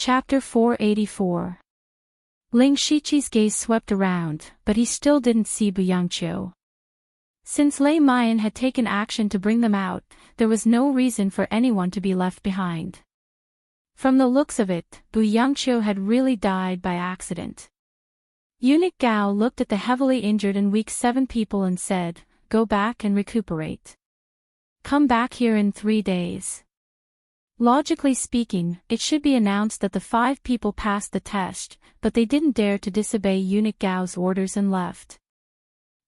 Chapter 484. Ling Shiqi's gaze swept around, but he still didn't see Bu Yangqiu. Since Lei Mian had taken action to bring them out, there was no reason for anyone to be left behind. From the looks of it, Bu Yangqiu had really died by accident. Eunuch Gao looked at the heavily injured and weak 7 people and said, "Go back and recuperate. Come back here in 3 days." Logically speaking, it should be announced that the 5 people passed the test, but they didn't dare to disobey Eunuch Gao's orders and left.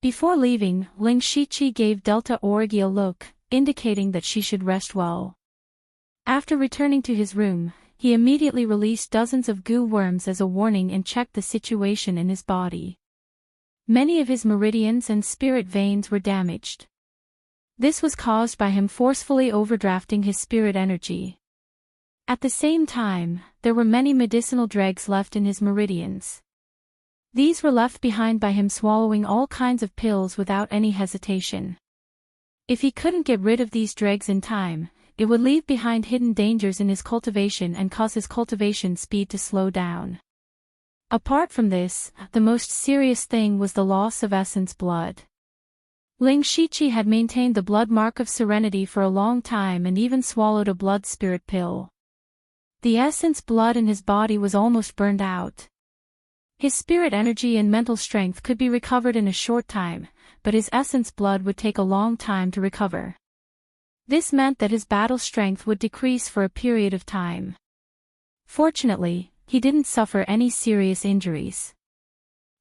Before leaving, Ling Shiqi gave Delta Origi a look, indicating that she should rest well. After returning to his room, he immediately released dozens of goo worms as a warning and checked the situation in his body. Many of his meridians and spirit veins were damaged. This was caused by him forcefully overdrafting his spirit energy. At the same time, there were many medicinal dregs left in his meridians. These were left behind by him swallowing all kinds of pills without any hesitation. If he couldn't get rid of these dregs in time, it would leave behind hidden dangers in his cultivation and cause his cultivation speed to slow down. Apart from this, the most serious thing was the loss of essence blood. Ling Shiqi had maintained the blood mark of serenity for a long time and even swallowed a blood spirit pill. The essence blood in his body was almost burned out. His spirit energy and mental strength could be recovered in a short time, but his essence blood would take a long time to recover. This meant that his battle strength would decrease for a period of time. Fortunately, he didn't suffer any serious injuries.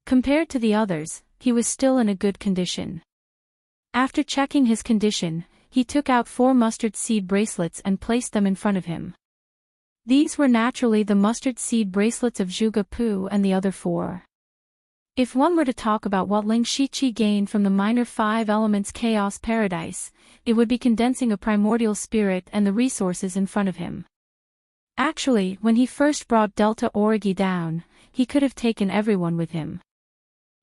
Compared to the others, he was still in a good condition. After checking his condition, he took out 4 mustard seed bracelets and placed them in front of him. These were naturally the mustard seed bracelets of Zhuge Pu and the other 4. If one were to talk about what Ling Shiqi gained from the minor 5 elements chaos paradise, it would be condensing a primordial spirit and the resources in front of him. Actually, when he first brought Delta Origi down, he could have taken everyone with him.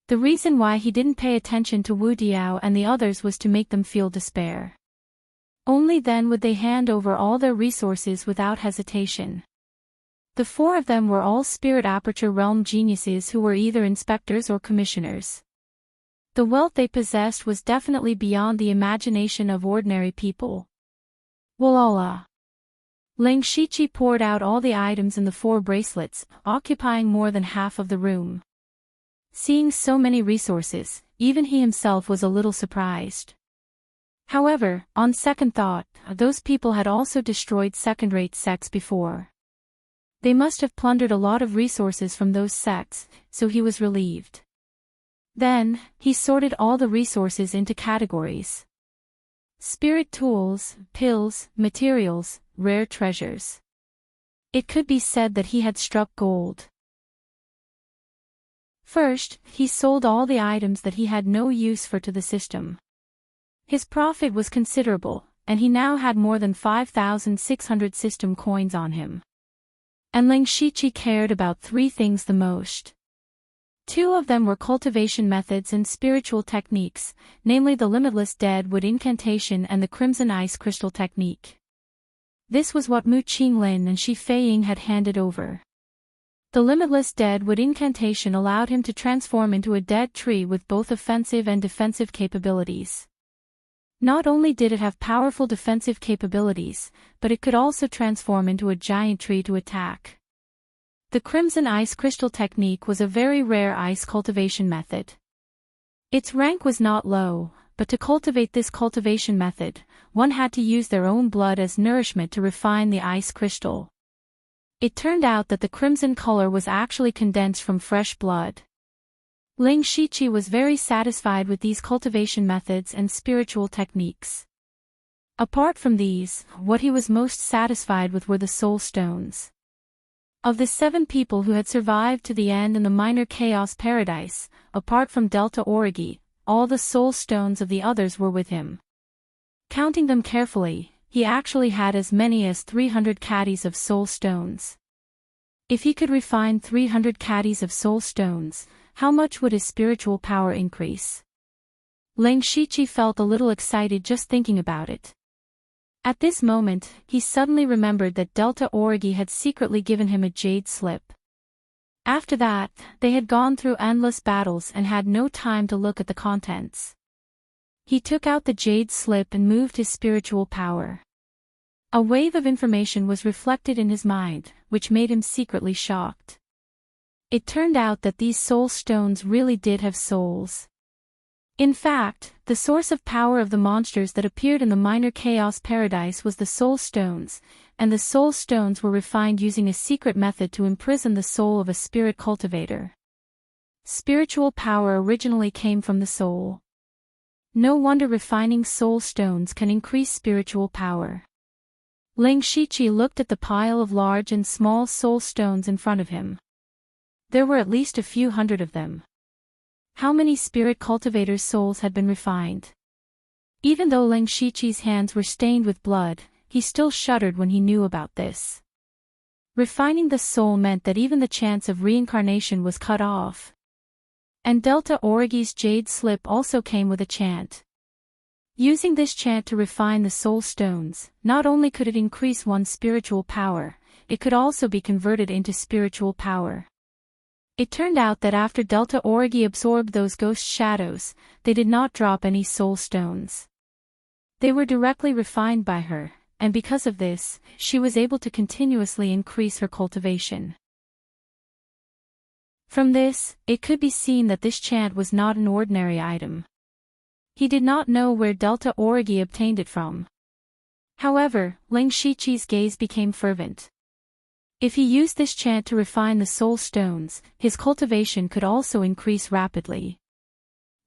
The reason why he didn't pay attention to Wu Diao and the others was to make them feel despair. Only then would they hand over all their resources without hesitation. The 4 of them were all Spirit Aperture Realm geniuses who were either inspectors or commissioners. The wealth they possessed was definitely beyond the imagination of ordinary people. Walala. Ling Shiqi poured out all the items in the 4 bracelets, occupying more than half of the room. Seeing so many resources, even he himself was a little surprised. However, on second thought, those people had also destroyed second-rate sects before. They must have plundered a lot of resources from those sects, so he was relieved. Then, he sorted all the resources into categories. Spirit tools, pills, materials, rare treasures. It could be said that he had struck gold. First, he sold all the items that he had no use for to the system. His profit was considerable, and he now had more than 5,600 system coins on him. And Ling Shiqi cared about 3 things the most. 2 of them were cultivation methods and spiritual techniques, namely the Limitless Deadwood Incantation and the Crimson Ice Crystal Technique. This was what Mu Qinglin and Shi Feiying had handed over. The Limitless Deadwood Incantation allowed him to transform into a dead tree with both offensive and defensive capabilities. Not only did it have powerful defensive capabilities, but it could also transform into a giant tree to attack. The Crimson Ice Crystal Technique was a very rare ice cultivation method. Its rank was not low, but to cultivate this cultivation method, one had to use their own blood as nourishment to refine the ice crystal. It turned out that the crimson color was actually condensed from fresh blood. Ling Shiqi was very satisfied with these cultivation methods and spiritual techniques. Apart from these, what he was most satisfied with were the soul stones. Of the 7 people who had survived to the end in the minor chaos paradise, apart from Delta Origi, all the soul stones of the others were with him. Counting them carefully, he actually had as many as 300 caddies of soul stones. If he could refine 300 caddies of soul stones, how much would his spiritual power increase? Ling Shiqi felt a little excited just thinking about it. At this moment, he suddenly remembered that Delta Origi had secretly given him a jade slip. After that, they had gone through endless battles and had no time to look at the contents. He took out the jade slip and moved his spiritual power. A wave of information was reflected in his mind, which made him secretly shocked. It turned out that these soul stones really did have souls. In fact, the source of power of the monsters that appeared in the minor chaos paradise was the soul stones, and the soul stones were refined using a secret method to imprison the soul of a spirit cultivator. Spiritual power originally came from the soul. No wonder refining soul stones can increase spiritual power. Ling Shiqi looked at the pile of large and small soul stones in front of him. There were at least a few hundred of them. How many spirit cultivators' souls had been refined? Even though Ling Shiqi's hands were stained with blood, he still shuddered when he knew about this. Refining the soul meant that even the chance of reincarnation was cut off. And Delta Origi's jade slip also came with a chant. Using this chant to refine the soul stones, not only could it increase one's spiritual power, it could also be converted into spiritual power. It turned out that after Delta Origi absorbed those ghost shadows, they did not drop any soul stones. They were directly refined by her, and because of this, she was able to continuously increase her cultivation. From this, it could be seen that this chant was not an ordinary item. He did not know where Delta Origi obtained it from. However, Ling Shiqi's gaze became fervent. If he used this chant to refine the soul stones, his cultivation could also increase rapidly.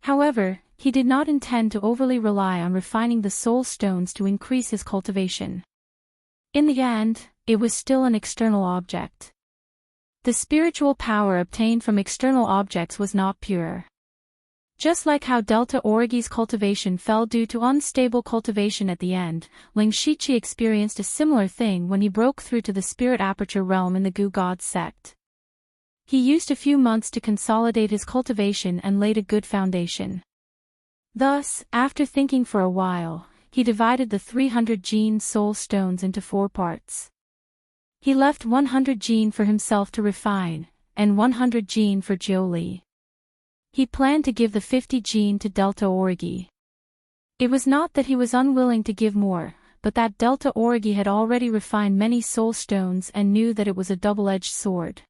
However, he did not intend to overly rely on refining the soul stones to increase his cultivation. In the end, it was still an external object. The spiritual power obtained from external objects was not pure. Just like how Delta Origi's cultivation fell due to unstable cultivation at the end, Ling Shiqi experienced a similar thing when he broke through to the spirit aperture realm in the Gu God sect. He used a few months to consolidate his cultivation and laid a good foundation. Thus, after thinking for a while, he divided the 300 gene soul stones into 4 parts. He left 100 gene for himself to refine, and 100 gene for Jiuli. He planned to give the 50 gene to Delta Origi. It was not that he was unwilling to give more, but that Delta Origi had already refined many soul stones and knew that it was a double-edged sword.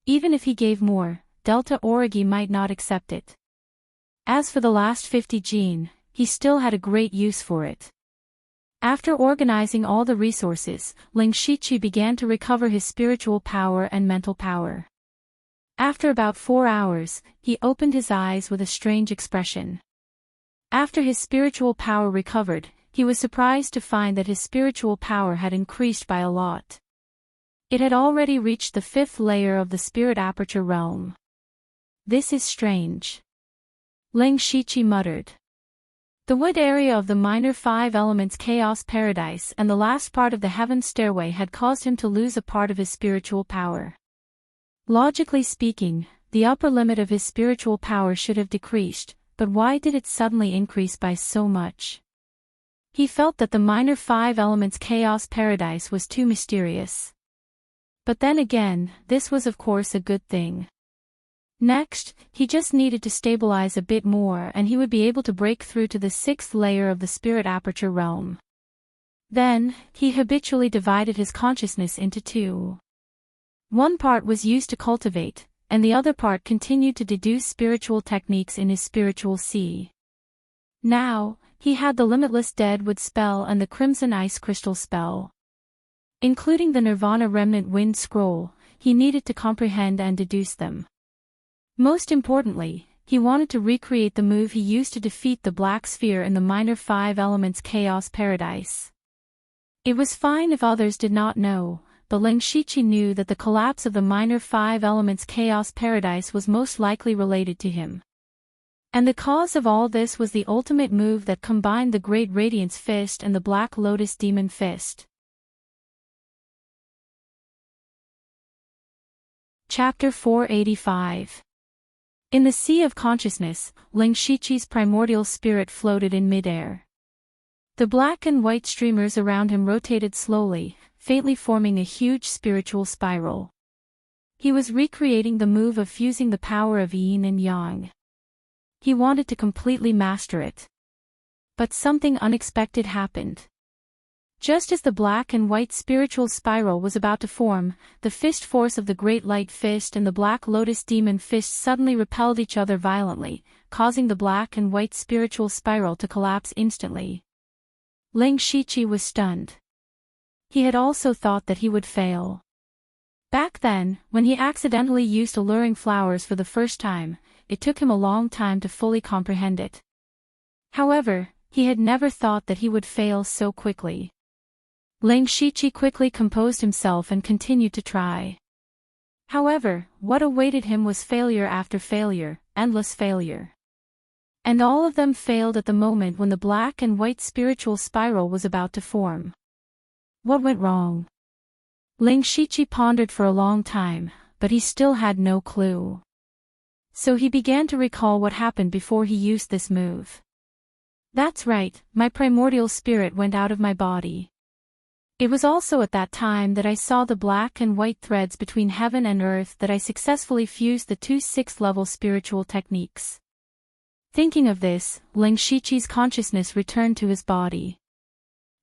Even if he gave more, Delta Origi might not accept it. As for the last 50 gene, he still had a great use for it. After organizing all the resources, Ling Shiqi began to recover his spiritual power and mental power. After about 4 hours, he opened his eyes with a strange expression. After his spiritual power recovered, he was surprised to find that his spiritual power had increased by a lot. It had already reached the 5th layer of the spirit aperture realm. This is strange. Ling Shiqi muttered. The wood area of the minor 5 elements chaos paradise and the last part of the heaven stairway had caused him to lose a part of his spiritual power. Logically speaking, the upper limit of his spiritual power should have decreased, but why did it suddenly increase by so much? He felt that the minor 5 elements chaos paradise was too mysterious. But then again, this was of course a good thing. Next, he just needed to stabilize a bit more and he would be able to break through to the 6th layer of the spirit aperture realm. Then, he habitually divided his consciousness into 2. One part was used to cultivate, and the other part continued to deduce spiritual techniques in his spiritual sea. Now, he had the limitless Deadwood spell and the Crimson Ice Crystal spell. Including the Nirvana Remnant Wind Scroll, he needed to comprehend and deduce them. Most importantly, he wanted to recreate the move he used to defeat the Black Sphere in the minor 5 elements chaos paradise. It was fine if others did not know, but Ling Shiqi knew that the collapse of the minor 5 elements chaos paradise was most likely related to him. And the cause of all this was the ultimate move that combined the Great Radiance Fist and the Black Lotus Demon Fist. Chapter 485. In the Sea of Consciousness, Ling Shiqi's primordial spirit floated in midair. The black and white streamers around him rotated slowly, faintly forming a huge spiritual spiral. He was recreating the move of fusing the power of yin and yang. He wanted to completely master it. But something unexpected happened. Just as the black and white spiritual spiral was about to form, the fist force of the Great Light Fist and the Black Lotus Demon Fist suddenly repelled each other violently, causing the black and white spiritual spiral to collapse instantly. Ling Shiqi was stunned. He had also thought that he would fail. Back then, when he accidentally used alluring flowers for the first time, it took him a long time to fully comprehend it. However, he had never thought that he would fail so quickly. Ling Shiqi quickly composed himself and continued to try. However, what awaited him was failure after failure, endless failure. And all of them failed at the moment when the black and white spiritual spiral was about to form. What went wrong? Ling Shiqi pondered for a long time, but he still had no clue. So he began to recall what happened before he used this move. That's right, my primordial spirit went out of my body. It was also at that time that I saw the black and white threads between heaven and earth that I successfully fused the two sixth-level spiritual techniques. Thinking of this, Ling Shiqi's consciousness returned to his body.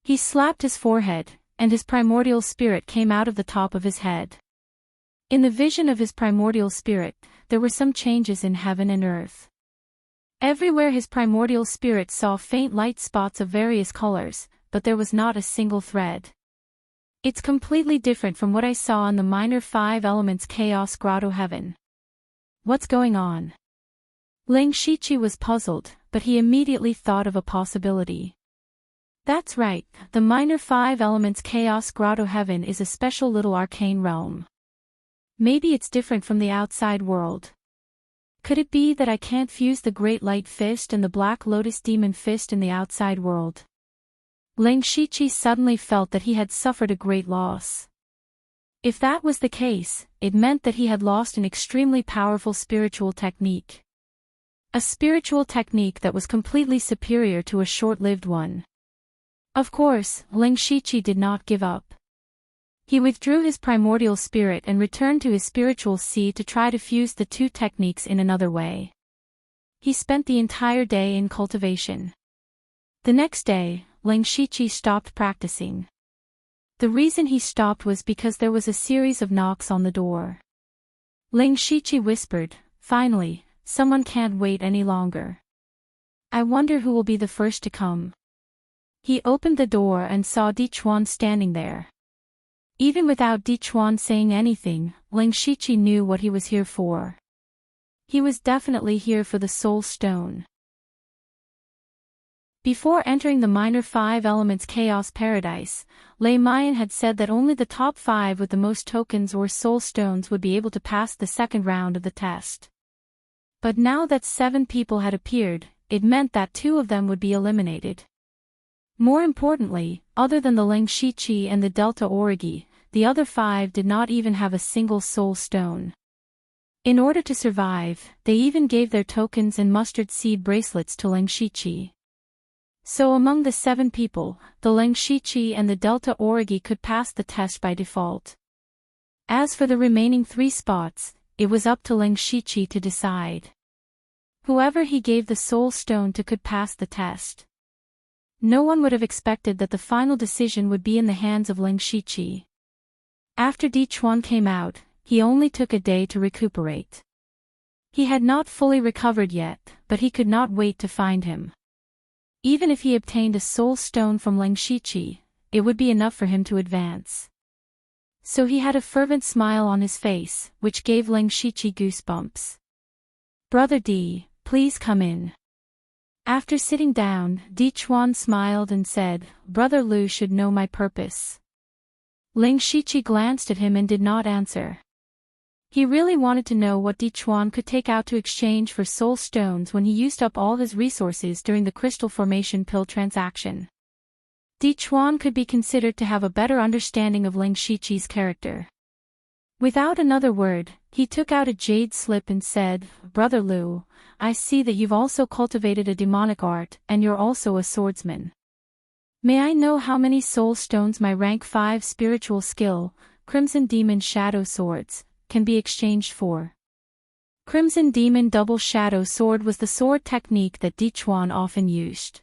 He slapped his forehead, and his primordial spirit came out of the top of his head. In the vision of his primordial spirit, there were some changes in heaven and earth. Everywhere his primordial spirit saw faint light spots of various colors, but there was not a single thread. It's completely different from what I saw in the minor five elements chaos grotto heaven. What's going on? Ling Shiqi was puzzled, but he immediately thought of a possibility. That's right, the minor five elements chaos grotto heaven is a special little arcane realm. Maybe it's different from the outside world. Could it be that I can't fuse the Great Light Fist and the Black Lotus Demon Fist in the outside world? Ling Shiqi suddenly felt that he had suffered a great loss. If that was the case, it meant that he had lost an extremely powerful spiritual technique. A spiritual technique that was completely superior to a short-lived one. Of course, Ling Shiqi did not give up. He withdrew his primordial spirit and returned to his spiritual sea to try to fuse the two techniques in another way. He spent the entire day in cultivation. The next day, Ling Shiqi stopped practicing. The reason he stopped was because there was a series of knocks on the door. Ling Shiqi whispered, "Finally, someone can't wait any longer. I wonder who will be the first to come." He opened the door and saw Di Chuan standing there. Even without Di Chuan saying anything, Ling Shiqi knew what he was here for. He was definitely here for the Soul Stone. Before entering the minor five elements chaos paradise, Lei Mayan had said that only the top 5 with the most tokens or soul stones would be able to pass the second round of the test. But now that 7 people had appeared, it meant that 2 of them would be eliminated. More importantly, other than the Ling Shiqi and the Delta Origi, the other 5 did not even have a single soul stone. In order to survive, they even gave their tokens and mustard seed bracelets to Ling Shiqi. So among the 7 people, the Ling Shiqi and the Delta Origi could pass the test by default. As for the remaining 3 spots, it was up to Ling Shiqi to decide. Whoever he gave the soul stone to could pass the test. No one would have expected that the final decision would be in the hands of Ling Shiqi. After Di Chuan came out, he only took a day to recuperate. He had not fully recovered yet, but he could not wait to find him. Even if he obtained a soul stone from Ling Shiqi, it would be enough for him to advance. So he had a fervent smile on his face, which gave Ling Shiqi goosebumps. "Brother Di, please come in." After sitting down, Di Chuan smiled and said, "Brother Lu should know my purpose." Ling Shiqi glanced at him and did not answer. He really wanted to know what Di Chuan could take out to exchange for soul stones when he used up all his resources during the crystal formation pill transaction. Di Chuan could be considered to have a better understanding of Ling Shiqi's character. Without another word, he took out a jade slip and said, "Brother Lu, I see that you've also cultivated a demonic art and you're also a swordsman. May I know how many soul stones my rank 5 spiritual skill, Crimson Demon Shadow Swords, can be exchanged for? Crimson Demon Double Shadow Sword was the sword technique that Di Chuan often used.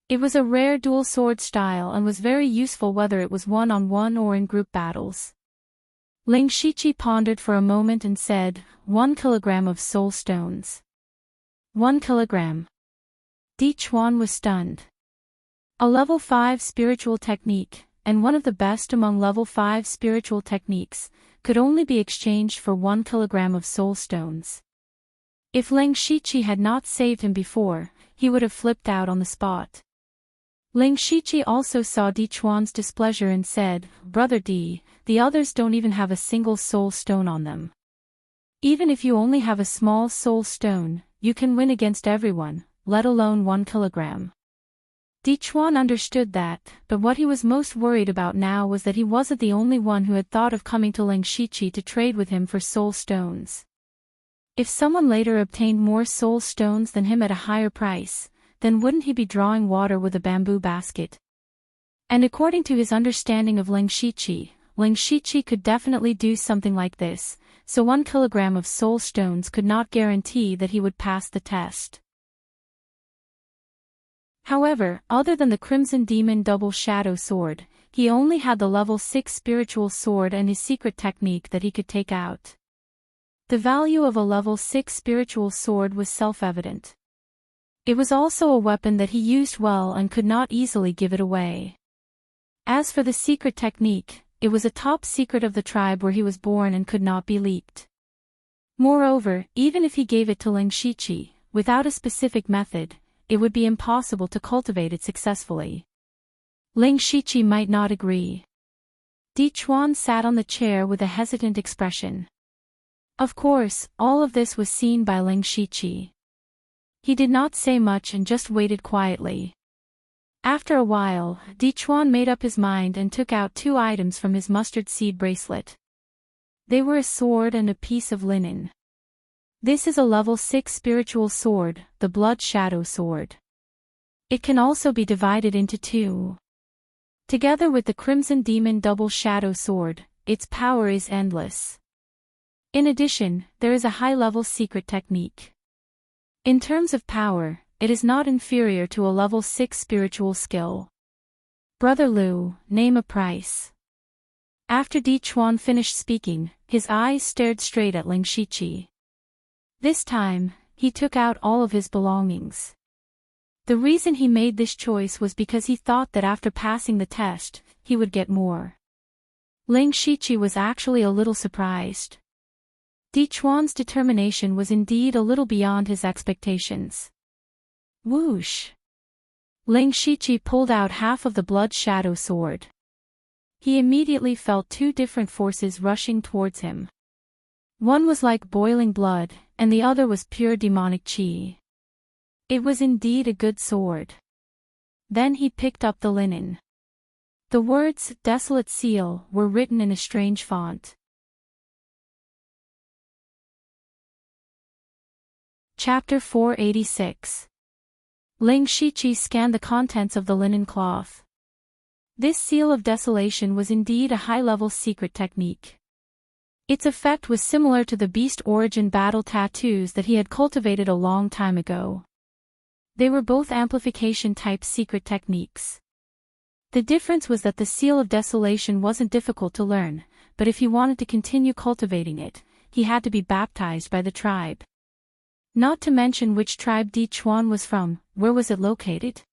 It was a rare dual sword style and was very useful whether it was one-on-one or in group battles. Ling Shiqi pondered for a moment and said, 1 kilogram of soul stones. 1 kilogram. Di Chuan was stunned. A level 5 spiritual technique, and one of the best among level 5 spiritual techniques, could only be exchanged for 1 kilogram of soul stones. If Ling Shiqi had not saved him before, he would have flipped out on the spot. Ling Shiqi also saw Di Chuan's displeasure and said, Brother Di, the others don't even have a single soul stone on them. Even if you only have a small soul stone, you can win against everyone, let alone 1 kilogram. Di Chuan understood that, but what he was most worried about now was that he wasn't the only one who had thought of coming to Ling Shiqi to trade with him for soul stones. If someone later obtained more soul stones than him at a higher price, then wouldn't he be drawing water with a bamboo basket? And according to his understanding of Ling Shiqi could definitely do something like this, so 1 kilogram of soul stones could not guarantee that he would pass the test. However, other than the Crimson Demon Double Shadow Sword, he only had the level 6 spiritual sword and his secret technique that he could take out. The value of a level 6 spiritual sword was self-evident. It was also a weapon that he used well and could not easily give it away. As for the secret technique, it was a top secret of the tribe where he was born and could not be leaked. Moreover, even if he gave it to Ling Shiqi, without a specific method, it would be impossible to cultivate it successfully. Ling Shiqi might not agree. Di Chuan sat on the chair with a hesitant expression. Of course, all of this was seen by Ling Shiqi. He did not say much and just waited quietly. After a while, Di Chuan made up his mind and took out 2 items from his mustard seed bracelet. They were a sword and a piece of linen. This is a level 6 spiritual sword, the Blood Shadow Sword. It can also be divided into 2. Together with the Crimson Demon Double Shadow Sword, its power is endless. In addition, there is a high-level secret technique. In terms of power, it is not inferior to a level 6 spiritual skill. Brother Liu, name a price. After Di Chuan finished speaking, his eyes stared straight at Ling Shiqi. This time, he took out all of his belongings. The reason he made this choice was because he thought that after passing the test, he would get more. Ling Shiqi was actually a little surprised. Di Chuan's determination was indeed a little beyond his expectations. Whoosh! Ling Shiqi pulled out half of the Blood Shadow Sword. He immediately felt 2 different forces rushing towards him. One was like boiling blood, and the other was pure demonic qi. It was indeed a good sword. Then he picked up the linen. The words, Desolate Seal, were written in a strange font. Chapter 486. Ling Shiqi scanned the contents of the linen cloth. This seal of desolation was indeed a high-level secret technique. Its effect was similar to the beast origin battle tattoos that he had cultivated a long time ago. They were both amplification-type secret techniques. The difference was that the seal of desolation wasn't difficult to learn, but if he wanted to continue cultivating it, he had to be baptized by the tribe. Not to mention which tribe Di Chuan was from, where was it located?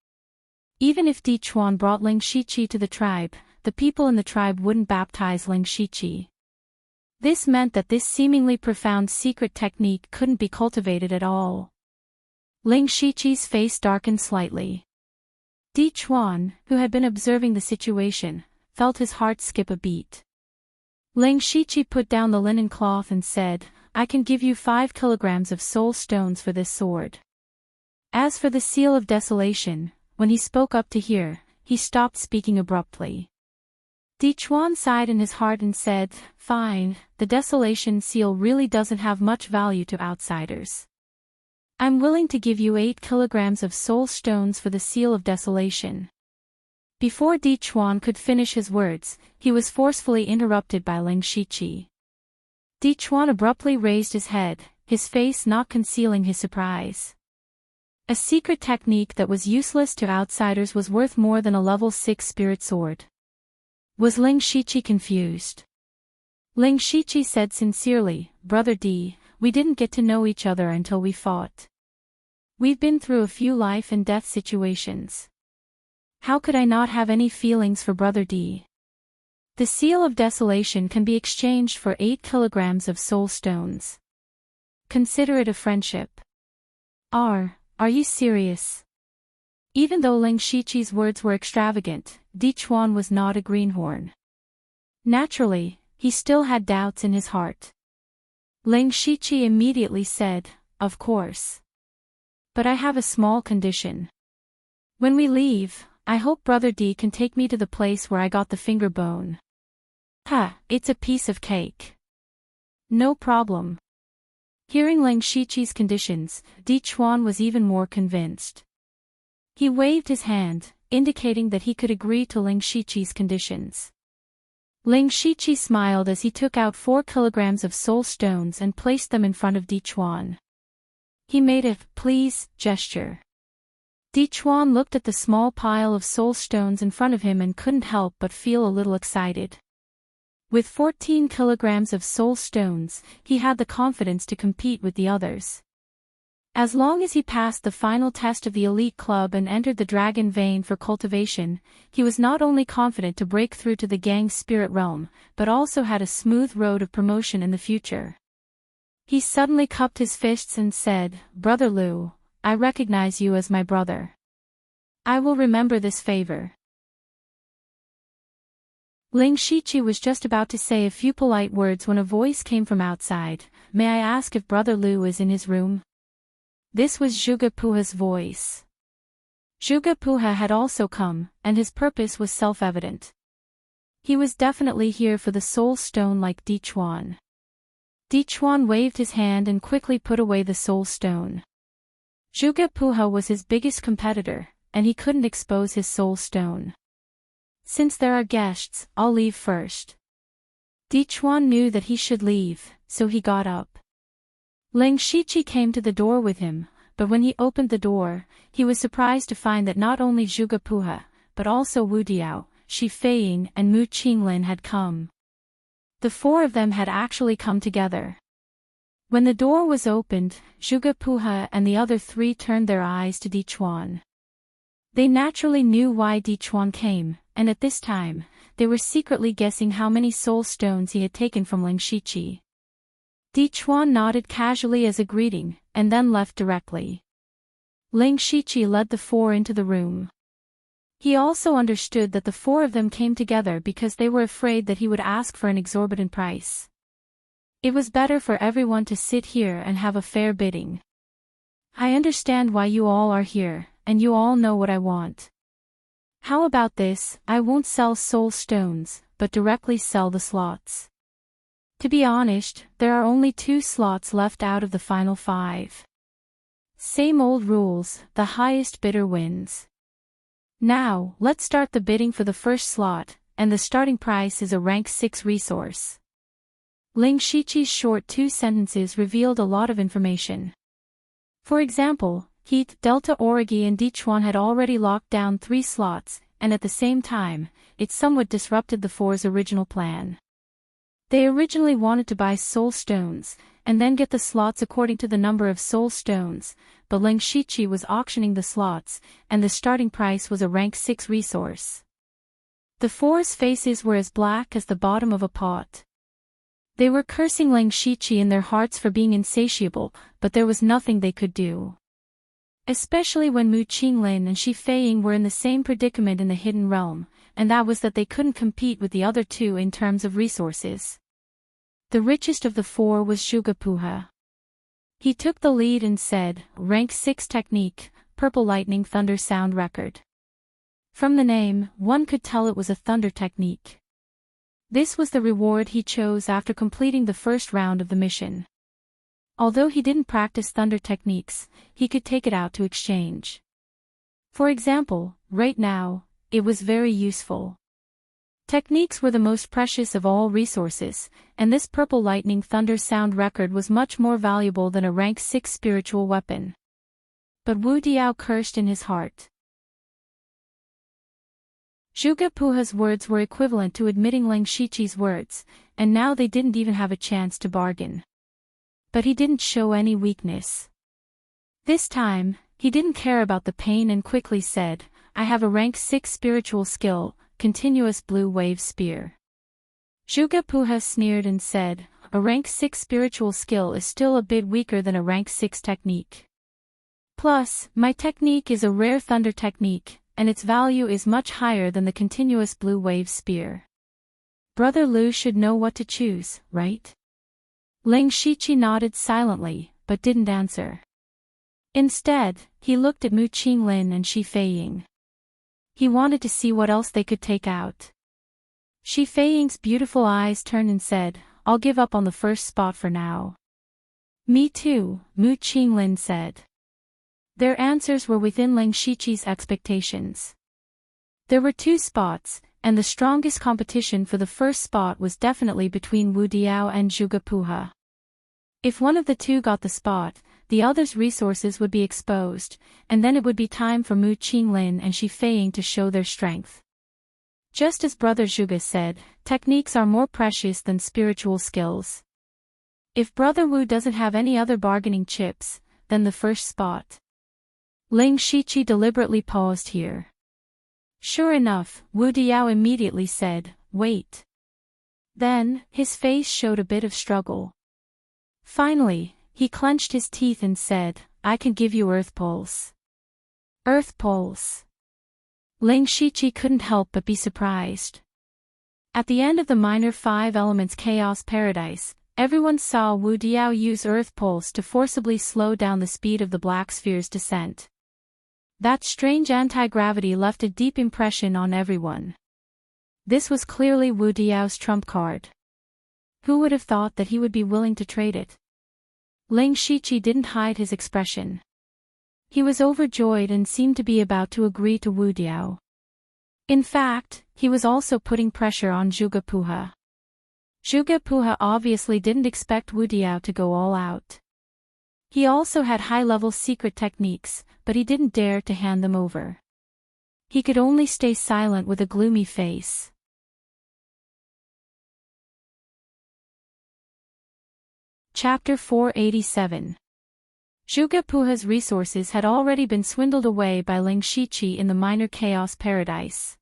Even if Di Chuan brought Ling Shiqi to the tribe, the people in the tribe wouldn't baptize Ling Shiqi. This meant that this seemingly profound secret technique couldn't be cultivated at all. Ling Shiqi's face darkened slightly. Di Chuan, who had been observing the situation, felt his heart skip a beat. Ling Shiqi put down the linen cloth and said, I can give you 5 kilograms of soul stones for this sword. As for the seal of desolation, when he spoke up to hear, he stopped speaking abruptly. Di Chuan sighed in his heart and said, Fine, the desolation seal really doesn't have much value to outsiders. I'm willing to give you 8 kilograms of soul stones for the seal of desolation. Before Di Chuan could finish his words, he was forcefully interrupted by Ling Shiqi. Di Chuan abruptly raised his head, his face not concealing his surprise. A secret technique that was useless to outsiders was worth more than a level 6 spirit sword. Was Ling Shiqi confused? Ling Shiqi said sincerely, "Brother Di, we didn't get to know each other until we fought. We've been through a few life and death situations. How could I not have any feelings for Brother Di? The seal of desolation can be exchanged for 8 kilograms of soul stones. Consider it a friendship." Are you serious? Even though Ling Shiqi's words were extravagant, Di Chuan was not a greenhorn. Naturally, he still had doubts in his heart. Ling Shiqi immediately said, "Of course. But I have a small condition. When we leave, I hope Brother Di can take me to the place where I got the finger bone." It's a piece of cake. No problem. Hearing Ling Shiqi's conditions, Di Chuan was even more convinced. He waved his hand, indicating that he could agree to Ling Shiqi's conditions. Ling Shiqi smiled as he took out 4 kilograms of soul stones and placed them in front of Di Chuan. He made a "please" gesture. Di Chuan looked at the small pile of soul stones in front of him and couldn't help but feel a little excited. With 14 kilograms of soul stones, he had the confidence to compete with the others. As long as he passed the final test of the elite club and entered the dragon vein for cultivation, he was not only confident to break through to the gang's spirit realm, but also had a smooth road of promotion in the future. He suddenly cupped his fists and said, "Brother Lu, I recognize you as my brother. I will remember this favor." Ling Shiqi was just about to say a few polite words when a voice came from outside. "May I ask if Brother Lu is in his room?" This was Zhuge Puha's voice. Zhuge Puha had also come, and his purpose was self-evident. He was definitely here for the soul stone like Di Chuan. Di Chuan waved his hand and quickly put away the soul stone. Zhuge Puha was his biggest competitor, and he couldn't expose his soul stone. "Since there are guests, I'll leave first." Di Chuan knew that he should leave, so he got up. Ling Shiqi came to the door with him, but when he opened the door, he was surprised to find that not only Zhuge Puha, but also Wu Diao, Shi Feiying and Mu Qinglin had come. The 4 of them had actually come together. When the door was opened, Zhuge Puha and the other 3 turned their eyes to Di Chuan. They naturally knew why Di Chuan came, and at this time, they were secretly guessing how many soul stones he had taken from Ling Shiqi. Di Chuan nodded casually as a greeting, and then left directly. Ling Shiqi led the 4 into the room. He also understood that the 4 of them came together because they were afraid that he would ask for an exorbitant price. It was better for everyone to sit here and have a fair bidding. "I understand why you all are here, and you all know what I want. How about this? I won't sell soul stones, but directly sell the slots. To be honest, there are only 2 slots left out of the final 5. Same old rules, the highest bidder wins. Now, let's start the bidding for the first slot, and the starting price is a rank 6 resource." Ling Shiqi's short 2 sentences revealed a lot of information. For example, Heat, Delta Origi and Di Chuan had already locked down 3 slots, and at the same time, it somewhat disrupted the 4's original plan. They originally wanted to buy soul stones, and then get the slots according to the number of soul stones, but Ling Shiqi was auctioning the slots, and the starting price was a rank 6 resource. The 4's faces were as black as the bottom of a pot. They were cursing Ling Shiqi in their hearts for being insatiable, but there was nothing they could do. Especially when Mu Qinglin and Shi Feiying were in the same predicament in the Hidden Realm, and that was that they couldn't compete with the other 2 in terms of resources. The richest of the 4 was Zhuge Puha. He took the lead and said, "Rank 6 technique, Purple Lightning Thunder Sound Record." From the name, one could tell it was a thunder technique. This was the reward he chose after completing the first round of the mission. Although he didn't practice thunder techniques, he could take it out to exchange. For example, right now, it was very useful. Techniques were the most precious of all resources, and this purple lightning thunder sound record was much more valuable than a rank 6 spiritual weapon. But Wu Diao cursed in his heart. Zhuge Puha's words were equivalent to admitting Ling Shiqi's words, and now they didn't even have a chance to bargain. But he didn't show any weakness. This time, he didn't care about the pain and quickly said, I have a rank 6 spiritual skill, continuous blue wave spear. Zhuge Puha sneered and said, a rank 6 spiritual skill is still a bit weaker than a rank 6 technique. Plus, my technique is a rare thunder technique, and its value is much higher than the continuous blue wave spear. Brother Lu should know what to choose, right? Ling Shiqi nodded silently, but didn't answer. Instead, he looked at Mu Qinglin and Shi Feiying. He wanted to see what else they could take out. Shi Feiying's beautiful eyes turned and said, I'll give up on the first spot for now. Me too, Mu Qinglin said. Their answers were within Ling Shiqi's expectations. There were 2 spots, and the strongest competition for the first spot was definitely between Wu Diao and Zhuge Puha. If one of the 2 got the spot, the other's resources would be exposed, and then it would be time for Mu Qinglin and Shi Feiying to show their strength. Just as Brother Zhuge said, techniques are more precious than spiritual skills. If Brother Wu doesn't have any other bargaining chips, then the first spot. Ling Shiqi deliberately paused here. Sure enough, Wu Diao immediately said, wait. Then, his face showed a bit of struggle. Finally, he clenched his teeth and said, I can give you Earth Pulse. Earth Pulse. Ling Shiqi couldn't help but be surprised. At the end of the Minor 5 Elements Chaos Paradise, everyone saw Wu Diao use Earth Pulse to forcibly slow down the speed of the Black Sphere's descent. That strange anti-gravity left a deep impression on everyone. This was clearly Wu Diao's trump card. Who would have thought that he would be willing to trade it? Ling Shiqi didn't hide his expression. He was overjoyed and seemed to be about to agree to Wu Diao. In fact, he was also putting pressure on Zhuge Puha. Zhuge Puha obviously didn't expect Wu Diao to go all out. He also had high-level secret techniques, but he didn't dare to hand them over. He could only stay silent with a gloomy face. Chapter 487. Zhuge Puha's resources had already been swindled away by Ling Shiqi in the Minor Chaos Paradise.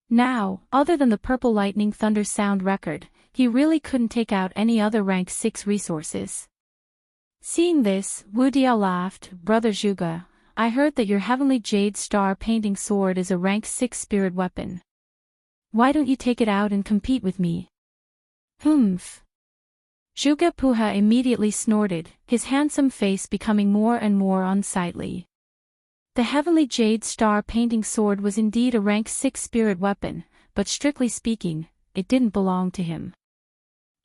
Now, other than the purple lightning thunder sound record, he really couldn't take out any other rank 6 resources. Seeing this, Wu Diao laughed, Brother Zhuge, I heard that your heavenly jade star painting sword is a rank 6 spirit weapon. Why don't you take it out and compete with me? Humph. Zhuge Puha immediately snorted, his handsome face becoming more and more unsightly. The heavenly jade star painting sword was indeed a rank 6 spirit weapon, but strictly speaking, it didn't belong to him.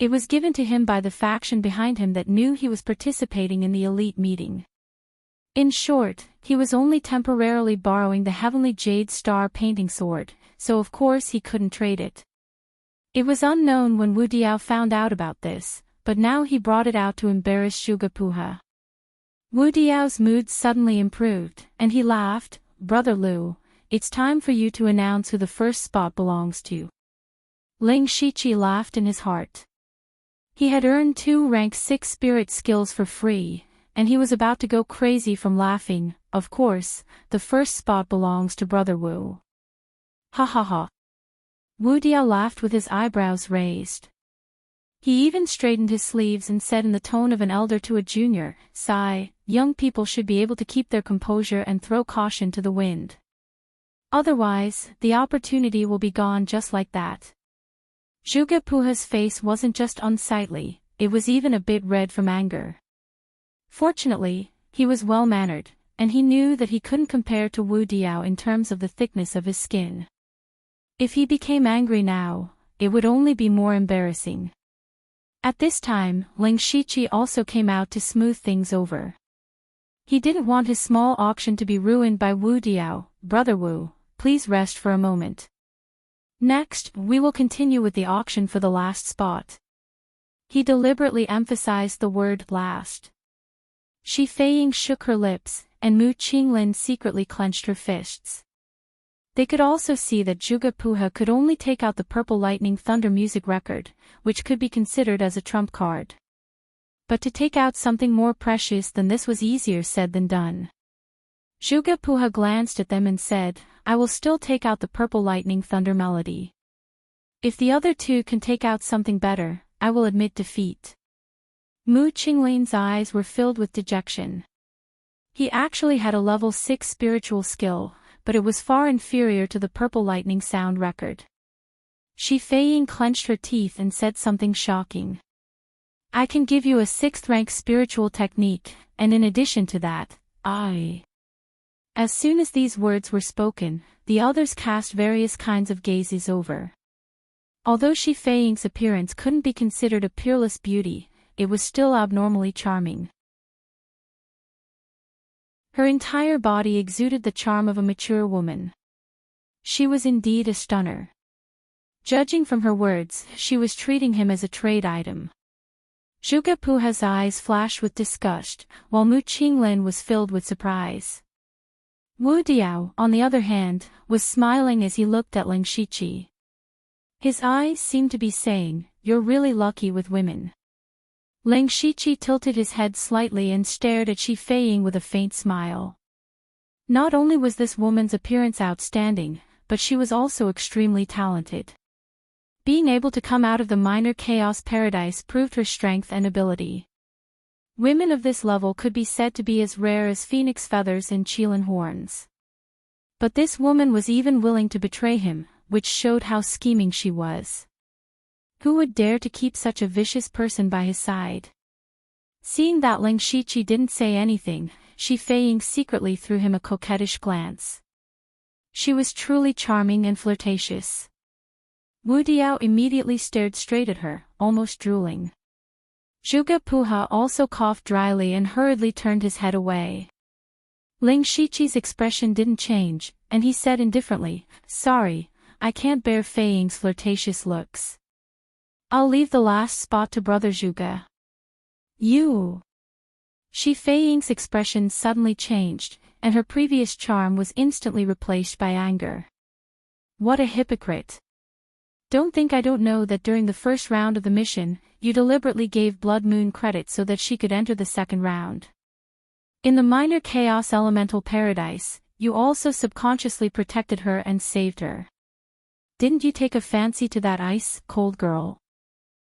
It was given to him by the faction behind him that knew he was participating in the elite meeting. In short, he was only temporarily borrowing the heavenly jade star painting sword, so of course he couldn't trade it. It was unknown when Wu Diao found out about this, but now he brought it out to embarrass Zhuge Puha. Wu Diao's mood suddenly improved, and he laughed, Brother Lu, it's time for you to announce who the first spot belongs to. Ling Shiqi laughed in his heart. He had earned 2 rank 6 spirit skills for free, and he was about to go crazy from laughing. Of course, the first spot belongs to Brother Wu. Ha ha ha. Wu Diao laughed with his eyebrows raised. He even straightened his sleeves and said in the tone of an elder to a junior, Sigh, young people should be able to keep their composure and throw caution to the wind. Otherwise, the opportunity will be gone just like that. Zhuge Puha's face wasn't just unsightly, it was even a bit red from anger. Fortunately, he was well-mannered, and he knew that he couldn't compare to Wu Diao in terms of the thickness of his skin. If he became angry now, it would only be more embarrassing. At this time, Ling Shiqi also came out to smooth things over. He didn't want his small auction to be ruined by Wu Diao. Brother Wu, please rest for a moment. Next, we will continue with the auction for the last spot. He deliberately emphasized the word last. Shi Feiying shook her lips, and Mu Qinglin secretly clenched her fists. They could also see that Zhuge Puha could only take out the Purple Lightning Thunder music record, which could be considered as a trump card. But to take out something more precious than this was easier said than done. Zhuge Puha glanced at them and said, I will still take out the Purple Lightning Thunder melody. If the other two can take out something better, I will admit defeat. Mu Qinglin's eyes were filled with dejection. He actually had a level 6 spiritual skill, but it was far inferior to the Purple Lightning sound record. Shi Feiying clenched her teeth and said something shocking. I can give you a 6th rank spiritual technique, and in addition to that, As soon as these words were spoken, the others cast various kinds of gazes over. Although Shi Feiying's appearance couldn't be considered a peerless beauty, it was still abnormally charming. Her entire body exuded the charm of a mature woman. She was indeed a stunner. Judging from her words, she was treating him as a trade item. Zhuge Puha's eyes flashed with disgust, while Mu Qinglin was filled with surprise. Wu Diao, on the other hand, was smiling as he looked at Ling Shiqi. His eyes seemed to be saying, You're really lucky with women. Ling Shiqi tilted his head slightly and stared at Shi Feiying with a faint smile. Not only was this woman's appearance outstanding, but she was also extremely talented. Being able to come out of the minor chaos paradise proved her strength and ability. Women of this level could be said to be as rare as phoenix feathers and qilin horns. But this woman was even willing to betray him, which showed how scheming she was. Who would dare to keep such a vicious person by his side? Seeing that Ling Shiqi didn't say anything, Shi Feiying secretly threw him a coquettish glance. She was truly charming and flirtatious. Wu Diao immediately stared straight at her, almost drooling. Zhuge Puha also coughed dryly and hurriedly turned his head away. Ling Shiqi's expression didn't change, and he said indifferently, Sorry, I can't bear Feiying's flirtatious looks. I'll leave the last spot to Brother Zhuge. You! Shi Feiying's expression suddenly changed, and her previous charm was instantly replaced by anger. What a hypocrite! Don't think I don't know that during the first round of the mission, you deliberately gave Blood Moon credit so that she could enter the second round. In the minor chaos elemental paradise, you also subconsciously protected her and saved her. Didn't you take a fancy to that ice-cold girl?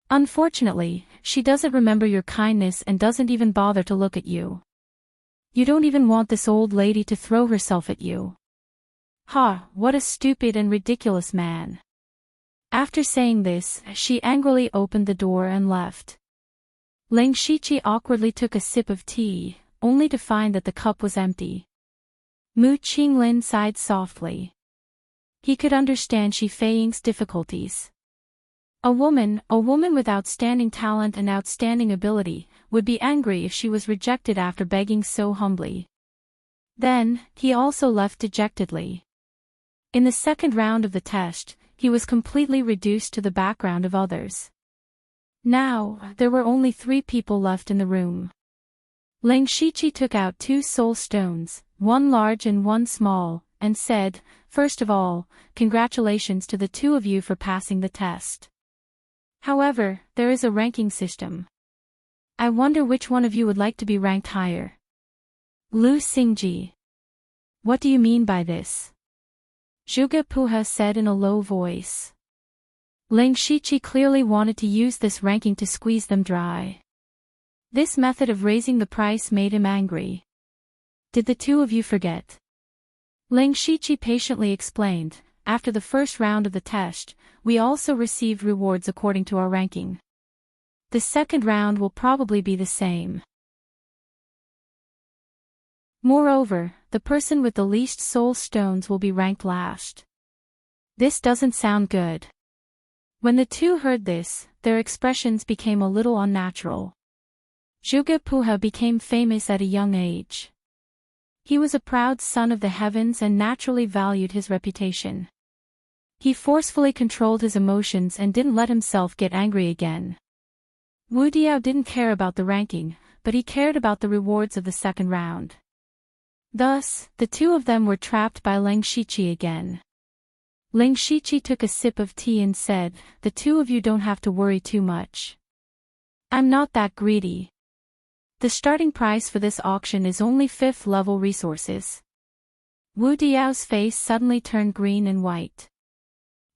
Unfortunately, she doesn't remember your kindness and doesn't even bother to look at you. You don't even want this old lady to throw herself at you. Ha, what a stupid and ridiculous man. After saying this, she angrily opened the door and left. Ling Shiqi awkwardly took a sip of tea, only to find that the cup was empty. Mu Qinglin sighed softly. He could understand Shi Feiying's difficulties. A woman with outstanding talent and outstanding ability, would be angry if she was rejected after begging so humbly. Then, he also left dejectedly. In the second round of the test, he was completely reduced to the background of others. Now, there were only 3 people left in the room. Ling Shiqi took out 2 soul stones, one large and one small, and said, First of all, congratulations to the 2 of you for passing the test. However, there is a ranking system. I wonder which one of you would like to be ranked higher. Lu Xingji. What do you mean by this? Zhuge Puha said in a low voice. Ling Shiqi clearly wanted to use this ranking to squeeze them dry. This method of raising the price made him angry. Did the 2 of you forget? Ling Shiqi patiently explained, After the first round of the test, we also received rewards according to our ranking. The second round will probably be the same. Moreover, the person with the least soul stones will be ranked last. This doesn't sound good. When the 2 heard this, their expressions became a little unnatural. Zhuge Puha became famous at a young age. He was a proud son of the heavens and naturally valued his reputation. He forcefully controlled his emotions and didn't let himself get angry again. Wu Diao didn't care about the ranking, but he cared about the rewards of the second round. Thus, the two of them were trapped by Leng Shiqi again. Leng Shiqi took a sip of tea and said, "The two of you don't have to worry too much. I'm not that greedy. The starting price for this auction is only 5th level resources." Wu Diao's face suddenly turned green and white.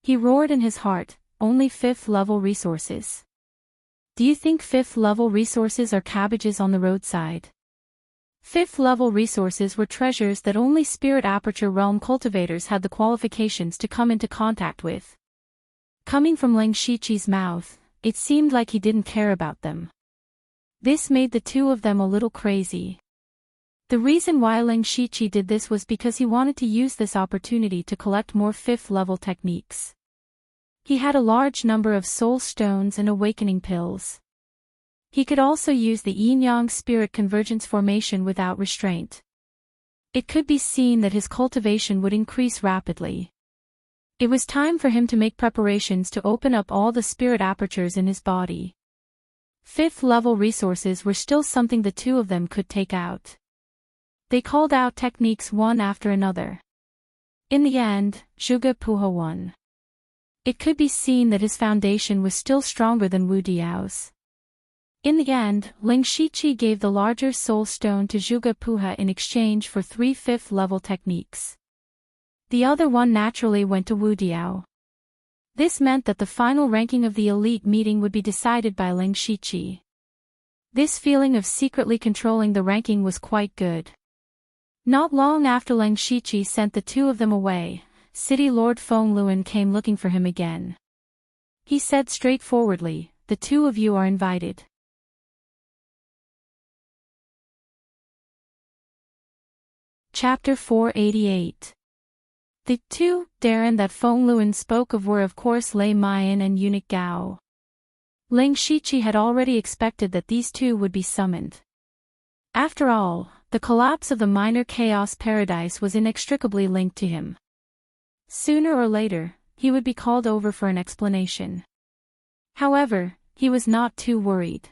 He roared in his heart, "Only 5th level resources? Do you think 5th level resources are cabbages on the roadside? 5th level resources were treasures that only Spirit Aperture Realm cultivators had the qualifications to come into contact with." Coming from Leng Shiqi's mouth, it seemed like he didn't care about them. This made the two of them a little crazy. The reason why Leng Shiqi did this was because he wanted to use this opportunity to collect more 5th level techniques. He had a large number of soul stones and awakening pills. He could also use the yin-yang spirit convergence formation without restraint. It could be seen that his cultivation would increase rapidly. It was time for him to make preparations to open up all the spirit apertures in his body. 5th level resources were still something the two of them could take out. They called out techniques one after another. In the end, Zhuge Puhe won. It could be seen that his foundation was still stronger than Wu Diao's. In the end, Leng Shiqi gave the larger soul stone to Zhuge Puhe in exchange for 3 5th level techniques. The other one naturally went to Wu Diao. This meant that the final ranking of the elite meeting would be decided by Leng Shiqi. This feeling of secretly controlling the ranking was quite good. Not long after Leng Shiqi sent the two of them away, City Lord Feng Luan came looking for him again. He said straightforwardly, "The two of you are invited." Chapter 488. The two Darren that Feng Luan spoke of were of course Lei Mayan and Eunuch Gao. Leng Shiqi had already expected that these two would be summoned. After all, the collapse of the minor chaos paradise was inextricably linked to him. Sooner or later, he would be called over for an explanation. However, he was not too worried.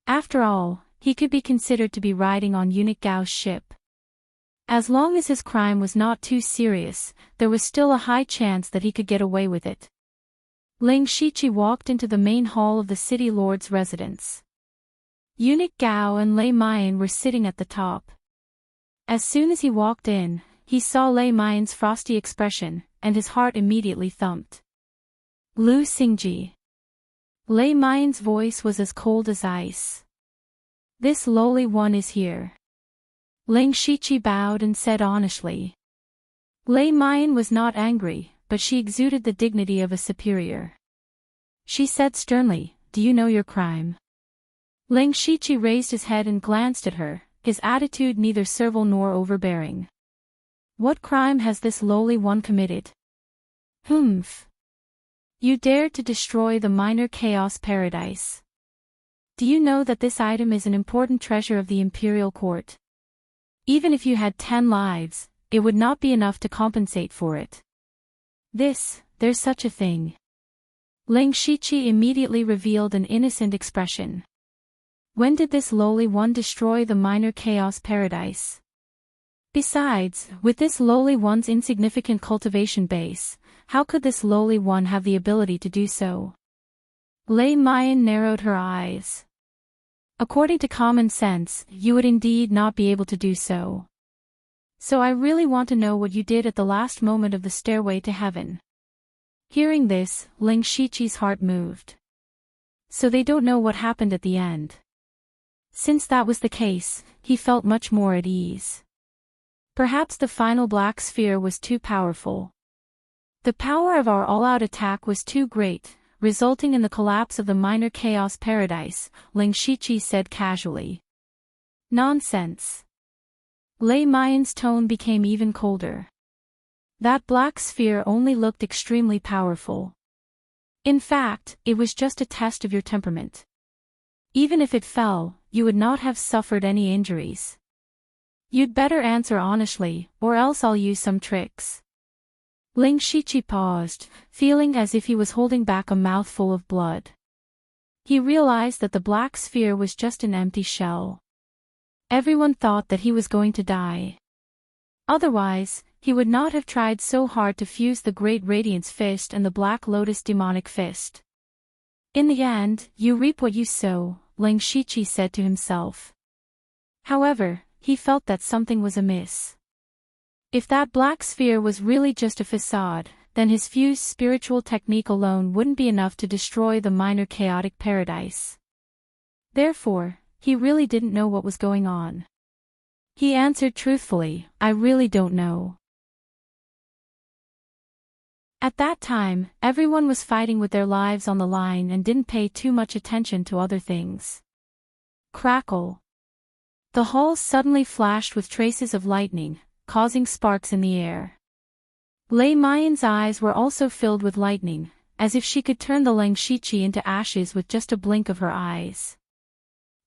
After all, he could be considered to be riding on Eunuch Gao's ship. As long as his crime was not too serious, there was still a high chance that he could get away with it. Leng Shiqi walked into the main hall of the city lord's residence. Eunuch Gao and Lei Mayan were sitting at the top. As soon as he walked in, he saw Lei Mayan's frosty expression, and his heart immediately thumped. "Lu Xingji." Lei Mayan's voice was as cold as ice. "This lowly one is here." Leng Shiqi bowed and said honestly. Lei Mayan was not angry, but she exuded the dignity of a superior. She said sternly, "Do you know your crime?" Leng Shiqi raised his head and glanced at her, his attitude neither servile nor overbearing. "What crime has this lowly one committed?" "Humph. You dared to destroy the minor chaos paradise. Do you know that this item is an important treasure of the imperial court? Even if you had 10 lives, it would not be enough to compensate for it." There's such a thing." Leng Shiqi immediately revealed an innocent expression. "When did this lowly one destroy the minor chaos paradise? Besides, with this lowly one's insignificant cultivation base, how could this lowly one have the ability to do so?" Lei Mayan narrowed her eyes. "According to common sense, you would indeed not be able to do so. So I really want to know what you did at the last moment of the stairway to heaven." Hearing this, Leng Shiqi's heart moved. So they don't know what happened at the end. Since that was the case, he felt much more at ease. Perhaps the final black sphere was too powerful. The power of our all-out attack was too great, resulting in the collapse of the minor chaos paradise, Leng Shiqi said casually. "Nonsense." Lei Mayan's tone became even colder. That black sphere only looked extremely powerful. In fact, it was just a test of your temperament. Even if it fell, you would not have suffered any injuries. You'd better answer honestly, or else I'll use some tricks. Ling Shiqi paused, feeling as if he was holding back a mouthful of blood. He realized that the black sphere was just an empty shell. Everyone thought that he was going to die. Otherwise, he would not have tried so hard to fuse the Great Radiance Fist and the Black Lotus Demonic Fist. In the end, you reap what you sow, Ling Shiqi said to himself. However, he felt that something was amiss. If that black sphere was really just a facade, then his fused spiritual technique alone wouldn't be enough to destroy the minor chaotic paradise. Therefore, he really didn't know what was going on. He answered truthfully, I really don't know. At that time, everyone was fighting with their lives on the line and didn't pay too much attention to other things. Crackle. The hall suddenly flashed with traces of lightning, causing sparks in the air. Lei Mayan's eyes were also filled with lightning, as if she could turn the Ling Shiqi into ashes with just a blink of her eyes.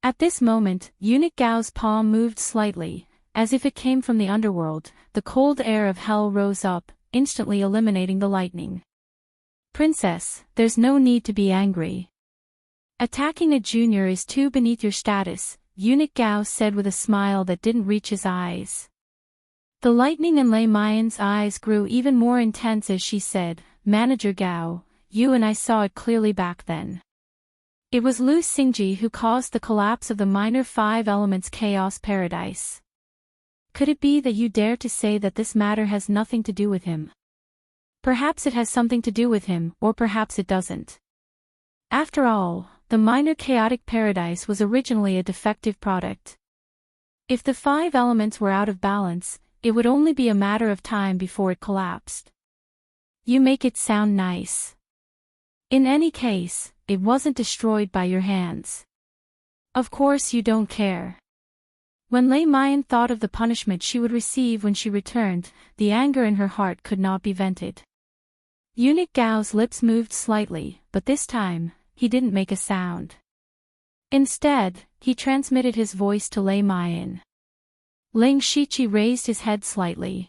At this moment, Eunuch Gao's palm moved slightly, as if it came from the underworld. The cold air of hell rose up, instantly eliminating the lightning. Princess, there's no need to be angry. Attacking a junior is too beneath your status, Eunuch Gao said with a smile that didn't reach his eyes. The lightning in Lei Mayan's eyes grew even more intense as she said, Manager Gao, you and I saw it clearly back then. It was Lu Xingji who caused the collapse of the minor five elements chaos paradise. Could it be that you dare to say that this matter has nothing to do with him? Perhaps it has something to do with him, or perhaps it doesn't. After all, the minor chaotic paradise was originally a defective product. If the five elements were out of balance, it would only be a matter of time before it collapsed. You make it sound nice. In any case, it wasn't destroyed by your hands. Of course you don't care. When Lei Mayan thought of the punishment she would receive when she returned, the anger in her heart could not be vented. Eunuch Gao's lips moved slightly, but this time, he didn't make a sound. Instead, he transmitted his voice to Lei Mayan. Ling Shiqi raised his head slightly.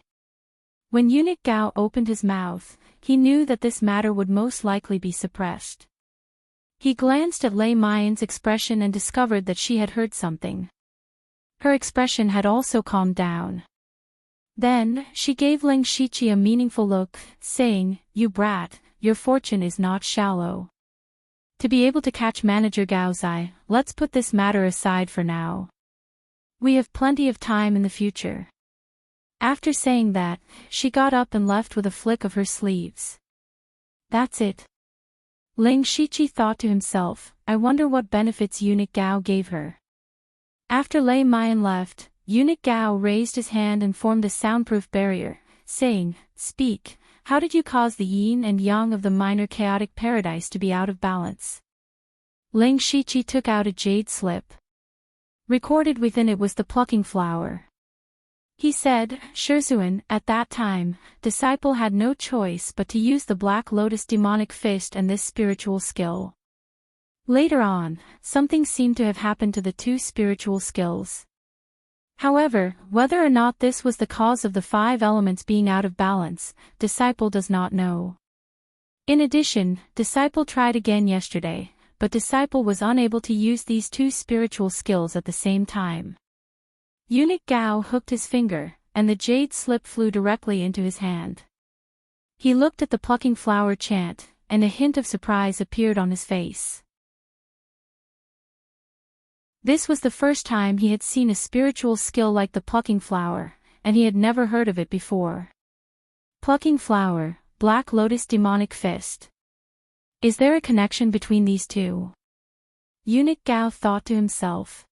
When Eunuch Gao opened his mouth, he knew that this matter would most likely be suppressed. He glanced at Lei Mayan's expression and discovered that she had heard something. Her expression had also calmed down. Then, she gave Ling Shiqi a meaningful look, saying, You brat, your fortune is not shallow. To be able to catch Manager Gao's eye, let's put this matter aside for now. We have plenty of time in the future. After saying that, she got up and left with a flick of her sleeves. That's it. Ling Shiqi thought to himself, I wonder what benefits Eunuch Gao gave her. After Lei Mayan left, Eunuch Gao raised his hand and formed a soundproof barrier, saying, Speak, how did you cause the yin and yang of the minor chaotic paradise to be out of balance? Ling Shiqi took out a jade slip. Recorded within it was the plucking flower. He said, Shizhuan, at that time, disciple had no choice but to use the Black Lotus demonic fist and this spiritual skill. Later on, something seemed to have happened to the two spiritual skills. However, whether or not this was the cause of the five elements being out of balance, disciple does not know. In addition, disciple tried again yesterday, but disciple was unable to use these two spiritual skills at the same time. Eunuch Gao hooked his finger, and the jade slip flew directly into his hand. He looked at the plucking flower chant, and a hint of surprise appeared on his face. This was the first time he had seen a spiritual skill like the plucking flower, and he had never heard of it before. Plucking flower, Black Lotus demonic fist. Is there a connection between these two? Eunuch Gao thought to himself.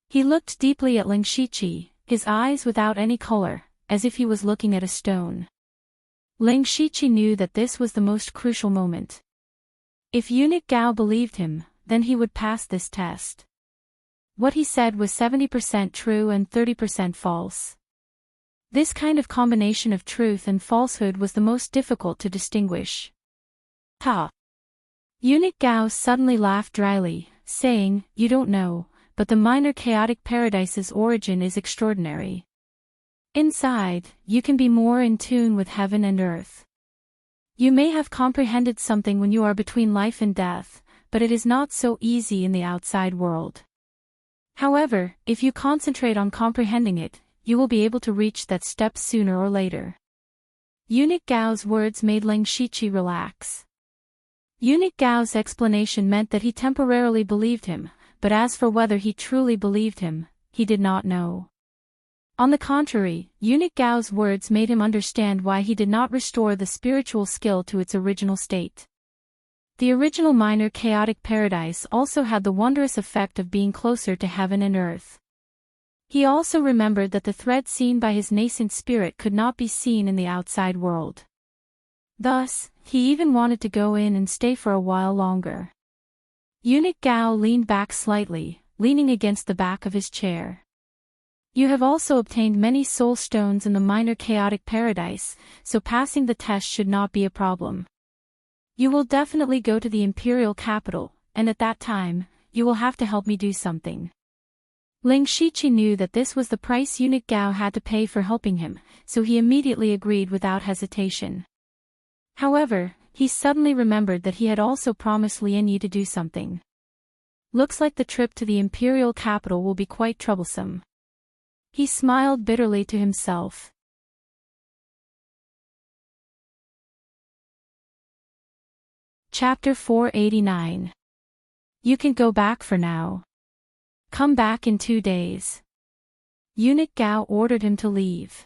He looked deeply at Ling Shiqi, his eyes without any color, as if he was looking at a stone. Ling Shiqi knew that this was the most crucial moment. If Eunuch Gao believed him, then he would pass this test. What he said was 70% true and 30% false. This kind of combination of truth and falsehood was the most difficult to distinguish. Ha! Eunuch Gao suddenly laughed dryly, saying, You don't know, but the minor chaotic paradise's origin is extraordinary. Inside, you can be more in tune with heaven and earth. You may have comprehended something when you are between life and death, but it is not so easy in the outside world. However, if you concentrate on comprehending it, you will be able to reach that step sooner or later. Eunuch Gao's words made Ling Shiqi relax. Eunuch Gao's explanation meant that he temporarily believed him, but as for whether he truly believed him, he did not know. On the contrary, Eunuch Gao's words made him understand why he did not restore the spiritual skill to its original state. The original minor chaotic paradise also had the wondrous effect of being closer to heaven and earth. He also remembered that the thread seen by his nascent spirit could not be seen in the outside world. Thus, he even wanted to go in and stay for a while longer. Eunuch Gao leaned back slightly, leaning against the back of his chair. You have also obtained many soul stones in the minor chaotic paradise, so passing the test should not be a problem. You will definitely go to the imperial capital, and at that time, you will have to help me do something. Ling Shiqi knew that this was the price Eunuch Gao had to pay for helping him, so he immediately agreed without hesitation. However, he suddenly remembered that he had also promised Lian Yi to do something. Looks like the trip to the imperial capital will be quite troublesome. He smiled bitterly to himself. Chapter 489. You can go back for now. Come back in 2 days. Eunuch Gao ordered him to leave.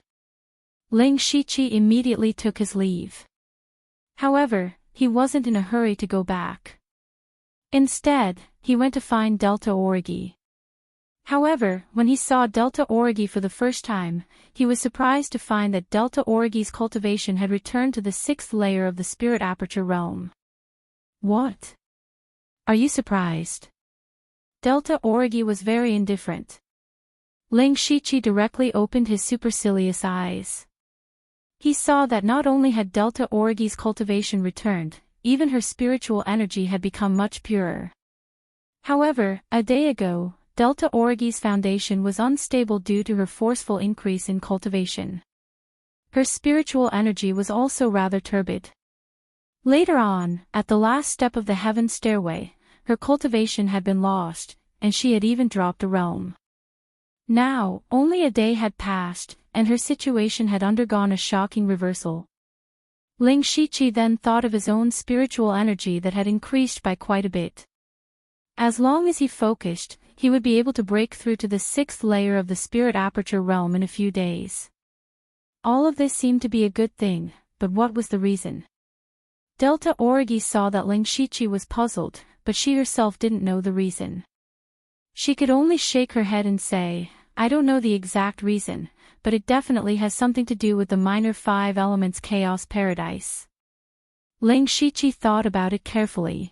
Ling Shiqi immediately took his leave. However, he wasn't in a hurry to go back. Instead, he went to find Delta Origi. However, when he saw Delta Origi for the first time, he was surprised to find that Delta Origi's cultivation had returned to the 6th layer of the spirit aperture realm. What? Are you surprised? Delta Origi was very indifferent. Ling Shiqi directly opened his supercilious eyes. He saw that not only had Delta Origi's cultivation returned, even her spiritual energy had become much purer. However, a day ago, Delta Origi's foundation was unstable due to her forceful increase in cultivation. Her spiritual energy was also rather turbid. Later on, at the last step of the heaven stairway, her cultivation had been lost, and she had even dropped a realm. Now, only a day had passed, and her situation had undergone a shocking reversal. Ling Shiqi then thought of his own spiritual energy that had increased by quite a bit. As long as he focused, he would be able to break through to the 6th layer of the spirit aperture realm in a few days. All of this seemed to be a good thing, but what was the reason? Delta Origi saw that Ling Shiqi was puzzled, but she herself didn't know the reason. She could only shake her head and say, I don't know the exact reason, but it definitely has something to do with the minor 5 elements chaos paradise. Ling Shiqi thought about it carefully.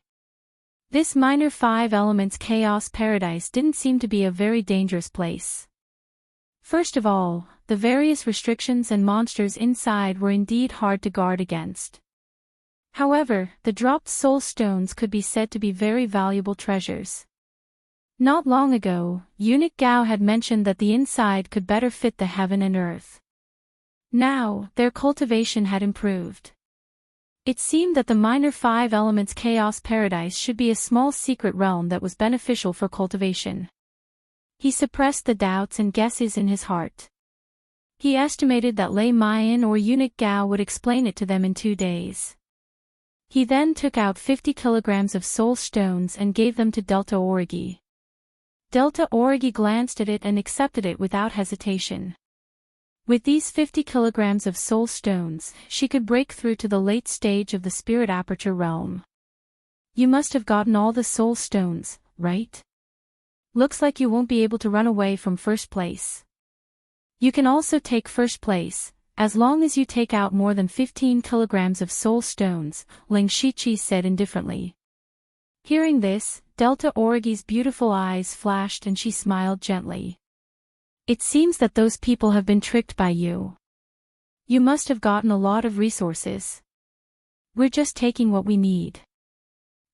This minor 5 elements chaos paradise didn't seem to be a very dangerous place. First of all, the various restrictions and monsters inside were indeed hard to guard against. However, the dropped soul stones could be said to be very valuable treasures. Not long ago, Eunuch Gao had mentioned that the inside could better fit the heaven and earth. Now, their cultivation had improved. It seemed that the minor 5 elements chaos paradise should be a small secret realm that was beneficial for cultivation. He suppressed the doubts and guesses in his heart. He estimated that Lei Mayan or Eunuch Gao would explain it to them in 2 days. He then took out 50 kilograms of soul stones and gave them to Delta Origi. Delta Origi glanced at it and accepted it without hesitation. With these 50 kilograms of soul stones, she could break through to the late stage of the spirit aperture realm. You must have gotten all the soul stones, right? Looks like you won't be able to run away from first place. You can also take first place, as long as you take out more than 15 kilograms of soul stones, Ling Shiqi said indifferently. Hearing this, Delta Origi's beautiful eyes flashed and she smiled gently. It seems that those people have been tricked by you. You must have gotten a lot of resources. We're just taking what we need.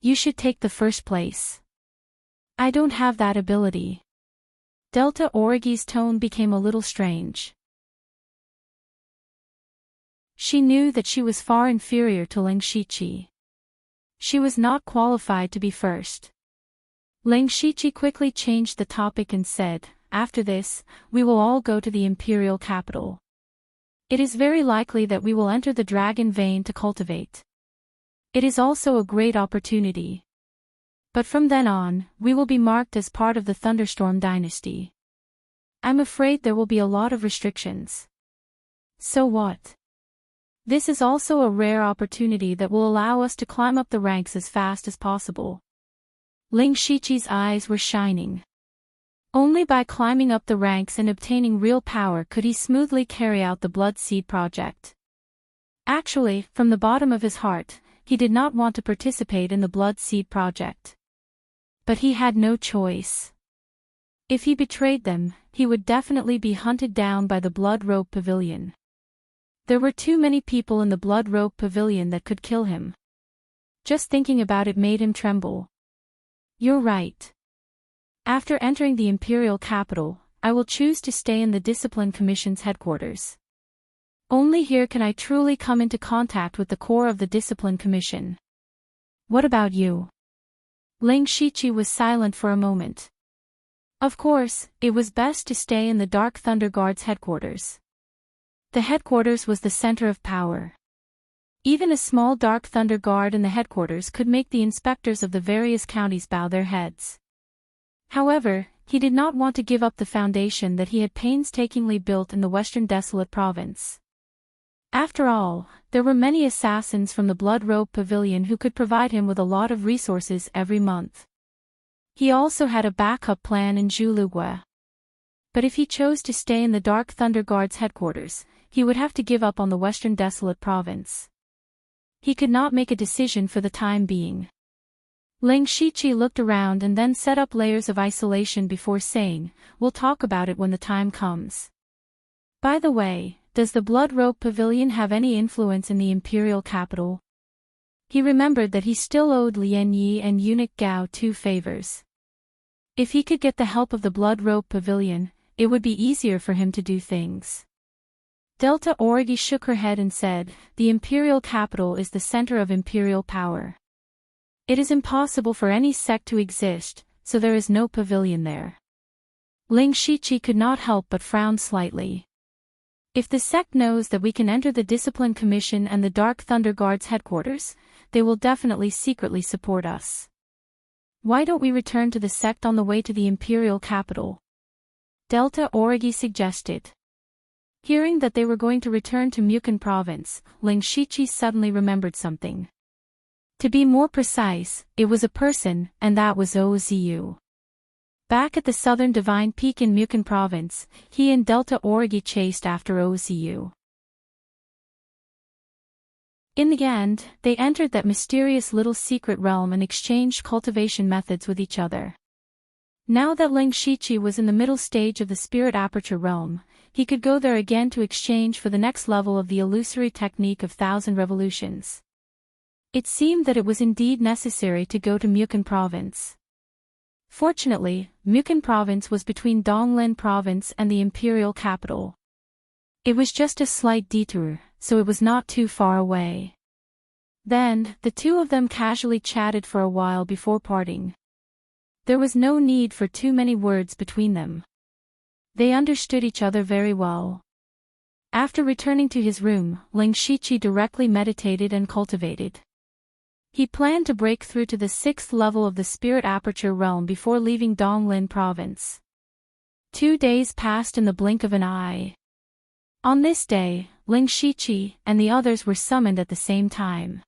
You should take the first place. I don't have that ability. Delta Origi's tone became a little strange. She knew that she was far inferior to Ling Shiqi. She was not qualified to be first. Ling Shiqi quickly changed the topic and said, "After this, we will all go to the imperial capital. It is very likely that we will enter the dragon vein to cultivate. It is also a great opportunity. But from then on, we will be marked as part of the Thunderstorm dynasty. I'm afraid there will be a lot of restrictions. So what? This is also a rare opportunity that will allow us to climb up the ranks as fast as possible." Ling Shiqi's eyes were shining. Only by climbing up the ranks and obtaining real power could he smoothly carry out the Blood Seed project. Actually, from the bottom of his heart, he did not want to participate in the Blood Seed project. But he had no choice. If he betrayed them, he would definitely be hunted down by the Blood Robe Pavilion. There were too many people in the Blood Robe Pavilion that could kill him. Just thinking about it made him tremble. "You're right. After entering the Imperial capital, I will choose to stay in the Discipline Commission's headquarters. Only here can I truly come into contact with the core of the Discipline Commission. What about you?" Ling Shiqi was silent for a moment. Of course, it was best to stay in the Dark Thunder Guard's headquarters. The headquarters was the center of power. Even a small Dark Thunder Guard in the headquarters could make the inspectors of the various counties bow their heads. However, he did not want to give up the foundation that he had painstakingly built in the Western Desolate Province. After all, there were many assassins from the Blood Robe Pavilion who could provide him with a lot of resources every month. He also had a backup plan in Julugwe. But if he chose to stay in the Dark Thunder Guard's headquarters, he would have to give up on the Western Desolate Province. He could not make a decision for the time being. Ling Shiqi looked around and then set up layers of isolation before saying, "We'll talk about it when the time comes. By the way, does the Blood Robe Pavilion have any influence in the Imperial capital?" He remembered that he still owed Lian Yi and Eunuch Gao 2 favors. If he could get the help of the Blood Robe Pavilion, it would be easier for him to do things. Delta Origi shook her head and said, "The Imperial capital is the center of Imperial power. It is impossible for any sect to exist, so there is no pavilion there." Ling Shiqi could not help but frown slightly. "If the sect knows that we can enter the Discipline Commission and the Dark Thunder Guard's headquarters, they will definitely secretly support us. Why don't we return to the sect on the way to the Imperial capital?" Delta Origi suggested. Hearing that they were going to return to Mukan province, Ling Shiqi suddenly remembered something. To be more precise, it was a person, and that was Ozu. Back at the southern Divine Peak in Mukan province, he and Delta Origi chased after Ozu. In the end, they entered that mysterious little secret realm and exchanged cultivation methods with each other. Now that Ling Shiqi was in the middle stage of the Spirit Aperture realm, he could go there again to exchange for the next level of the illusory technique of 1,000 revolutions. It seemed that it was indeed necessary to go to Mukan province. Fortunately, Mukan province was between Donglin province and the imperial capital. It was just a slight detour, so it was not too far away. Then, the two of them casually chatted for a while before parting. There was no need for too many words between them. They understood each other very well. After returning to his room, Ling Shiqi directly meditated and cultivated. He planned to break through to the 6th level of the Spirit Aperture realm before leaving Donglin province. 2 days passed in the blink of an eye. On this day, Ling Shiqi and the others were summoned at the same time.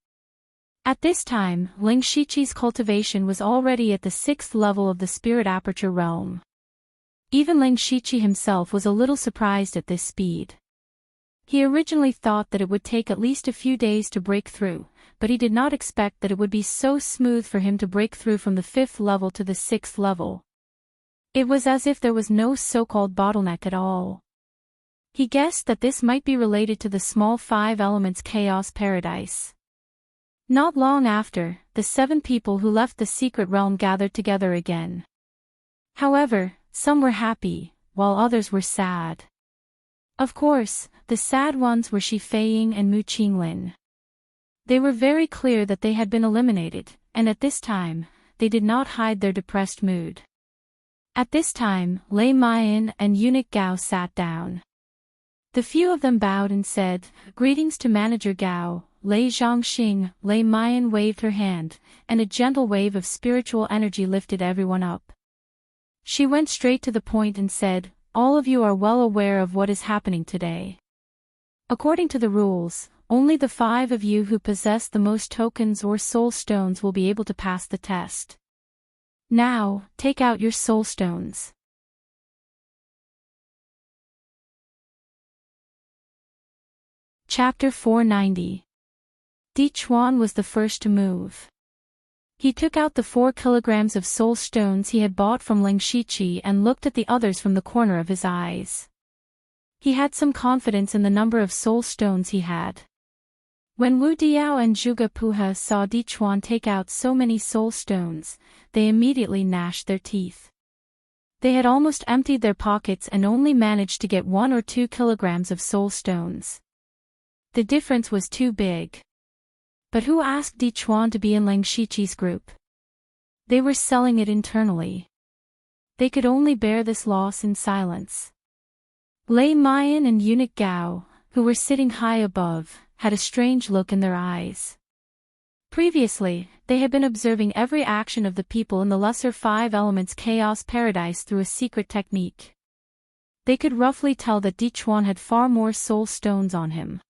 At this time, Ling Shiqi's cultivation was already at the 6th level of the Spirit Aperture realm. Even Ling Shiqi himself was a little surprised at this speed. He originally thought that it would take at least a few days to break through, but he did not expect that it would be so smooth for him to break through from the 5th level to the 6th level. It was as if there was no so-called bottleneck at all. He guessed that this might be related to the small 5 elements chaos paradise. Not long after, the 7 people who left the secret realm gathered together again. However, Some were happy, while others were sad. Of course, the sad ones were Shi Feiying and Mu Qinglin. They were very clear that they had been eliminated, and at this time, they did not hide their depressed mood. At this time, Lei Mian and eunuch Gao sat down. The few of them bowed and said, "Greetings to Manager Gao." Lei Zhongxing. Lei Mian waved her hand, and a gentle wave of spiritual energy lifted everyone up. She went straight to the point and said, "All of you are well aware of what is happening today. According to the rules, only the 5 of you who possess the most tokens or soul stones will be able to pass the test. Now, take out your soul stones." Chapter 490. Di Chuan was the first to move. He took out the 4 kilograms of soul stones he had bought from Ling Shiqi and looked at the others from the corner of his eyes. He had some confidence in the number of soul stones he had. When Wu Diao and Zhuge Puha saw Di Chuan take out so many soul stones, they immediately gnashed their teeth. They had almost emptied their pockets and only managed to get 1 or 2 kilograms of soul stones. The difference was too big. But who asked Di Chuan to be in Ling Shiqi's group? They were selling it internally. They could only bear this loss in silence. Lei Mian and eunuch Gao, who were sitting high above, had a strange look in their eyes. Previously, they had been observing every action of the people in the lesser 5 elements chaos paradise through a secret technique. They could roughly tell that Di Chuan had far more soul stones on him.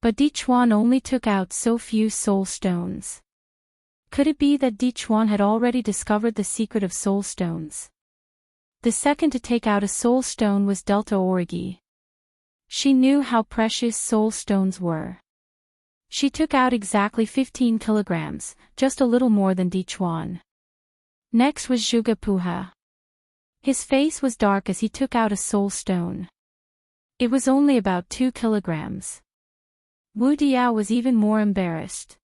But Di Chuan only took out so few soul stones. Could it be that Di Chuan had already discovered the secret of soul stones? The second to take out a soul stone was Delta Origi. She knew how precious soul stones were. She took out exactly 15 kilograms, just a little more than Di Chuan. Next was Zhuge Puha. His face was dark as he took out a soul stone. It was only about 2 kilograms. Wu Diao was even more embarrassed.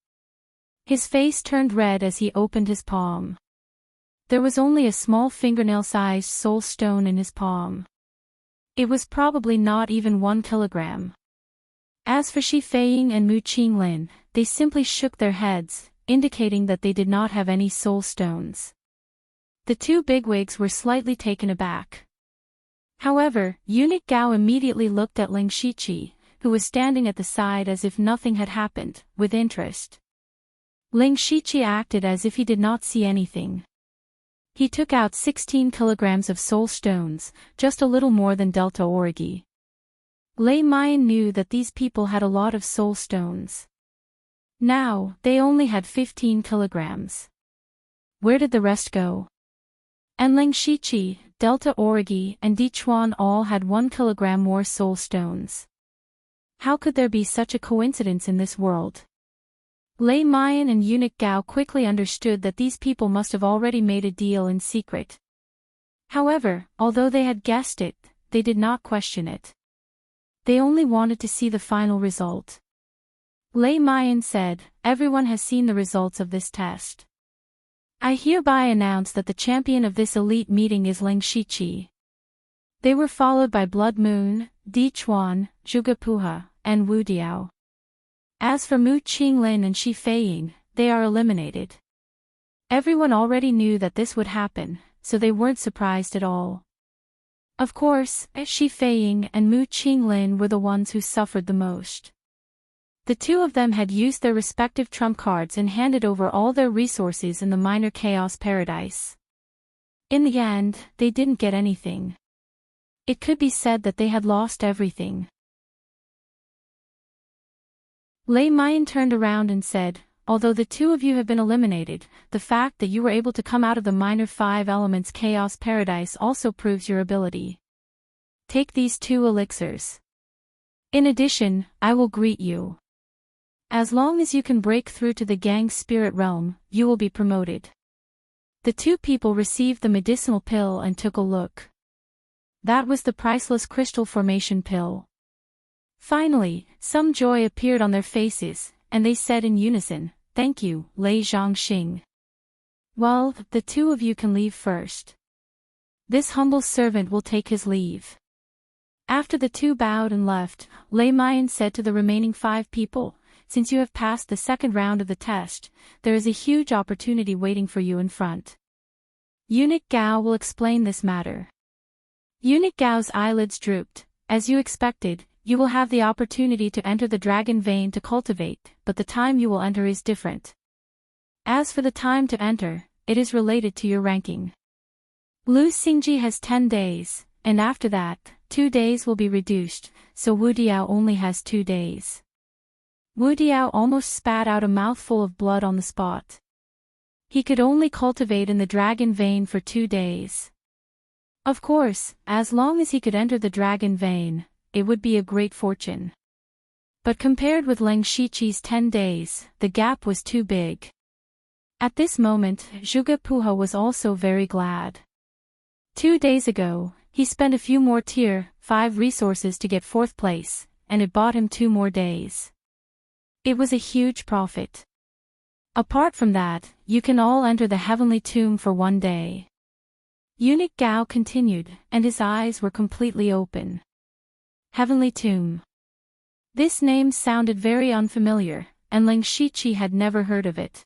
His face turned red as he opened his palm. There was only a small fingernail-sized soul stone in his palm. It was probably not even 1 kilogram. As for Shi Feiying and Mu Qinglin, they simply shook their heads, indicating that they did not have any soul stones. The 2 bigwigs were slightly taken aback. However, eunuch Gao immediately looked at Ling Shiqi, who was standing at the side as if nothing had happened, with interest. Ling Shiqi acted as if he did not see anything. He took out 16 kilograms of soul stones, just a little more than Delta Origi. Lei Mian knew that these people had a lot of soul stones. Now, they only had 15 kilograms. Where did the rest go? And Ling Shiqi, Delta Origi, and Di Chuan all had 1 kilogram more soul stones. How could there be such a coincidence in this world? Lei Mian and eunuch Gao quickly understood that these people must have already made a deal in secret. However, although they had guessed it, they did not question it. They only wanted to see the final result. Lei Mian said, "Everyone has seen the results of this test. I hereby announce that the champion of this elite meeting is Ling Shiqi." They were followed by Blood Moon, Di Chuan, Zhuge Puha, and Wu Diao. As for Mu Qinglin and Shi Feiying, they are eliminated. Everyone already knew that this would happen, so they weren't surprised at all. Of course, Shi Feiying and Mu Qinglin were the ones who suffered the most. The 2 of them had used their respective trump cards and handed over all their resources in the minor chaos paradise. In the end, they didn't get anything. It could be said that they had lost everything. Lei Mian turned around and said, "Although the 2 of you have been eliminated, the fact that you were able to come out of the minor 5 elements chaos paradise also proves your ability. Take these 2 elixirs. In addition, I will greet you. As long as you can break through to the gang spirit realm, you will be promoted." The 2 people received the medicinal pill and took a look. That was the priceless crystal formation pill. Finally, some joy appeared on their faces, and they said in unison, "Thank you, Lei Zhongxing." "Well, the 2 of you can leave first." This humble servant will take his leave." After the two bowed and left, Lei Mayan said to the remaining 5 people, "Since you have passed the second round of the test, there is a huge opportunity waiting for you in front. Eunuch Gao will explain this matter." Eunuch Gao's eyelids drooped. "As you expected, you will have the opportunity to enter the dragon vein to cultivate, but the time you will enter is different. As for the time to enter, it is related to your ranking. Lu Xingji has 10 days, and after that, 2 days will be reduced, so Wu Diao only has 2 days." Wu Diao almost spat out a mouthful of blood on the spot. He could only cultivate in the dragon vein for 2 days. Of course, as long as he could enter the dragon vein, it would be a great fortune. But compared with Leng Shiqi's 10 days, the gap was too big. At this moment, Zhuge Puha was also very glad. 2 days ago, he spent a few more tier 5 resources to get 4th place, and it bought him 2 more days. It was a huge profit. Apart from that, you can all enter the heavenly tomb for 1 day. Eunuch Gao continued, and his eyes were completely open. Heavenly Tomb. This name sounded very unfamiliar, and Leng Shiqi had never heard of it.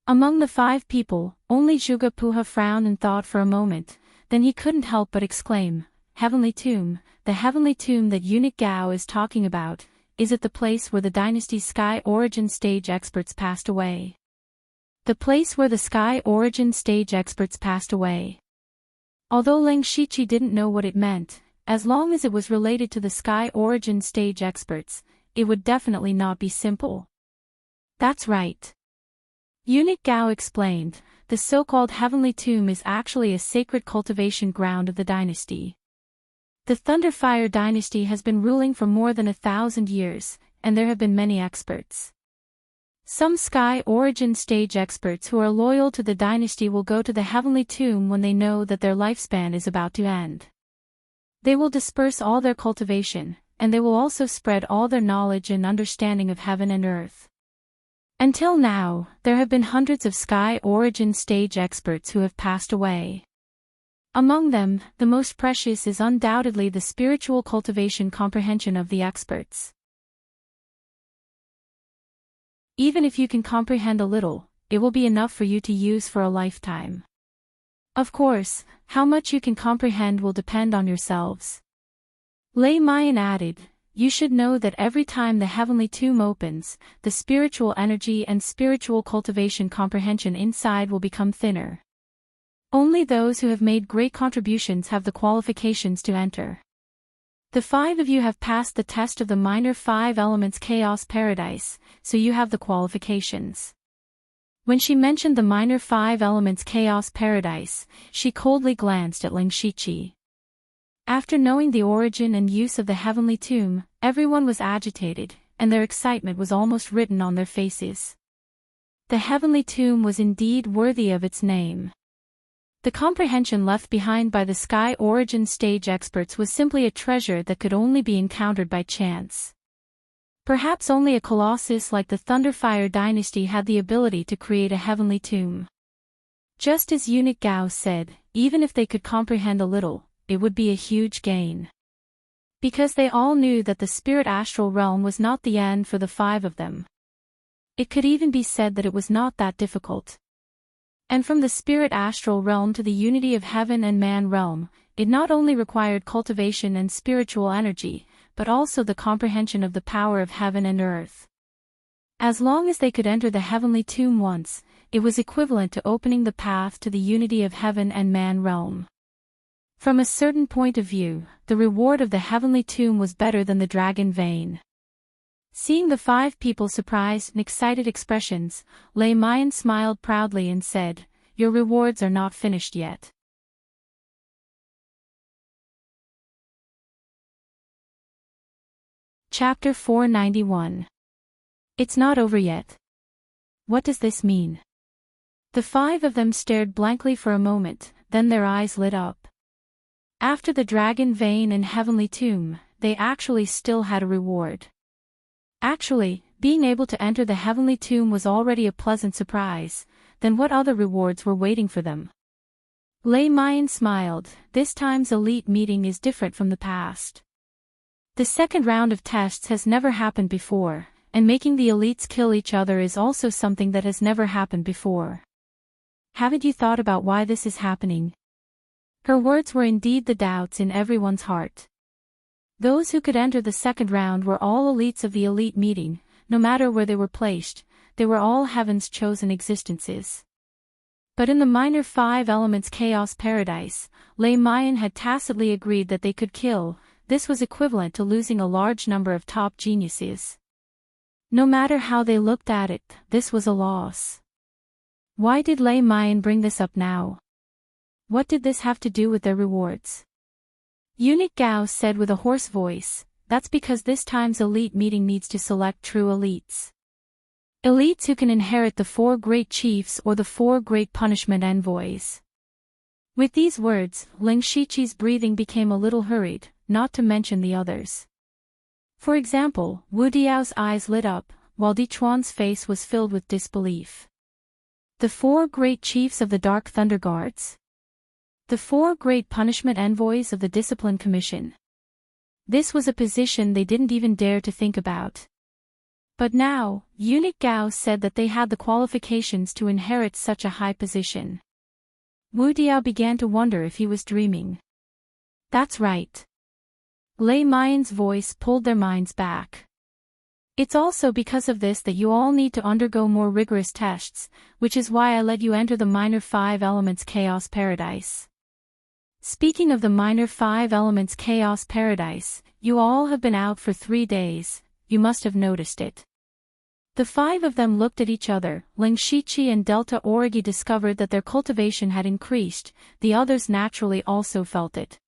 Among the 5 people, only Zhuge Puha frowned and thought for a moment, then he couldn't help but exclaim, "Heavenly Tomb, the heavenly tomb that Eunuch Gao is talking about, is it the place where the dynasty's Sky Origin stage experts passed away?" The place where the Sky Origin stage experts passed away. Although Leng Shiqi didn't know what it meant, as long as it was related to the Sky Origin stage experts, it would definitely not be simple. That's right. Eunuch Gao explained, the so-called Heavenly Tomb is actually a sacred cultivation ground of the dynasty. The Thunderfire dynasty has been ruling for more than 1,000 years, and there have been many experts. Some Sky Origin stage experts who are loyal to the dynasty will go to the Heavenly Tomb when they know that their lifespan is about to end. They will disperse all their cultivation, and they will also spread all their knowledge and understanding of heaven and earth. Until now, there have been hundreds of Sky Origin stage experts who have passed away. Among them, the most precious is undoubtedly the spiritual cultivation comprehension of the experts. Even if you can comprehend a little, it will be enough for you to use for a lifetime. Of course, how much you can comprehend will depend on yourselves. Lei Mayan added, "You should know that every time the heavenly tomb opens, the spiritual energy and spiritual cultivation comprehension inside will become thinner. Only those who have made great contributions have the qualifications to enter. The 5 of you have passed the test of the minor 5 elements Chaos Paradise, so you have the qualifications." When she mentioned the minor 5 elements Chaos Paradise, she coldly glanced at Leng Shiqi. After knowing the origin and use of the Heavenly Tomb, everyone was agitated, and their excitement was almost written on their faces. The Heavenly Tomb was indeed worthy of its name. The comprehension left behind by the Sky Origin stage experts was simply a treasure that could only be encountered by chance. Perhaps only a colossus like the Thunderfire dynasty had the ability to create a heavenly tomb. Just as Eunuch Gao said, even if they could comprehend a little, it would be a huge gain. Because they all knew that the spirit astral realm was not the end for the 5 of them. It could even be said that it was not that difficult. And from the spirit astral realm to the unity of heaven and man realm, it not only required cultivation and spiritual energy, but also the comprehension of the power of heaven and earth. As long as they could enter the heavenly tomb once, it was equivalent to opening the path to the unity of heaven and man realm. From a certain point of view, the reward of the heavenly tomb was better than the dragon vein. Seeing the 5 people's surprised and excited expressions, Lei Mayan smiled proudly and said, "Your rewards are not finished yet." Chapter 491. It's not over yet. What does this mean? The 5 of them stared blankly for a moment, then their eyes lit up. After the dragon vein and heavenly tomb, they actually still had a reward. Actually, being able to enter the heavenly tomb was already a pleasant surprise, then what other rewards were waiting for them? Lei Mayan smiled. This time's elite meeting is different from the past. The second round of tests has never happened before, and making the elites kill each other is also something that has never happened before. Haven't you thought about why this is happening? Her words were indeed the doubts in everyone's heart. Those who could enter the second round were all elites of the elite meeting, no matter where they were placed, they were all heaven's chosen existences. But in the minor 5 elements chaos paradise, Lei Mayan had tacitly agreed that they could kill. This was equivalent to losing a large number of top geniuses. No matter how they looked at it, this was a loss. Why did Lei Mayan bring this up now? What did this have to do with their rewards? Eunuch Gao said with a hoarse voice, that's because this time's elite meeting needs to select true elites. Elites who can inherit the 4 great chiefs or the 4 great punishment envoys. With these words, Ling Shiqi's breathing became a little hurried, not to mention the others. For example, Wu Diao's eyes lit up, while Di Chuan's face was filled with disbelief. The 4 great chiefs of the Dark Thunder Guards? The 4 great punishment envoys of the Discipline Commission? This was a position they didn't even dare to think about. But now, Eunuch Gao said that they had the qualifications to inherit such a high position. Wu Diao began to wonder if he was dreaming. That's right. Lei Mayan's voice pulled their minds back. It's also because of this that you all need to undergo more rigorous tests, which is why I let you enter the minor 5 elements chaos paradise. Speaking of the minor 5 elements chaos paradise, you all have been out for 3 days, you must have noticed it. The 5 of them looked at each other. Ling Shiqi and Delta Origi discovered that their cultivation had increased, the others naturally also felt it.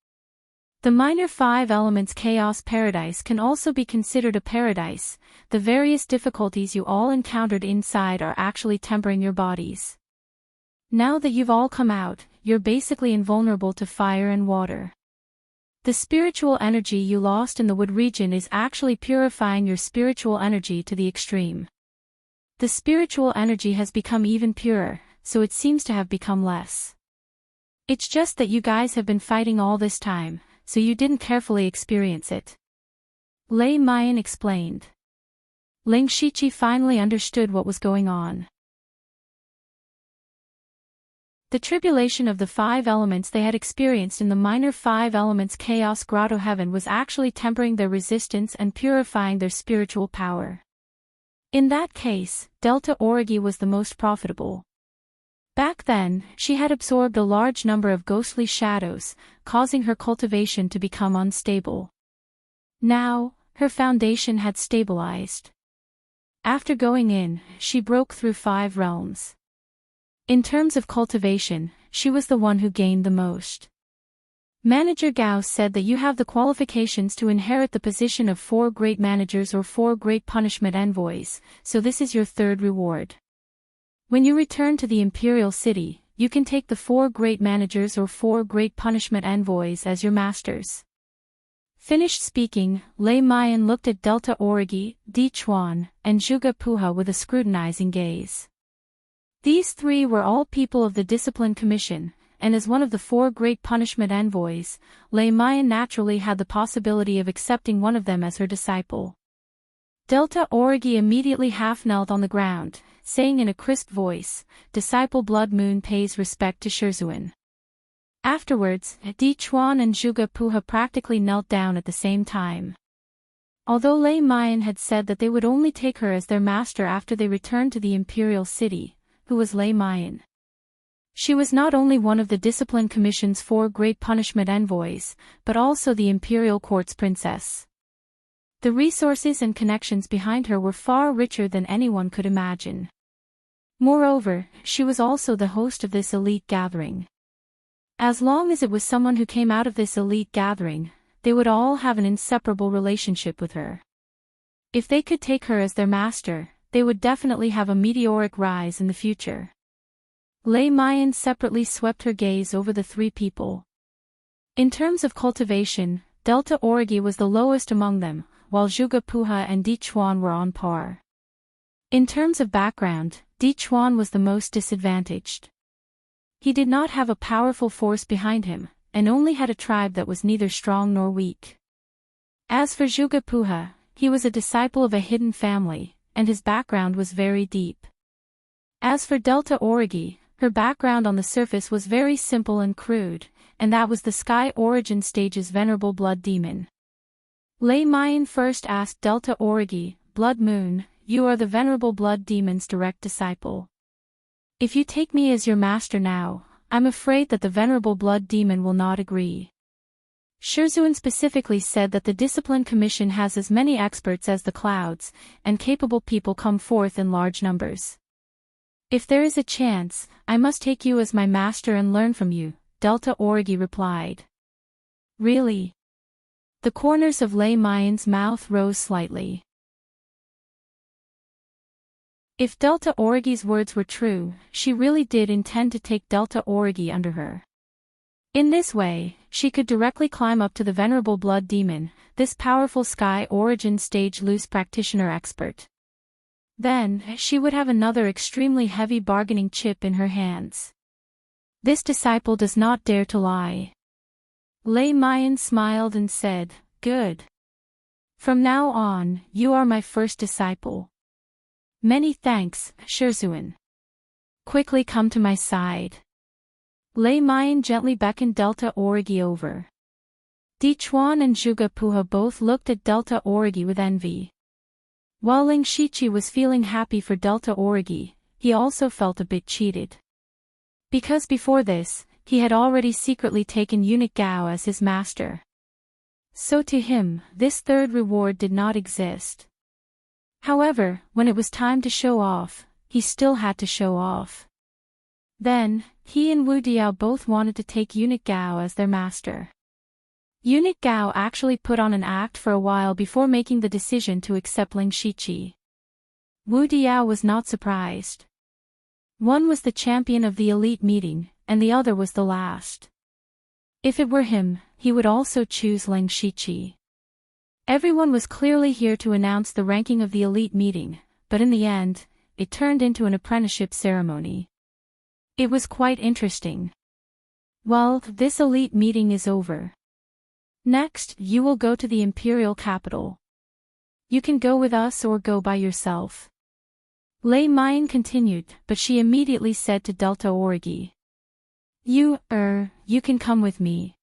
The minor 5 elements chaos paradise can also be considered a paradise. The various difficulties you all encountered inside are actually tempering your bodies. Now that you've all come out, you're basically invulnerable to fire and water. The spiritual energy you lost in the wood region is actually purifying your spiritual energy to the extreme. The spiritual energy has become even purer, so it seems to have become less. It's just that you guys have been fighting all this time, so you didn't carefully experience it. Lei Mayan explained. Ling Shiqi finally understood what was going on. The tribulation of the 5 elements they had experienced in the minor 5 elements chaos grotto heaven was actually tempering their resistance and purifying their spiritual power. In that case, Delta Origi was the most profitable. Back then, she had absorbed a large number of ghostly shadows, causing her cultivation to become unstable. Now, her foundation had stabilized. After going in, she broke through 5 realms. In terms of cultivation, she was the one who gained the most. Manager Gao said that you have the qualifications to inherit the position of 4 great managers or 4 great punishment envoys, so this is your 3rd reward. When you return to the Imperial City, you can take the 4 great managers or 4 great punishment envoys as your masters. Finished speaking, Lei Mayan looked at Delta Origi, Di Chuan, and Zhuge Puha with a scrutinizing gaze. These 3 were all people of the Discipline Commission, and as one of the 4 great punishment envoys, Lei Mayan naturally had the possibility of accepting one of them as her disciple. Delta Origi immediately half-knelt on the ground, saying in a crisp voice, "Disciple Blood Moon pays respect to Shizhuan." Afterwards, Di Chuan and Zhuge Puha practically knelt down at the same time. Although Lei Mayan had said that they would only take her as their master after they returned to the Imperial City, who was Lei Mayan? She was not only one of the Discipline Commission's 4 great punishment envoys, but also the Imperial Court's princess. The resources and connections behind her were far richer than anyone could imagine. Moreover, she was also the host of this elite gathering. As long as it was someone who came out of this elite gathering, they would all have an inseparable relationship with her. If they could take her as their master, they would definitely have a meteoric rise in the future. Lei Mayan separately swept her gaze over the 3 people. In terms of cultivation, Delta Origi was the lowest among them, while Zhuge Puha and Di Chuan were on par. In terms of background, Di Chuan was the most disadvantaged. He did not have a powerful force behind him, and only had a tribe that was neither strong nor weak. As for Jugapuha, he was a disciple of a hidden family, and his background was very deep. As for Delta Origi, her background on the surface was very simple and crude, and that was the Sky Origin Stage's venerable blood demon. Lei Mayan first asked Delta Origi, Blood Moon, you are the venerable blood demon's direct disciple. If you take me as your master now, I'm afraid that the venerable blood demon will not agree. Shurzuan specifically said that the Discipline Commission has as many experts as the clouds, and capable people come forth in large numbers. If there is a chance, I must take you as my master and learn from you, Delta Origi replied. Really? The corners of Lei Mayan's mouth rose slightly. If Delta Origi's words were true, she really did intend to take Delta Origi under her. In this way, she could directly climb up to the venerable blood demon, this powerful Sky Origin Stage loose practitioner expert. Then, she would have another extremely heavy bargaining chip in her hands. This disciple does not dare to lie. Lei Mayan smiled and said, Good. From now on, you are my first disciple. Many thanks, Shurzuan. Quickly come to my side. Lei Mayan gently beckoned Delta Origi over. Dichuan and Jugapuha both looked at Delta Origi with envy. While Ling Shichi was feeling happy for Delta Origi, he also felt a bit cheated. Because before this, he had already secretly taken Eunuch Gao as his master. So to him, this third reward did not exist. However, when it was time to show off, he still had to show off. Then, he and Wu Diao both wanted to take Eunuch Gao as their master. Eunuch Gao actually put on an act for a while before making the decision to accept Ling Shichi. Wu Diao was not surprised. One was the champion of the elite meeting, and the other was the last. If it were him, he would also choose Ling Shichi. Everyone was clearly here to announce the ranking of the elite meeting, but in the end, it turned into an apprenticeship ceremony. It was quite interesting. Well, this elite meeting is over. Next, you will go to the imperial capital. You can go with us or go by yourself. Lei Mayan continued, but she immediately said to Delta Origi. You can come with me.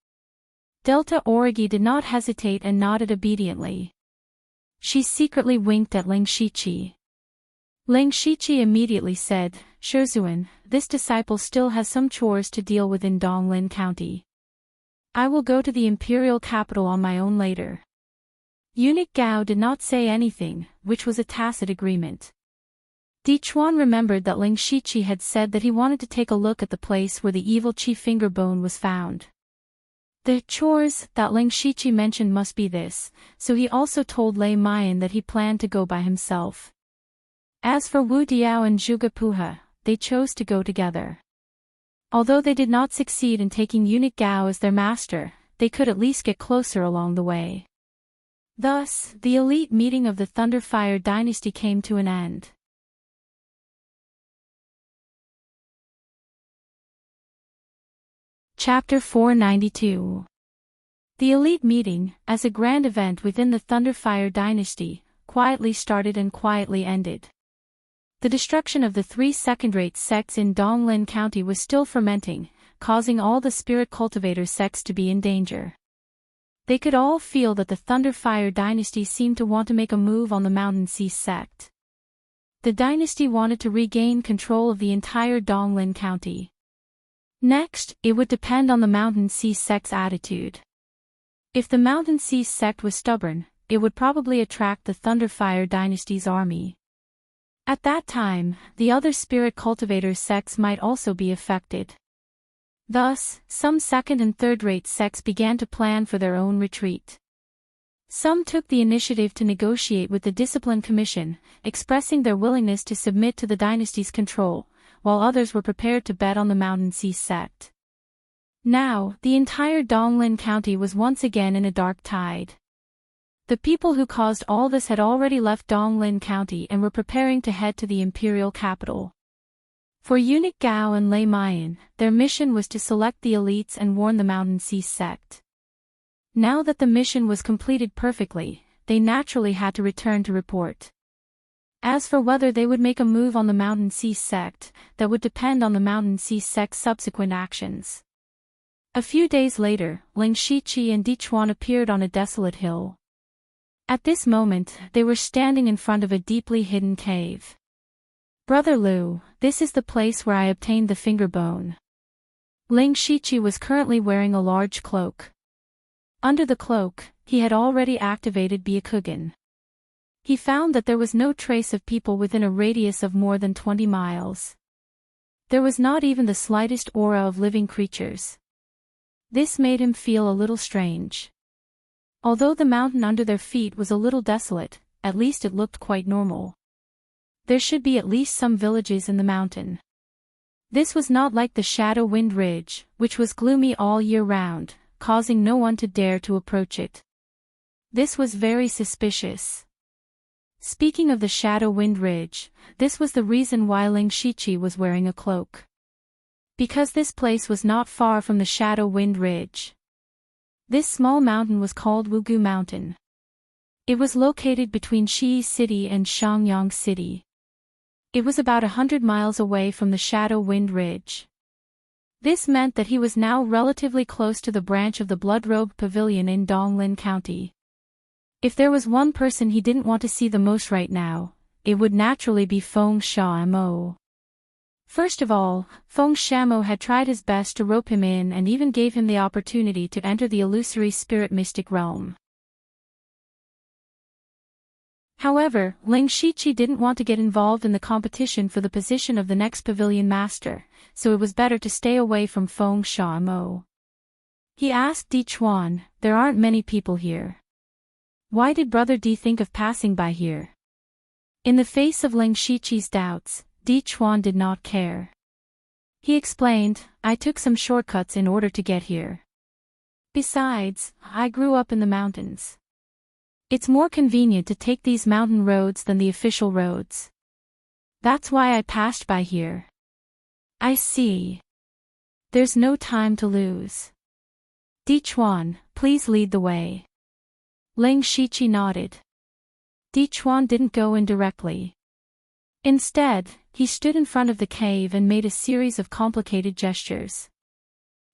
Delta Origi did not hesitate and nodded obediently. She secretly winked at Ling Shichi. Ling Shichi immediately said, Shurzuan, this disciple still has some chores to deal with in Donglin County. I will go to the imperial capital on my own later. Eunuch Gao did not say anything, which was a tacit agreement. Dichuan remembered that Ling Shichi had said that he wanted to take a look at the place where the evil Chi Finger Bone was found. The chores that Ling Shichi mentioned must be this, so he also told Lei Mayan that he planned to go by himself. As for Wu Diao and Jugapuha, they chose to go together. Although they did not succeed in taking Eunuch Gao as their master, they could at least get closer along the way. Thus, the elite meeting of the Thunderfire dynasty came to an end. Chapter 492. The elite meeting, as a grand event within the Thunderfire dynasty, quietly started and quietly ended. The destruction of the 3 second-rate sects in Donglin County was still fermenting, causing all the spirit cultivator sects to be in danger. They could all feel that the Thunderfire dynasty seemed to want to make a move on the Mountain Sea sect. The dynasty wanted to regain control of the entire Donglin County. Next, it would depend on the Mountain Sea sect's attitude. If the Mountain Sea sect was stubborn, it would probably attract the Thunderfire dynasty's army. At that time, the other spirit cultivator sects might also be affected. Thus, some second and third-rate sects began to plan for their own retreat. Some took the initiative to negotiate with the Discipline Commission, expressing their willingness to submit to the dynasty's control, while others were prepared to bet on the Mountain Sea sect. Now, the entire Donglin County was once again in a dark tide. The people who caused all this had already left Donglin County and were preparing to head to the imperial capital. For eunuch Gao and Lei Mayan, their mission was to select the elites and warn the Mountain Sea sect. Now that the mission was completed perfectly, they naturally had to return to report. As for whether they would make a move on the Mountain Sea sect, that would depend on the Mountain Sea sect's subsequent actions. A few days later, Ling Shiqi and Dichuan appeared on a desolate hill. At this moment, they were standing in front of a deeply hidden cave. "Brother Liu, this is the place where I obtained the finger bone." Ling Shiqi was currently wearing a large cloak. Under the cloak, he had already activated Byakugan. He found that there was no trace of people within a radius of more than 20 miles. There was not even the slightest aura of living creatures. This made him feel a little strange. Although the mountain under their feet was a little desolate, at least it looked quite normal. There should be at least some villages in the mountain. This was not like the Shadow Wind Ridge, which was gloomy all year round, causing no one to dare to approach it. This was very suspicious. Speaking of the Shadow Wind Ridge, this was the reason why Ling Shiqi was wearing a cloak. Because this place was not far from the Shadow Wind Ridge. This small mountain was called Wugu Mountain. It was located between Shi City and Shangyang City. It was about 100 miles away from the Shadow Wind Ridge. This meant that he was now relatively close to the branch of the Blood-Robe Pavilion in Donglin County. If there was one person he didn't want to see the most right now, it would naturally be Feng Shamo. First of all, Feng Shamo had tried his best to rope him in and even gave him the opportunity to enter the illusory spirit mystic realm. However, Ling Shiqi didn't want to get involved in the competition for the position of the next pavilion master, so it was better to stay away from Feng Shamo. He asked Dichuan, "There aren't many people here. Why did Brother Di think of passing by here?" In the face of Ling Shiqi's doubts, Dichuan did not care. He explained, "I took some shortcuts in order to get here. Besides, I grew up in the mountains. It's more convenient to take these mountain roads than the official roads. That's why I passed by here." "I see. There's no time to lose. Dichuan, please lead the way." Ling Shiqi nodded. Dichuan didn't go in directly. Instead, he stood in front of the cave and made a series of complicated gestures.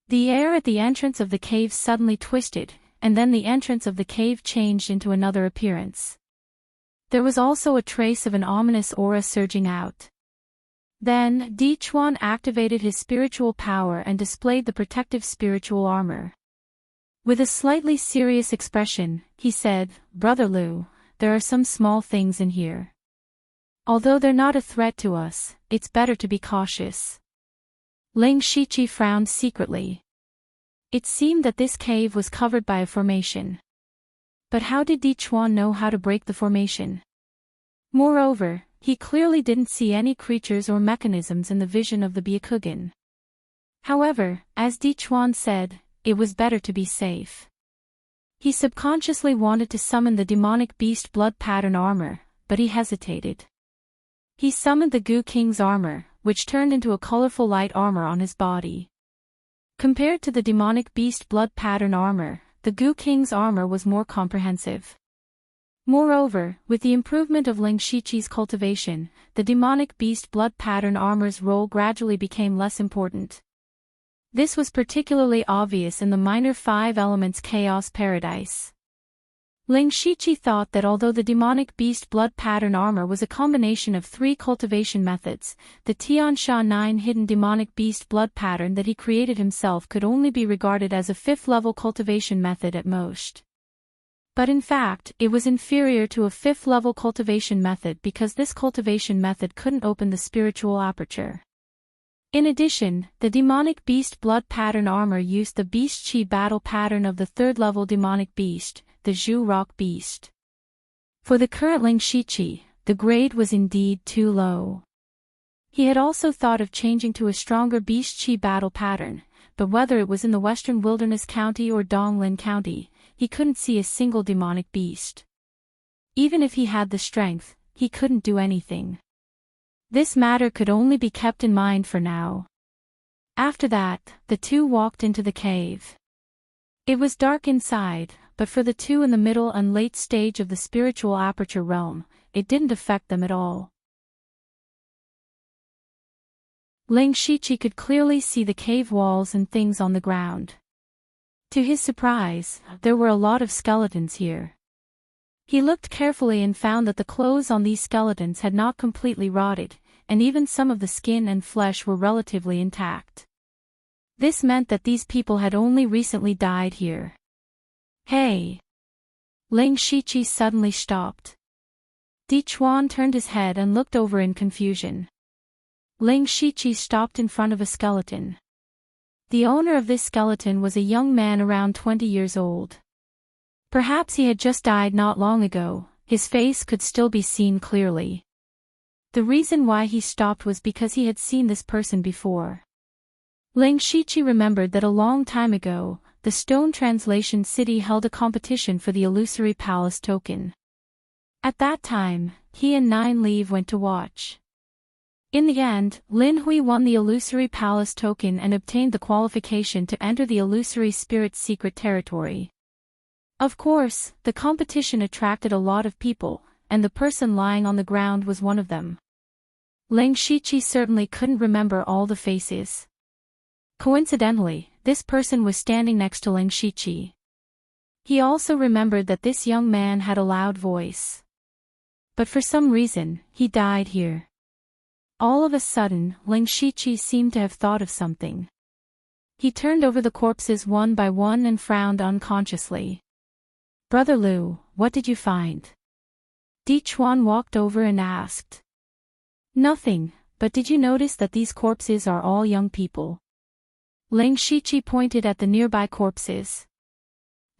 The air at the entrance of the cave suddenly twisted, and then the entrance of the cave changed into another appearance. There was also a trace of an ominous aura surging out. Then, Dichuan activated his spiritual power and displayed the protective spiritual armor. With a slightly serious expression, he said, "Brother Liu, there are some small things in here. Although they're not a threat to us, it's better to be cautious." Ling Shiqi frowned secretly. It seemed that this cave was covered by a formation. But how did Dichuan know how to break the formation? Moreover, he clearly didn't see any creatures or mechanisms in the vision of the Byakugan. However, as Dichuan said, it was better to be safe. He subconsciously wanted to summon the demonic beast blood pattern armor, but he hesitated. He summoned the Gu King's armor, which turned into a colorful light armor on his body. Compared to the demonic beast blood pattern armor, the Gu King's armor was more comprehensive. Moreover, with the improvement of Ling Shiqi's cultivation, the demonic beast blood pattern armor's role gradually became less important. This was particularly obvious in the minor 5 elements chaos paradise. Ling Shiqi thought that although the demonic beast blood pattern armor was a combination of 3 cultivation methods, the Tiansha 9 hidden demonic beast blood pattern that he created himself could only be regarded as a 5th-level cultivation method at most. But in fact, it was inferior to a 5th-level cultivation method because this cultivation method couldn't open the spiritual aperture. In addition, the demonic beast blood pattern armor used the beast chi battle pattern of the 3rd-level demonic beast, the Zhu Rock Beast. For the current Ling Shiqi, the grade was indeed too low. He had also thought of changing to a stronger beast chi battle pattern, but whether it was in the Western Wilderness County or Donglin County, he couldn't see a single demonic beast. Even if he had the strength, he couldn't do anything. This matter could only be kept in mind for now. After that, the two walked into the cave. It was dark inside, but for the two in the middle and late stage of the spiritual aperture realm, it didn't affect them at all. Ling Shichi could clearly see the cave walls and things on the ground. To his surprise, there were a lot of skeletons here. He looked carefully and found that the clothes on these skeletons had not completely rotted, and even some of the skin and flesh were relatively intact. This meant that these people had only recently died here. Hey! Ling Shichi suddenly stopped. Di Chuan turned his head and looked over in confusion. Ling Shichi stopped in front of a skeleton. The owner of this skeleton was a young man around 20 years old. Perhaps he had just died not long ago, his face could still be seen clearly. The reason why he stopped was because he had seen this person before. Ling Shichi remembered that a long time ago, the Stone Translation City held a competition for the Illusory Palace token. At that time, he and Nine Leave went to watch. In the end, Lin Hui won the Illusory Palace token and obtained the qualification to enter the Illusory Spirit's secret territory. Of course, the competition attracted a lot of people, and the person lying on the ground was one of them. Ling Shichi certainly couldn't remember all the faces. Coincidentally, this person was standing next to Ling Shichi. He also remembered that this young man had a loud voice. But for some reason, he died here. All of a sudden, Ling Shichi seemed to have thought of something. He turned over the corpses one by one and frowned unconsciously. "Brother Liu, what did you find?" Di Chuan walked over and asked. "Nothing, but did you notice that these corpses are all young people?" Ling Shichi pointed at the nearby corpses.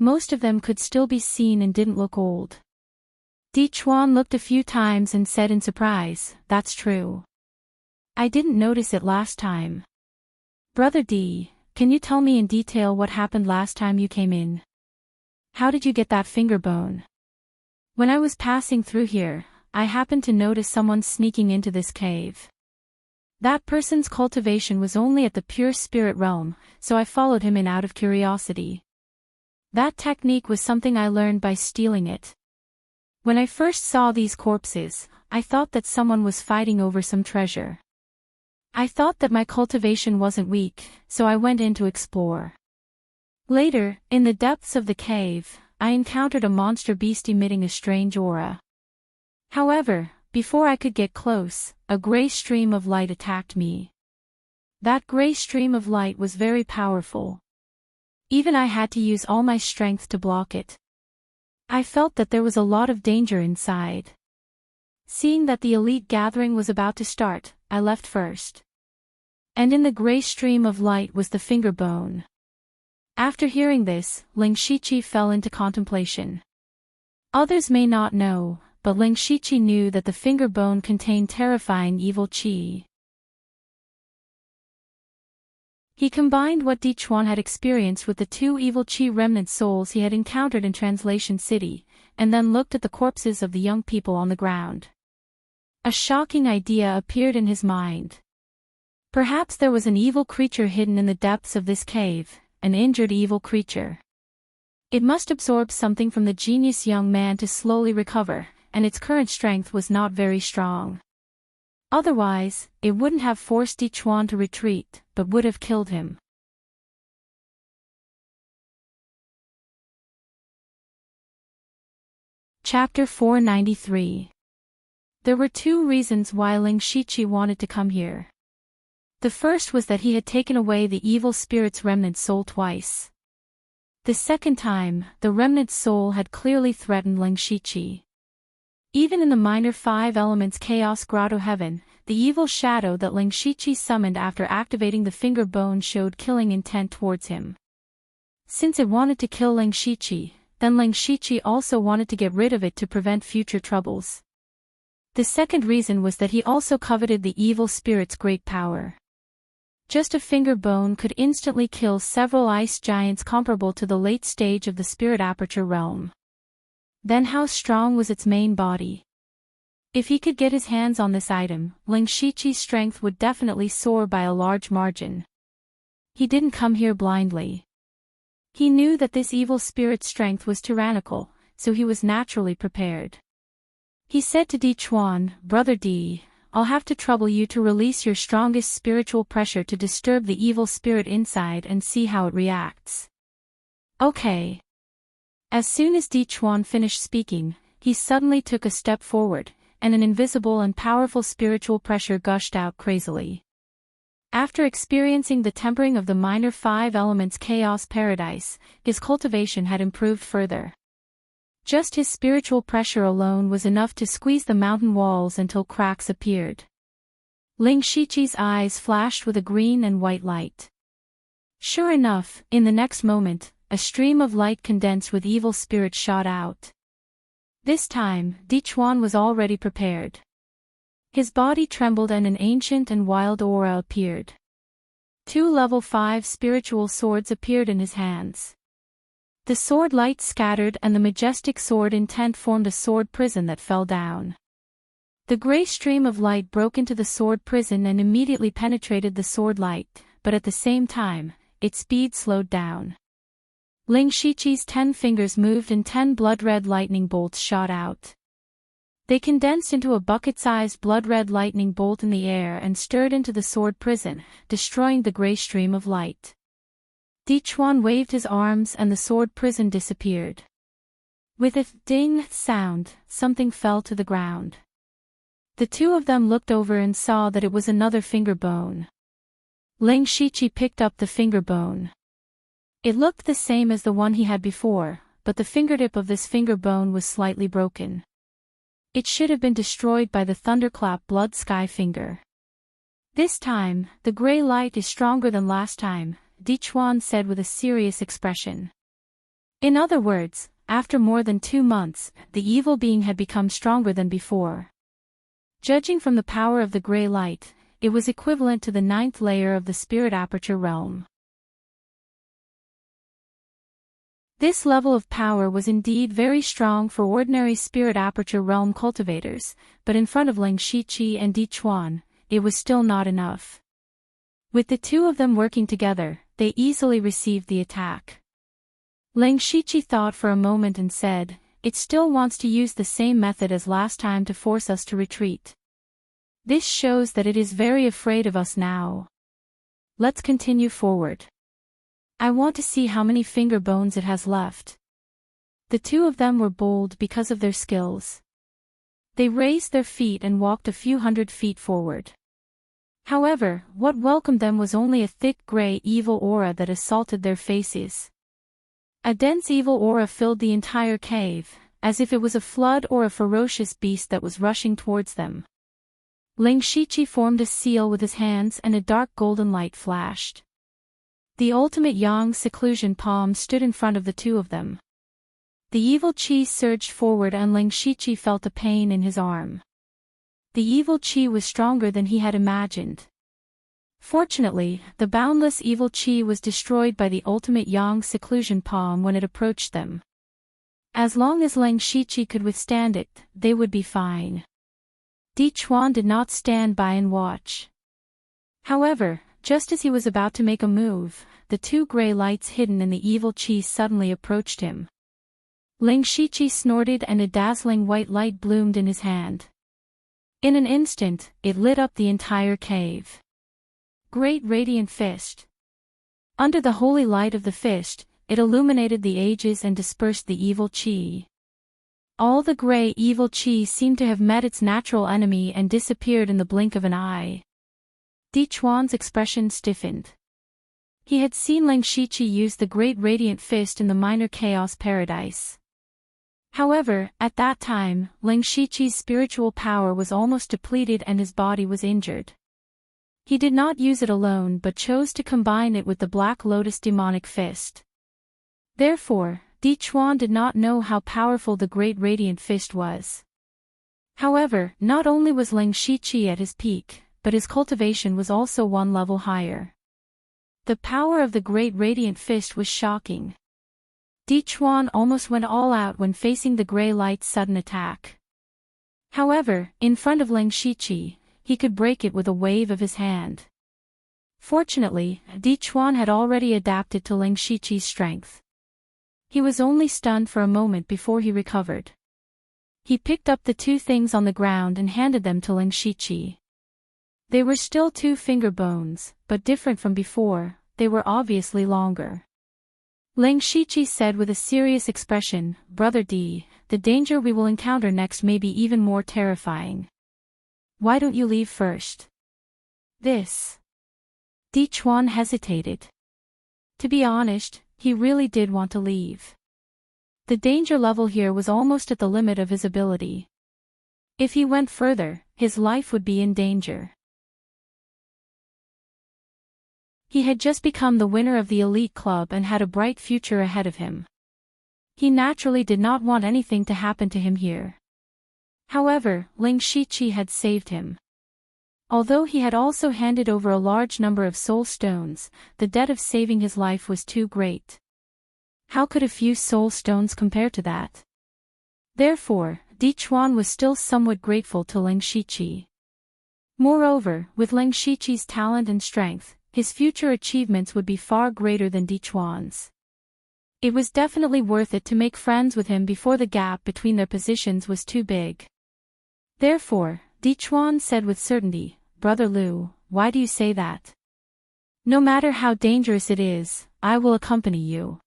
Most of them could still be seen and didn't look old. Di Chuan looked a few times and said in surprise, "That's true. I didn't notice it last time." "Brother Di, can you tell me in detail what happened last time you came in? How did you get that finger bone?" "When I was passing through here, I happened to notice someone sneaking into this cave. That person's cultivation was only at the pure spirit realm, so I followed him in out of curiosity. That technique was something I learned by stealing it. When I first saw these corpses, I thought that someone was fighting over some treasure. I thought that my cultivation wasn't weak, so I went in to explore. Later, in the depths of the cave, I encountered a monster beast emitting a strange aura. However, before I could get close, a gray stream of light attacked me. That gray stream of light was very powerful. Even I had to use all my strength to block it. I felt that there was a lot of danger inside. Seeing that the elite gathering was about to start, I left first. And in the gray stream of light was the finger bone." After hearing this, Ling Shichi fell into contemplation. Others may not know, but Ling Shichi knew that the finger bone contained terrifying evil qi. He combined what Di Chuan had experienced with the two evil qi remnant souls he had encountered in Translation City, and then looked at the corpses of the young people on the ground. A shocking idea appeared in his mind. Perhaps there was an evil creature hidden in the depths of this cave, an injured evil creature. It must absorb something from the genius young man to slowly recover, and its current strength was not very strong. Otherwise, it wouldn't have forced Di Chuan to retreat, but would have killed him. Chapter 493. There were two reasons why Ling Shichi wanted to come here. The first was that he had taken away the evil spirit's remnant soul twice. The second time, the remnant soul had clearly threatened Ling Shichi. Even in the minor 5 elements Chaos Grotto Heaven, the evil shadow that Ling Shichi summoned after activating the finger bone showed killing intent towards him. Since it wanted to kill Ling Shichi, then Ling Shichi also wanted to get rid of it to prevent future troubles. The second reason was that he also coveted the evil spirit's great power. Just a finger bone could instantly kill several ice giants comparable to the late stage of the spirit aperture realm. Then how strong was its main body? If he could get his hands on this item, Ling Shiqi's strength would definitely soar by a large margin. He didn't come here blindly. He knew that this evil spirit's strength was tyrannical, so he was naturally prepared. He said to Di Chuan, "Brother Di, I'll have to trouble you to release your strongest spiritual pressure to disturb the evil spirit inside and see how it reacts." Okay. As soon as Di Chuan finished speaking, he suddenly took a step forward, and an invisible and powerful spiritual pressure gushed out crazily. After experiencing the tempering of the minor 5 elements chaos paradise, his cultivation had improved further. Just his spiritual pressure alone was enough to squeeze the mountain walls until cracks appeared. Ling Shiqi's eyes flashed with a green and white light. Sure enough, in the next moment, a stream of light condensed with evil spirit shot out. This time, Di Chuan was already prepared. His body trembled and an ancient and wild aura appeared. 2 level 5 spiritual swords appeared in his hands. The sword light scattered and the majestic sword intent formed a sword prison that fell down. The gray stream of light broke into the sword prison and immediately penetrated the sword light, but at the same time, its speed slowed down. Ling Shiqi's 10 fingers moved and 10 blood-red lightning bolts shot out. They condensed into a bucket-sized blood-red lightning bolt in the air and stirred into the sword prison, destroying the gray stream of light. Di Chuan waved his arms and the sword prison disappeared. With a ding sound, something fell to the ground. The 2 of them looked over and saw that it was another finger bone. Ling Shiqi picked up the finger bone. It looked the same as the one he had before, but the fingertip of this finger bone was slightly broken. It should have been destroyed by the thunderclap blood sky finger. This time, the gray light is stronger than last time, Di Chuan said with a serious expression. In other words, after more than 2 months, the evil being had become stronger than before. Judging from the power of the gray light, it was equivalent to the 9th layer of the spirit aperture realm. This level of power was indeed very strong for ordinary spirit aperture realm cultivators, but in front of Ling Shiqi and Di Chuan, it was still not enough. With the 2 of them working together, they easily received the attack. Ling Shiqi thought for a moment and said, "It still wants to use the same method as last time to force us to retreat. This shows that it is very afraid of us now. Let's continue forward. I want to see how many finger bones it has left." The 2 of them were bold because of their skills. They raised their feet and walked a few hundred feet forward. However, what welcomed them was only a thick gray evil aura that assaulted their faces. A dense evil aura filled the entire cave, as if it was a flood or a ferocious beast that was rushing towards them. Ling Shiqi formed a seal with his hands and a dark golden light flashed. The ultimate yang seclusion palm stood in front of the 2 of them. The evil chi surged forward and Ling Shiqi felt a pain in his arm. The evil chi was stronger than he had imagined. Fortunately, the boundless evil chi was destroyed by the ultimate yang seclusion palm when it approached them. As long as Ling Shiqi could withstand it, they would be fine. Di Chuan did not stand by and watch. However, just as he was about to make a move, the 2 gray lights hidden in the evil chi suddenly approached him. Ling Shiqi snorted and a dazzling white light bloomed in his hand. In an instant, it lit up the entire cave. Great radiant fist. Under the holy light of the fist, it illuminated the ages and dispersed the evil chi. All the gray evil chi seemed to have met its natural enemy and disappeared in the blink of an eye. Di Chuan's expression stiffened. He had seen Ling Shiqi use the great radiant fist in the minor chaos paradise. However, at that time, Ling Shiqi's spiritual power was almost depleted and his body was injured. He did not use it alone but chose to combine it with the Black Lotus demonic fist. Therefore, Di Chuan did not know how powerful the great radiant fist was. However, not only was Ling Shiqi at his peak, but his cultivation was also 1 level higher. The power of the great radiant fist was shocking. Di Chuan almost went all out when facing the gray light's sudden attack. However, in front of Ling Shiqi, he could break it with a wave of his hand. Fortunately, Di Chuan had already adapted to Ling Shiqi's strength. He was only stunned for a moment before he recovered. He picked up the two things on the ground and handed them to Ling Shiqi. They were still two finger bones, but different from before, they were obviously longer. Ling Shiqi said with a serious expression, "Brother Di, the danger we will encounter next may be even more terrifying. Why don't you leave first?" This. Di Chuan hesitated. To be honest, he really did want to leave. The danger level here was almost at the limit of his ability. If he went further, his life would be in danger. He had just become the winner of the elite club and had a bright future ahead of him. He naturally did not want anything to happen to him here. However, Ling Shiqi had saved him. Although he had also handed over a large number of soul stones, the debt of saving his life was too great. How could a few soul stones compare to that? Therefore, Di Chuan was still somewhat grateful to Ling Shiqi. Moreover, with Ling Shiqi's talent and strength, his future achievements would be far greater than Di Chuan's. It was definitely worth it to make friends with him before the gap between their positions was too big. Therefore, Di Chuan said with certainty, "Brother Lu, why do you say that? No matter how dangerous it is, I will accompany you.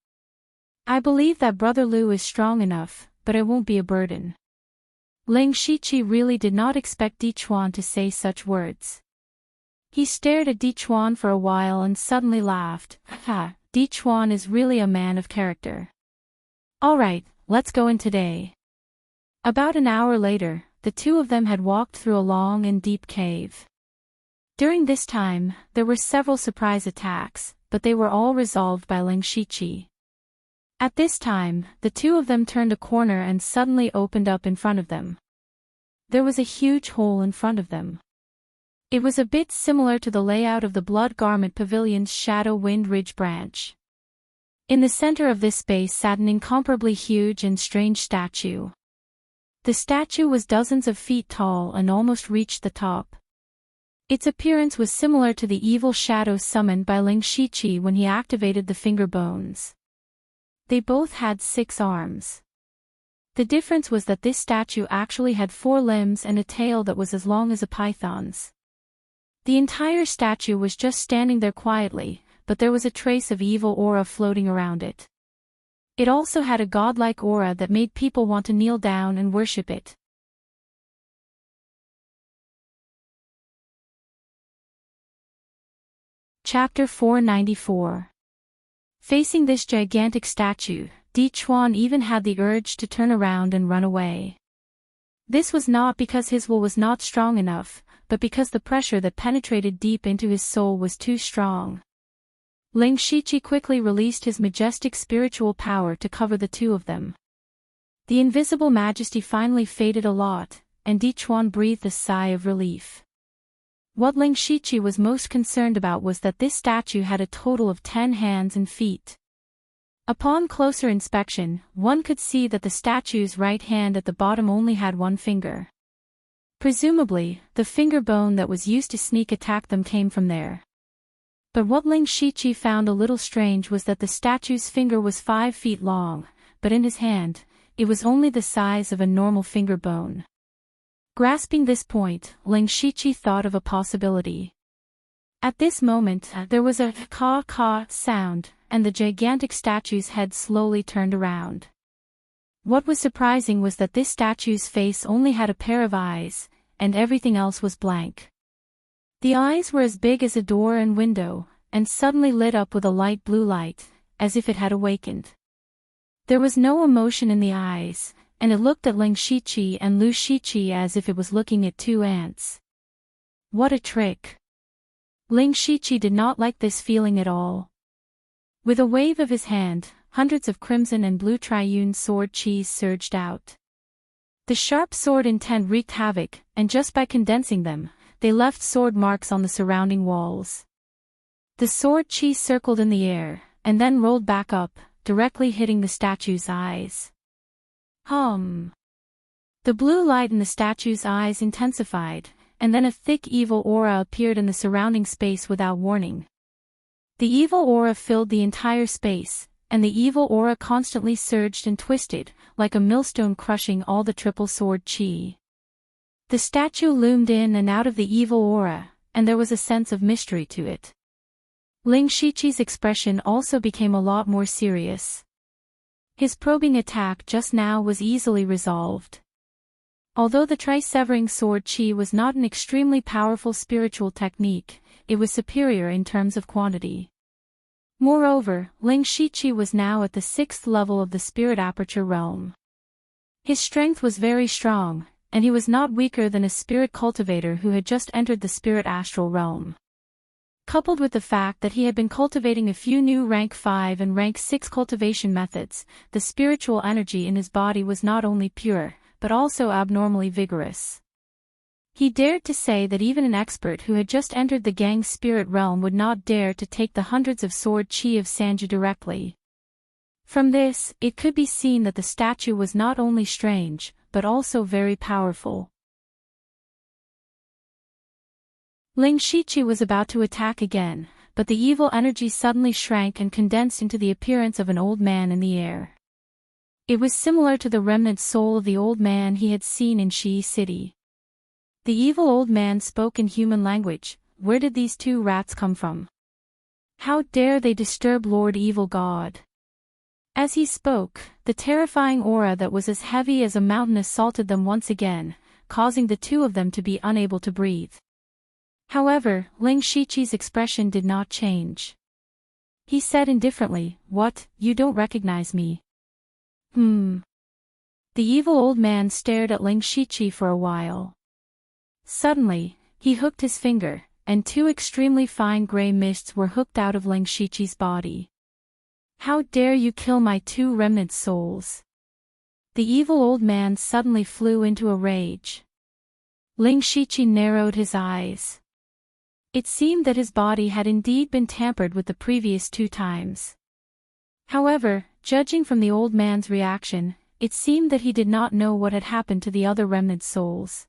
I believe that Brother Lu is strong enough, but it won't be a burden." Ling Shiqi really did not expect Di Chuan to say such words. He stared at Di Chuan for a while and suddenly laughed. "Ha, Di Chuan is really a man of character. Alright, let's go in today." About an hour later, the two of them had walked through a long and deep cave. During this time, there were several surprise attacks, but they were all resolved by Ling Shiqi. At this time, the two of them turned a corner and suddenly opened up in front of them. There was a huge hole in front of them. It was a bit similar to the layout of the Blood Garment Pavilion's Shadow Wind Ridge branch. In the center of this space sat an incomparably huge and strange statue. The statue was dozens of feet tall and almost reached the top. Its appearance was similar to the evil shadow summoned by Ling Shiqi when he activated the finger bones. They both had 6 arms. The difference was that this statue actually had 4 limbs and a tail that was as long as a python's. The entire statue was just standing there quietly, but there was a trace of evil aura floating around it. It also had a godlike aura that made people want to kneel down and worship it. Chapter 494. Facing this gigantic statue, Di Chuan even had the urge to turn around and run away. This was not because his will was not strong enough, but because the pressure that penetrated deep into his soul was too strong. Ling Shiqi quickly released his majestic spiritual power to cover the two of them. The invisible majesty finally faded a lot, and Di Chuan breathed a sigh of relief. What Ling Shiqi was most concerned about was that this statue had a total of 10 hands and feet. Upon closer inspection, one could see that the statue's right hand at the bottom only had 1 finger. Presumably, the finger bone that was used to sneak attack them came from there. But what Ling Shiqi found a little strange was that the statue's finger was 5 feet long, but in his hand, it was only the size of a normal finger bone. Grasping this point, Ling Shiqi thought of a possibility. At this moment, there was a caw-caw sound, and the gigantic statue's head slowly turned around. What was surprising was that this statue's face only had a pair of eyes, and everything else was blank. The eyes were as big as a door and window, and suddenly lit up with a light blue light, as if it had awakened. There was no emotion in the eyes, and it looked at Ling Shiqi and Lu Shiqi as if it was looking at 2 ants. What a trick! Ling Shiqi did not like this feeling at all. With a wave of his hand, hundreds of crimson and blue triune sword cheese surged out. The sharp sword intent wreaked havoc, and just by condensing them, they left sword marks on the surrounding walls. The sword chi circled in the air, and then rolled back up, directly hitting the statue's eyes. The blue light in the statue's eyes intensified, and then a thick evil aura appeared in the surrounding space without warning. The evil aura filled the entire space, and the evil aura constantly surged and twisted, like a millstone crushing all the triple sword chi. The statue loomed in and out of the evil aura, and there was a sense of mystery to it. Ling Shiqi's expression also became a lot more serious. His probing attack just now was easily resolved. Although the tri-severing sword chi was not an extremely powerful spiritual technique, it was superior in terms of quantity. Moreover, Ling Shiqi was now at the 6th level of the spirit aperture realm. His strength was very strong, and he was not weaker than a spirit cultivator who had just entered the spirit astral realm. Coupled with the fact that he had been cultivating a few new rank 5 and rank 6 cultivation methods, the spiritual energy in his body was not only pure, but also abnormally vigorous. He dared to say that even an expert who had just entered the Gang spirit realm would not dare to take the hundreds of sword chi of Sanju directly. From this, it could be seen that the statue was not only strange, but also very powerful. Ling Shiqi was about to attack again, but the evil energy suddenly shrank and condensed into the appearance of an old man in the air. It was similar to the remnant soul of the old man he had seen in Shi City. The evil old man spoke in human language. Where did these two rats come from? How dare they disturb Lord Evil God? As he spoke, the terrifying aura that was as heavy as a mountain assaulted them once again, causing the two of them to be unable to breathe. However, Ling Shiqi's expression did not change. He said indifferently, "What, you don't recognize me?" The evil old man stared at Ling Shiqi for a while. Suddenly, he hooked his finger, and two extremely fine gray mists were hooked out of Ling Shiqi's body. "How dare you kill my two remnant souls?" The evil old man suddenly flew into a rage. Ling Shiqi narrowed his eyes. It seemed that his body had indeed been tampered with the previous 2 times. However, judging from the old man's reaction, it seemed that he did not know what had happened to the other remnant souls.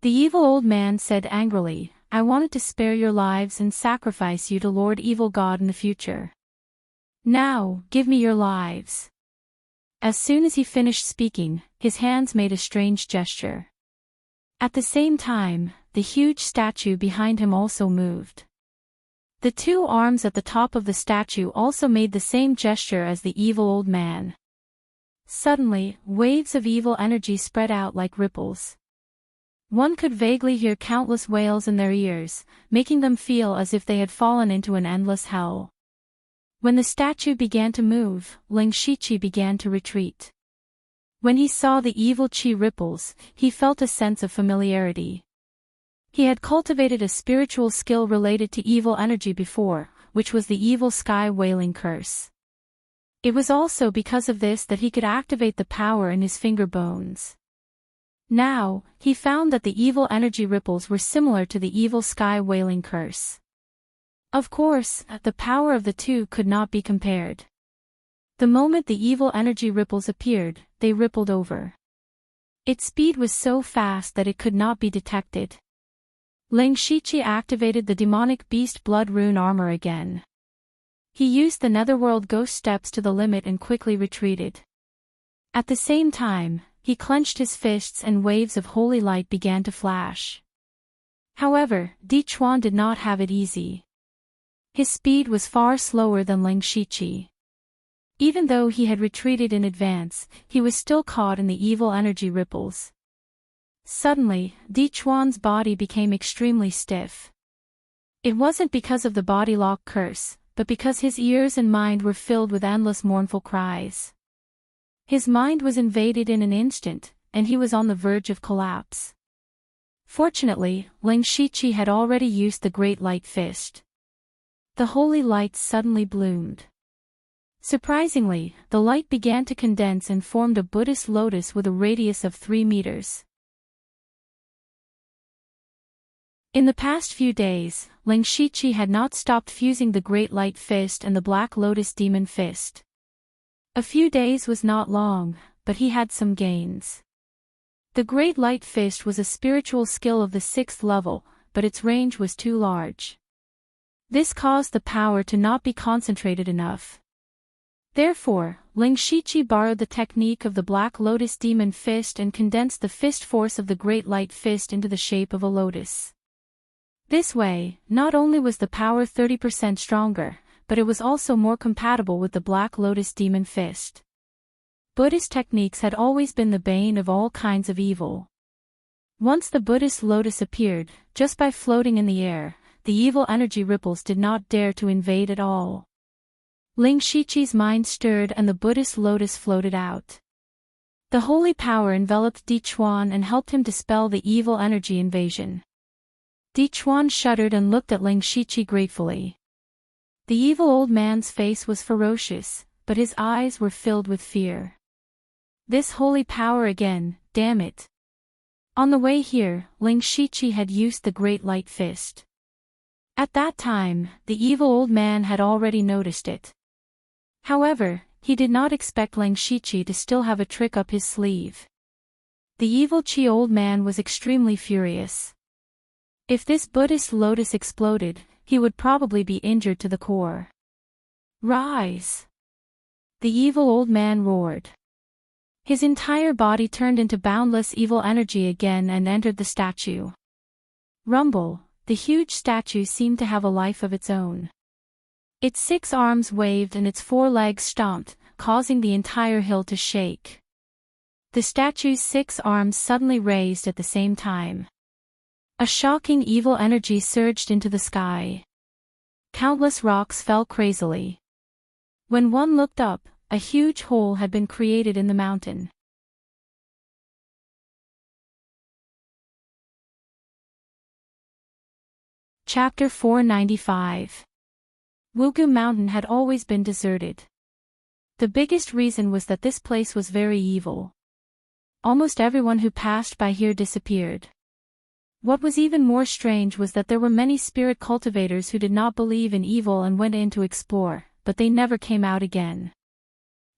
The evil old man said angrily, "I wanted to spare your lives and sacrifice you to Lord Evil God in the future. Now, give me your lives." As soon as he finished speaking, his hands made a strange gesture. At the same time, the huge statue behind him also moved. The 2 arms at the top of the statue also made the same gesture as the evil old man. Suddenly, waves of evil energy spread out like ripples. One could vaguely hear countless wails in their ears, making them feel as if they had fallen into an endless hell. When the statue began to move, Ling Shiqi began to retreat. When he saw the evil chi ripples, he felt a sense of familiarity. He had cultivated a spiritual skill related to evil energy before, which was the evil sky wailing curse. It was also because of this that he could activate the power in his finger bones. Now, he found that the evil energy ripples were similar to the evil sky wailing curse. Of course, the power of the two could not be compared. The moment the evil energy ripples appeared, they rippled over. Its speed was so fast that it could not be detected. Ling Shiqi activated the demonic beast blood rune armor again. He used the netherworld ghost steps to the limit and quickly retreated. At the same time, he clenched his fists and waves of holy light began to flash. However, Di Chuan did not have it easy. His speed was far slower than Ling Shiqi. Even though he had retreated in advance, he was still caught in the evil energy ripples. Suddenly, Di Chuan's body became extremely stiff. It wasn't because of the body lock curse, but because his ears and mind were filled with endless mournful cries. His mind was invaded in an instant, and he was on the verge of collapse. Fortunately, Ling Shiqi had already used the Great Light Fist. The holy light suddenly bloomed. Surprisingly, the light began to condense and formed a Buddhist lotus with a radius of 3 meters. In the past few days, Ling Shiqi had not stopped fusing the Great Light Fist and the Black Lotus Demon Fist. A few days was not long, but he had some gains. The Great Light Fist was a spiritual skill of the 6th level, but its range was too large. This caused the power to not be concentrated enough. Therefore, Ling Shiqi borrowed the technique of the Black Lotus Demon Fist and condensed the fist force of the Great Light Fist into the shape of a lotus. This way, not only was the power 30% stronger, but it was also more compatible with the Black Lotus Demon Fist. Buddhist techniques had always been the bane of all kinds of evil. Once the Buddhist lotus appeared, just by floating in the air, the evil energy ripples did not dare to invade at all. Ling Shiqi's mind stirred and the Buddhist lotus floated out. The holy power enveloped Di Chuan and helped him dispel the evil energy invasion. Di Chuan shuddered and looked at Ling Shiqi gratefully. The evil old man's face was ferocious, but his eyes were filled with fear. This holy power again, damn it. On the way here, Ling Shiqi had used the Great Light Fist. At that time, the evil old man had already noticed it. However, he did not expect Ling Shiqi to still have a trick up his sleeve. The evil Qi old man was extremely furious. If this Buddhist lotus exploded, he would probably be injured to the core. Rise! The evil old man roared. His entire body turned into boundless evil energy again and entered the statue. Rumble, the huge statue seemed to have a life of its own. Its 6 arms waved and its 4 legs stomped, causing the entire hill to shake. The statue's 6 arms suddenly raised at the same time. A shocking evil energy surged into the sky. Countless rocks fell crazily. When one looked up, a huge hole had been created in the mountain. Chapter 495. Wugu Mountain had always been deserted. The biggest reason was that this place was very evil. Almost everyone who passed by here disappeared. What was even more strange was that there were many spirit cultivators who did not believe in evil and went in to explore, but they never came out again.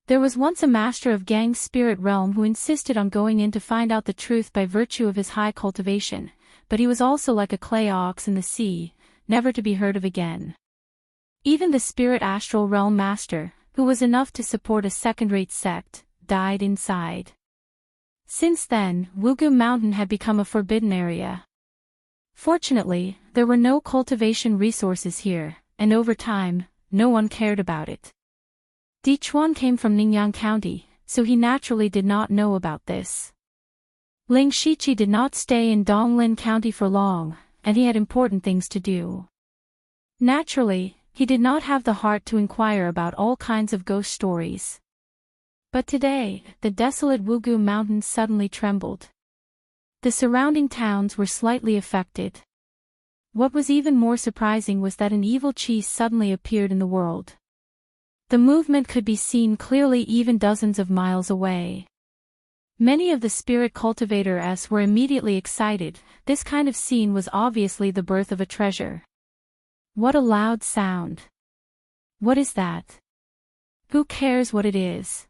There was once a master of Gang's spirit realm who insisted on going in to find out the truth by virtue of his high cultivation, but he was also like a clay ox in the sea, never to be heard of again. Even the spirit astral realm master, who was enough to support a second-rate sect, died inside. Since then, Wugu Mountain had become a forbidden area. Fortunately, there were no cultivation resources here, and over time, no one cared about it. Di Chuan came from Ningyan County, so he naturally did not know about this. Ling Shiqi did not stay in Donglin County for long, and he had important things to do. Naturally, he did not have the heart to inquire about all kinds of ghost stories. But today, the desolate Wugu Mountains suddenly trembled. The surrounding towns were slightly affected. What was even more surprising was that an evil Qi suddenly appeared in the world. The movement could be seen clearly even dozens of miles away. Many of the spirit cultivators were immediately excited. This kind of scene was obviously the birth of a treasure. What a loud sound. What is that? Who cares what it is?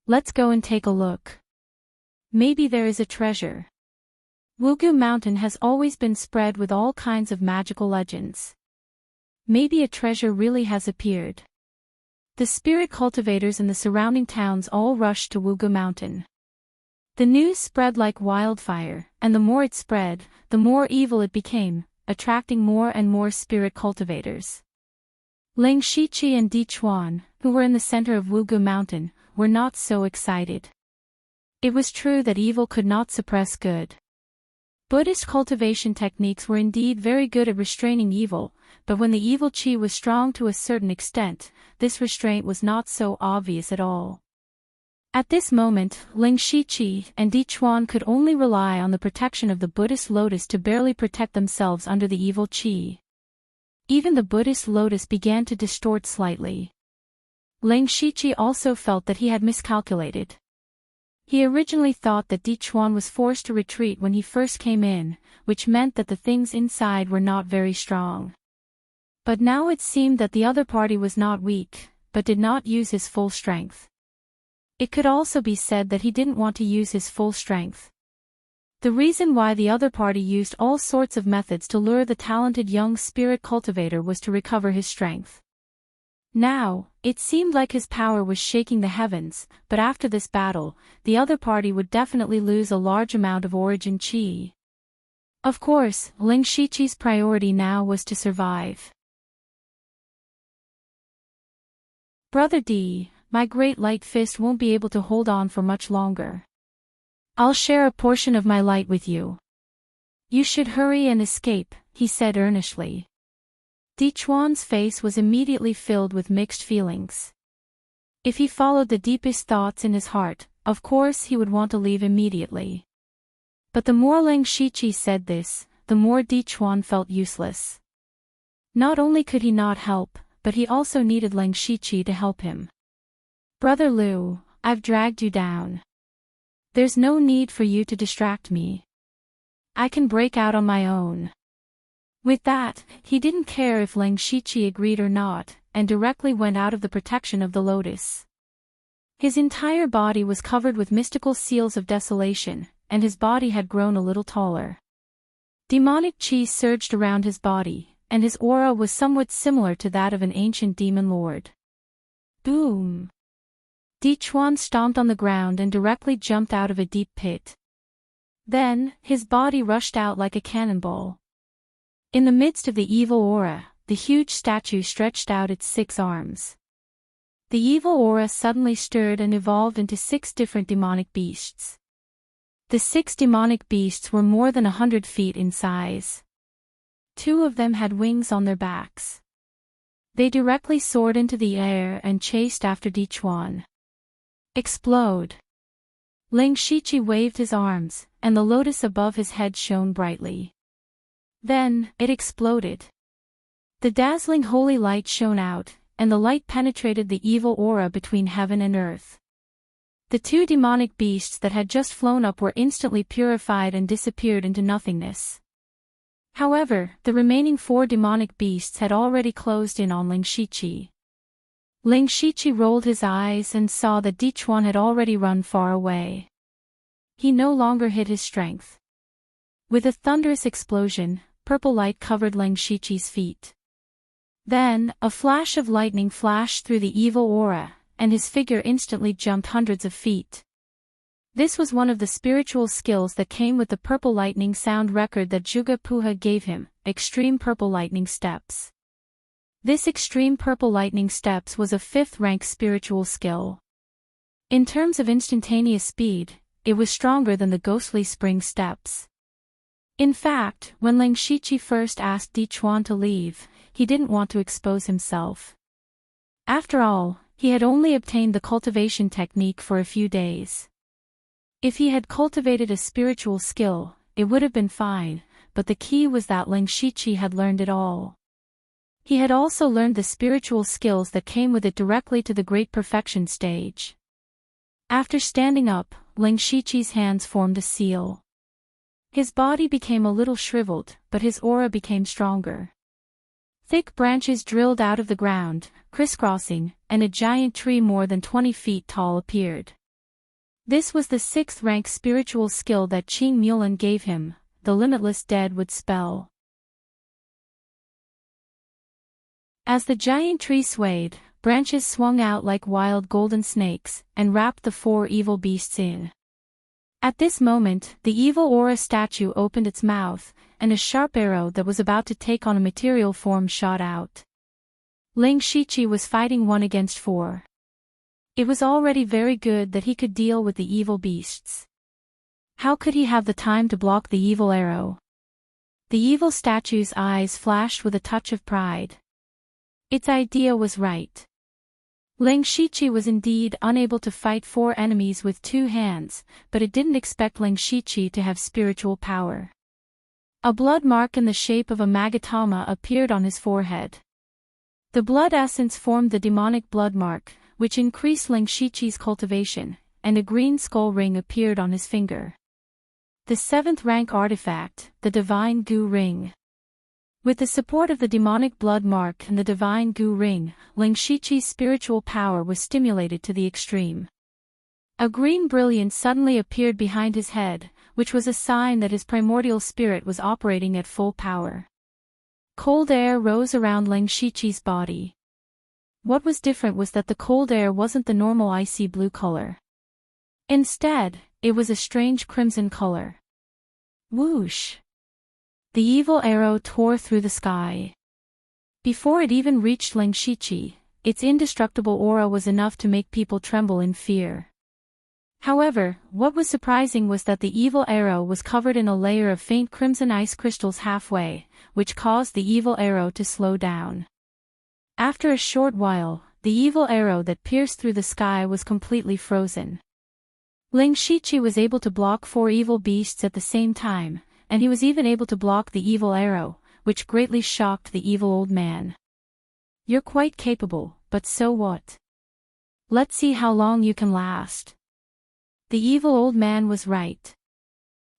Let's go and take a look. Maybe there is a treasure. Wugu Mountain has always been spread with all kinds of magical legends. Maybe a treasure really has appeared. The spirit cultivators in the surrounding towns all rushed to Wugu Mountain. The news spread like wildfire, and the more it spread, the more evil it became, attracting more and more spirit cultivators. Ling Shiqi and Di Chuan, who were in the center of Wugu Mountain, were not so excited. It was true that evil could not suppress good. Buddhist cultivation techniques were indeed very good at restraining evil, but when the evil Qi was strong to a certain extent, this restraint was not so obvious at all. At this moment, Ling Shiqi and Di Chuan could only rely on the protection of the Buddhist lotus to barely protect themselves under the evil Qi. Even the Buddhist lotus began to distort slightly. Ling Shiqi also felt that he had miscalculated. He originally thought that Di Chuan was forced to retreat when he first came in, which meant that the things inside were not very strong. But now it seemed that the other party was not weak, but did not use his full strength. It could also be said that he didn't want to use his full strength. The reason why the other party used all sorts of methods to lure the talented young spirit cultivator was to recover his strength. Now, it seemed like his power was shaking the heavens, but after this battle, the other party would definitely lose a large amount of origin chi. Of course, Ling Shiqi's priority now was to survive. Brother D, my great light fist won't be able to hold on for much longer. I'll share a portion of my light with you. You should hurry and escape, he said earnestly. Di Chuan's face was immediately filled with mixed feelings. If he followed the deepest thoughts in his heart, of course he would want to leave immediately. But the more Ling Shiqi said this, the more Di Chuan felt useless. Not only could he not help, but he also needed Ling Shiqi to help him. Brother Liu, I've dragged you down. There's no need for you to distract me. I can break out on my own. With that, he didn't care if Ling Shiqi agreed or not, and directly went out of the protection of the lotus. His entire body was covered with mystical seals of desolation, and his body had grown a little taller. Demonic chi surged around his body, and his aura was somewhat similar to that of an ancient demon lord. Boom! Di Chuan stomped on the ground and directly jumped out of a deep pit. Then, his body rushed out like a cannonball. In the midst of the evil aura, the huge statue stretched out its 6 arms. The evil aura suddenly stirred and evolved into 6 different demonic beasts. The 6 demonic beasts were more than 100 feet in size. 2 of them had wings on their backs. They directly soared into the air and chased after Di Chuan. Explode! Ling Shiqi waved his arms, and the lotus above his head shone brightly. Then, it exploded. The dazzling holy light shone out, and the light penetrated the evil aura between heaven and earth. The 2 demonic beasts that had just flown up were instantly purified and disappeared into nothingness. However, the remaining 4 demonic beasts had already closed in on Ling Shiqi. Ling Shiqi rolled his eyes and saw that Di Chuan had already run far away. He no longer hid his strength. With a thunderous explosion, purple light covered Ling Shiqi's feet. Then, a flash of lightning flashed through the evil aura, and his figure instantly jumped hundreds of feet. This was one of the spiritual skills that came with the purple lightning sound record that Juga Puha gave him, Extreme Purple Lightning Steps. This Extreme Purple Lightning Steps was a 5th rank spiritual skill. In terms of instantaneous speed, it was stronger than the Ghostly Spring Steps. In fact, when Ling Shiqi first asked Di Chuan to leave, he didn't want to expose himself. After all, he had only obtained the cultivation technique for a few days. If he had cultivated a spiritual skill, it would have been fine, but the key was that Ling Shiqi had learned it all. He had also learned the spiritual skills that came with it directly to the Great Perfection stage. After standing up, Ling Shiqi's hands formed a seal. His body became a little shriveled, but his aura became stronger. Thick branches drilled out of the ground, crisscrossing, and a giant tree more than 20 feet tall appeared. This was the 6th rank spiritual skill that Qing Mulan gave him, the Limitless Deadwood spell. As the giant tree swayed, branches swung out like wild golden snakes, and wrapped the 4 evil beasts in. At this moment, the evil aura statue opened its mouth, and a sharp arrow that was about to take on a material form shot out. Ling Shiqi was fighting 1 against 4. It was already very good that he could deal with the evil beasts. How could he have the time to block the evil arrow? The evil statue's eyes flashed with a touch of pride. Its idea was right. Ling Shiqi was indeed unable to fight 4 enemies with 2 hands, but it didn't expect Ling Shiqi to have spiritual power. A blood mark in the shape of a magatama appeared on his forehead. The blood essence formed the demonic blood mark, which increased Ling Shiqi's cultivation, and a green skull ring appeared on his finger. The 7th rank artifact, the Divine Gu Ring. With the support of the demonic blood mark and the divine Gu Ring, Ling Shiqi's spiritual power was stimulated to the extreme. A green brilliance suddenly appeared behind his head, which was a sign that his primordial spirit was operating at full power. Cold air rose around Ling Shiqi's body. What was different was that the cold air wasn't the normal icy blue color. Instead, it was a strange crimson color. Whoosh! The evil arrow tore through the sky. Before it even reached Ling Shiqi, its indestructible aura was enough to make people tremble in fear. However, what was surprising was that the evil arrow was covered in a layer of faint crimson ice crystals halfway, which caused the evil arrow to slow down. After a short while, the evil arrow that pierced through the sky was completely frozen. Ling Shiqi was able to block 4 evil beasts at the same time, and he was even able to block the evil arrow, which greatly shocked the evil old man. "You're quite capable, but so what? Let's see how long you can last." The evil old man was right.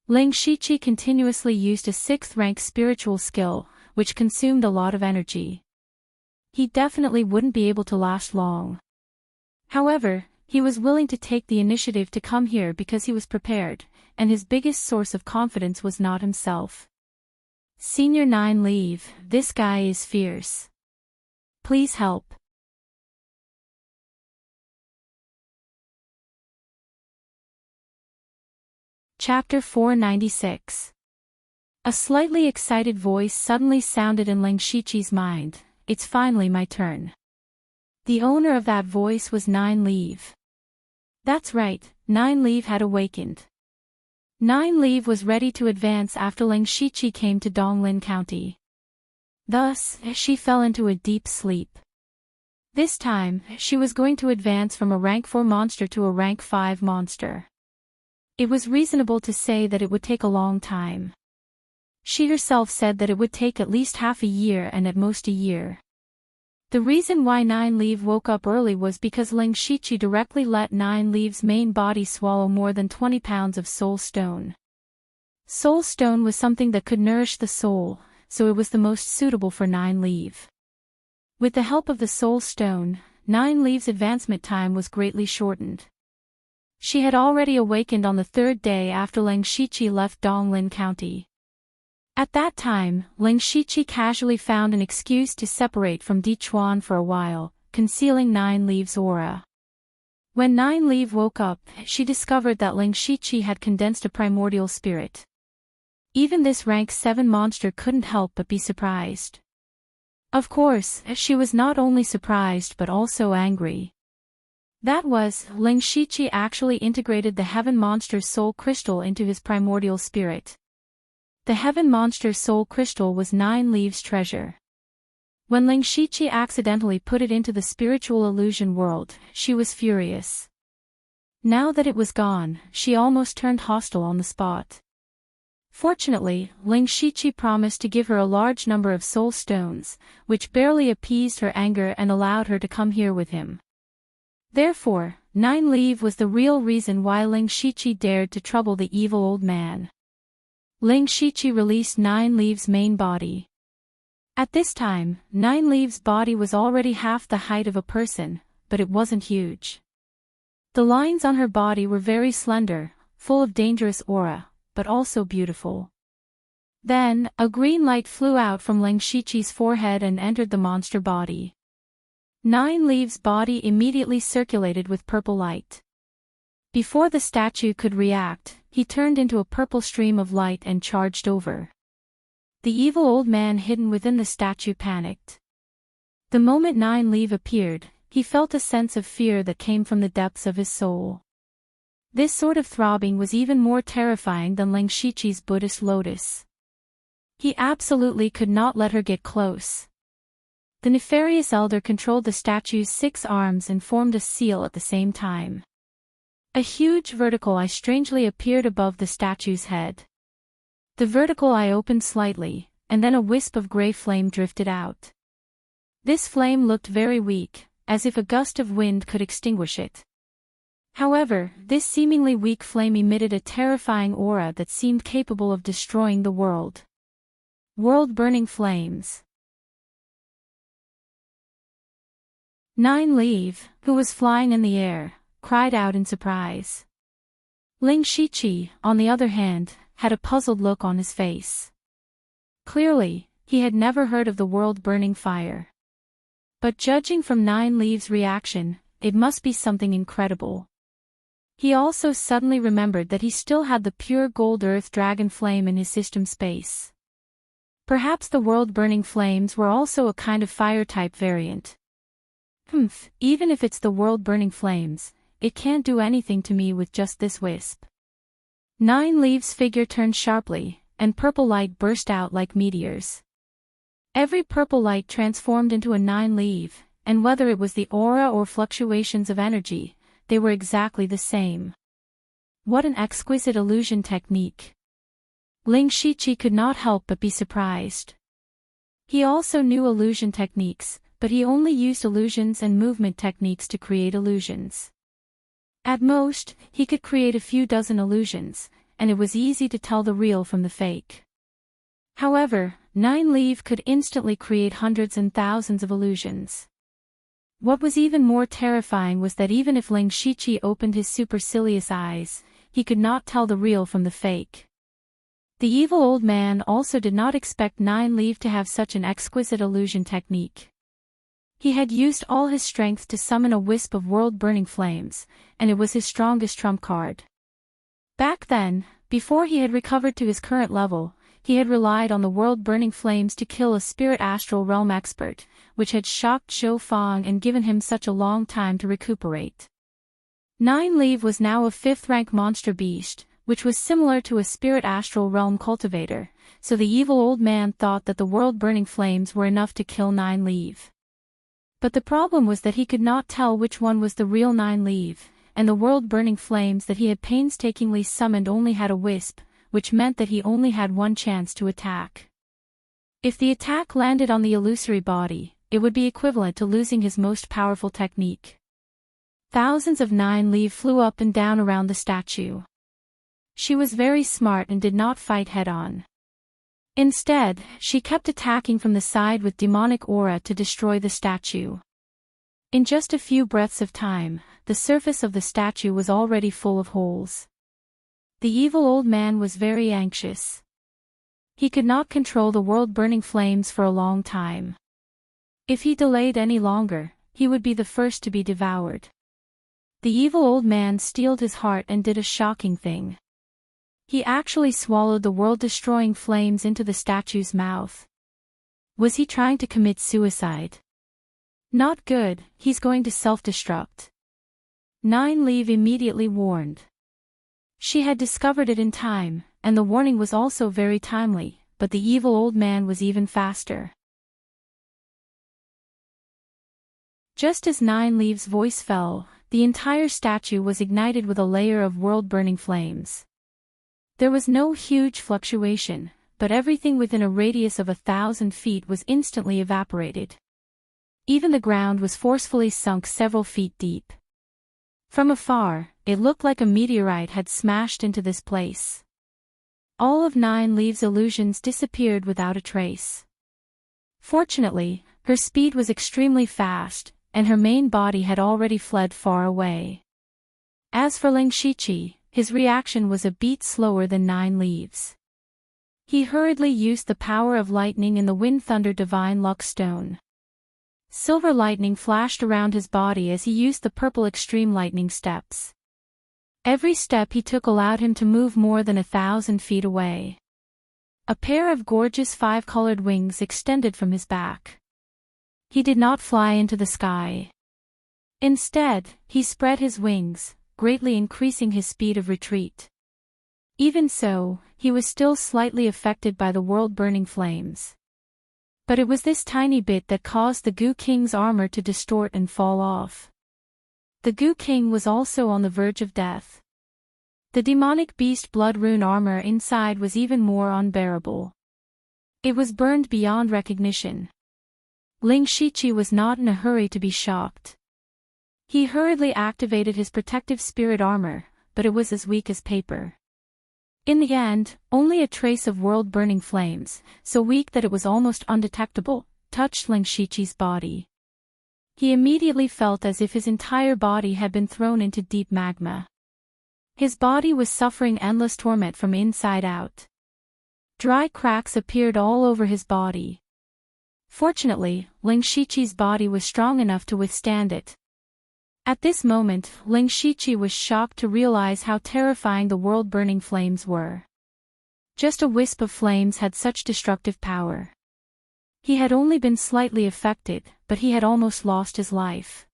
Ling Shiqi continuously used a 6th-rank spiritual skill, which consumed a lot of energy. He definitely wouldn't be able to last long. However, he was willing to take the initiative to come here because he was prepared, and his biggest source of confidence was not himself. "Senior 9 leave, this guy is fierce. Please help." Chapter 496. A slightly excited voice suddenly sounded in Ling Shiqi's mind. "It's finally my turn." The owner of that voice was 9 Leave. That's right, 9 Leave had awakened. 9 Leave was ready to advance after Ling Shiqi came to Donglin County. Thus, she fell into a deep sleep. This time, she was going to advance from a rank 4 monster to a rank 5 monster. It was reasonable to say that it would take a long time. She herself said that it would take at least half a year and at most a year. The reason why 9 Leave woke up early was because Ling Shiqi directly let 9 Leave's main body swallow more than 20 pounds of soul stone. Soul stone was something that could nourish the soul, so it was the most suitable for 9 Leave. With the help of the soul stone, 9 Leave's advancement time was greatly shortened. She had already awakened on the 3rd day after Ling Shiqi left Donglin County. At that time, Ling Shiqi casually found an excuse to separate from Di Chuan for a while, concealing 9 Leave's aura. When 9 Leave woke up, she discovered that Ling Shiqi had condensed a primordial spirit. Even this rank 7 monster couldn't help but be surprised. Of course, she was not only surprised but also angry. That was, Ling Shiqi actually integrated the Heaven Monster's soul crystal into his primordial spirit. The Heaven Monster's soul crystal was 9 Leave's treasure. When Ling Shiqi accidentally put it into the spiritual illusion world, she was furious. Now that it was gone, she almost turned hostile on the spot. Fortunately, Ling Shiqi promised to give her a large number of soul stones, which barely appeased her anger and allowed her to come here with him. Therefore, 9 Leave was the real reason why Ling Shiqi dared to trouble the evil old man. Ling Shiqi released 9 Leave's main body. At this time, 9 Leave's body was already half the height of a person, but it wasn't huge. The lines on her body were very slender, full of dangerous aura, but also beautiful. Then, a green light flew out from Ling Shiqi's forehead and entered the monster body. 9 Leave's body immediately circulated with purple light. Before the statue could react, he turned into a purple stream of light and charged over. The evil old man hidden within the statue panicked. The moment 9 Leave appeared, he felt a sense of fear that came from the depths of his soul. This sort of throbbing was even more terrifying than Ling Shiqi's Buddhist lotus. He absolutely could not let her get close. The nefarious elder controlled the statue's 6 arms and formed a seal at the same time. A huge vertical eye strangely appeared above the statue's head. The vertical eye opened slightly, and then a wisp of gray flame drifted out. This flame looked very weak, as if a gust of wind could extinguish it. However, this seemingly weak flame emitted a terrifying aura that seemed capable of destroying the world. World-burning flames. 9 Leave, who was flying in the air, cried out in surprise. Ling Shiqi, on the other hand, had a puzzled look on his face. Clearly, he had never heard of the world-burning fire. But judging from Nine Leaves' reaction, it must be something incredible. He also suddenly remembered that he still had the pure gold earth dragon flame in his system space. Perhaps the world-burning flames were also a kind of fire-type variant. Even if it's the world-burning flames, it can't do anything to me with just this wisp. Nine Leaves' figure turned sharply, and purple light burst out like meteors. Every purple light transformed into a nine leaf, and whether it was the aura or fluctuations of energy, they were exactly the same. What an exquisite illusion technique! Ling Shiqi could not help but be surprised. He also knew illusion techniques, but he only used illusions and movement techniques to create illusions. At most, he could create a few dozen illusions, and it was easy to tell the real from the fake. However, Nine Leaf could instantly create hundreds and thousands of illusions. What was even more terrifying was that even if Ling Shiqi opened his supercilious eyes, he could not tell the real from the fake. The evil old man also did not expect Nine Leaf to have such an exquisite illusion technique. He had used all his strength to summon a wisp of world-burning flames, and it was his strongest trump card. Back then, before he had recovered to his current level, he had relied on the world-burning flames to kill a spirit astral realm expert, which had shocked Zhou Fang and given him such a long time to recuperate. Nine Leaf was now a 5th-rank monster beast, which was similar to a spirit astral realm cultivator, so the evil old man thought that the world-burning flames were enough to kill Nine Leaf. But the problem was that he could not tell which one was the real Nine Leaf, and the world-burning flames that he had painstakingly summoned only had a wisp, which meant that he only had one chance to attack. If the attack landed on the illusory body, it would be equivalent to losing his most powerful technique. Thousands of Nine Leaf flew up and down around the statue. She was very smart and did not fight head-on. Instead, she kept attacking from the side with demonic aura to destroy the statue. In just a few breaths of time, the surface of the statue was already full of holes. The evil old man was very anxious. He could not control the world-burning flames for a long time. If he delayed any longer, he would be the first to be devoured. The evil old man steeled his heart and did a shocking thing. He actually swallowed the world-destroying flames into the statue's mouth. Was he trying to commit suicide? Not good, he's going to self-destruct. Nine Leaf immediately warned. She had discovered it in time, and the warning was also very timely, but the evil old man was even faster. Just as Nine Leaf's voice fell, the entire statue was ignited with a layer of world-burning flames. There was no huge fluctuation, but everything within a radius of 1,000 feet was instantly evaporated. Even the ground was forcefully sunk several feet deep. From afar, it looked like a meteorite had smashed into this place. All of Nine Leaf's illusions disappeared without a trace. Fortunately, her speed was extremely fast, and her main body had already fled far away. As for Ling Shiqi, his reaction was a beat slower than Nine Leaf's. He hurriedly used the power of lightning in the Wind Thunder Divine Luck Stone. Silver lightning flashed around his body as he used the purple extreme lightning steps. Every step he took allowed him to move more than 1,000 feet away. A pair of gorgeous 5-colored wings extended from his back. He did not fly into the sky. Instead, he spread his wings, greatly increasing his speed of retreat. Even so, he was still slightly affected by the world-burning flames. But it was this tiny bit that caused the Goo King's armor to distort and fall off. The Goo King was also on the verge of death. The demonic beast blood rune armor inside was even more unbearable. It was burned beyond recognition. Ling Shiqi was not in a hurry to be shocked. He hurriedly activated his protective spirit armor, but it was as weak as paper. In the end, only a trace of world-burning flames, so weak that it was almost undetectable, touched Ling Shiqi's body. He immediately felt as if his entire body had been thrown into deep magma. His body was suffering endless torment from inside out. Dry cracks appeared all over his body. Fortunately, Ling Shiqi's body was strong enough to withstand it. At this moment, Ling Shiqi was shocked to realize how terrifying the world-burning flames were. Just a wisp of flames had such destructive power. He had only been slightly affected, but he had almost lost his life.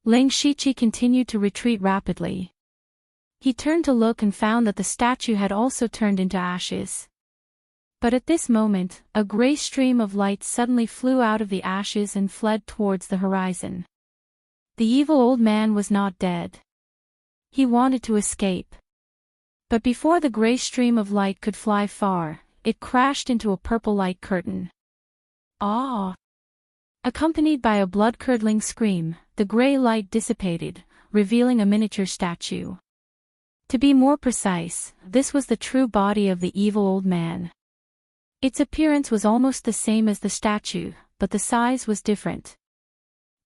Ling Shiqi continued to retreat rapidly. He turned to look and found that the statue had also turned into ashes. But at this moment, a gray stream of light suddenly flew out of the ashes and fled towards the horizon. The evil old man was not dead. He wanted to escape. But before the gray stream of light could fly far, it crashed into a purple light curtain. Ah! Accompanied by a blood-curdling scream, the gray light dissipated, revealing a miniature statue. To be more precise, this was the true body of the evil old man. Its appearance was almost the same as the statue, but the size was different.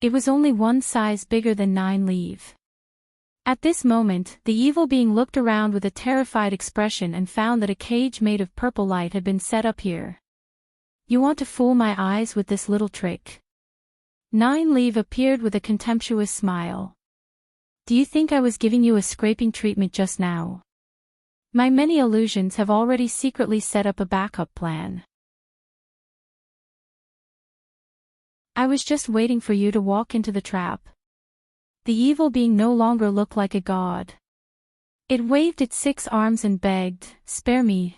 It was only one size bigger than 9 Leaf. At this moment, the evil being looked around with a terrified expression and found that a cage made of purple light had been set up here. You want to fool my eyes with this little trick? 9 Leaf appeared with a contemptuous smile. Do you think I was giving you a scraping treatment just now? My many illusions have already secretly set up a backup plan. I was just waiting for you to walk into the trap. The evil being no longer looked like a god. It waved its 6 arms and begged, spare me,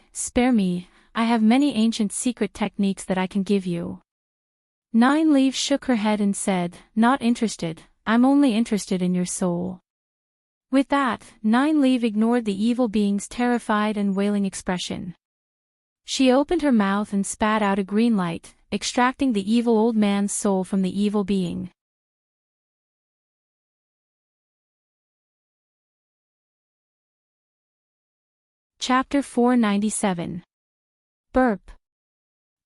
I have many ancient secret techniques that I can give you. 9 Leaf shook her head and said, not interested, I'm only interested in your soul. With that, 9 Leaf ignored the evil being's terrified and wailing expression. She opened her mouth and spat out a green light, extracting the evil old man's soul from the evil being. Chapter 497. Burp.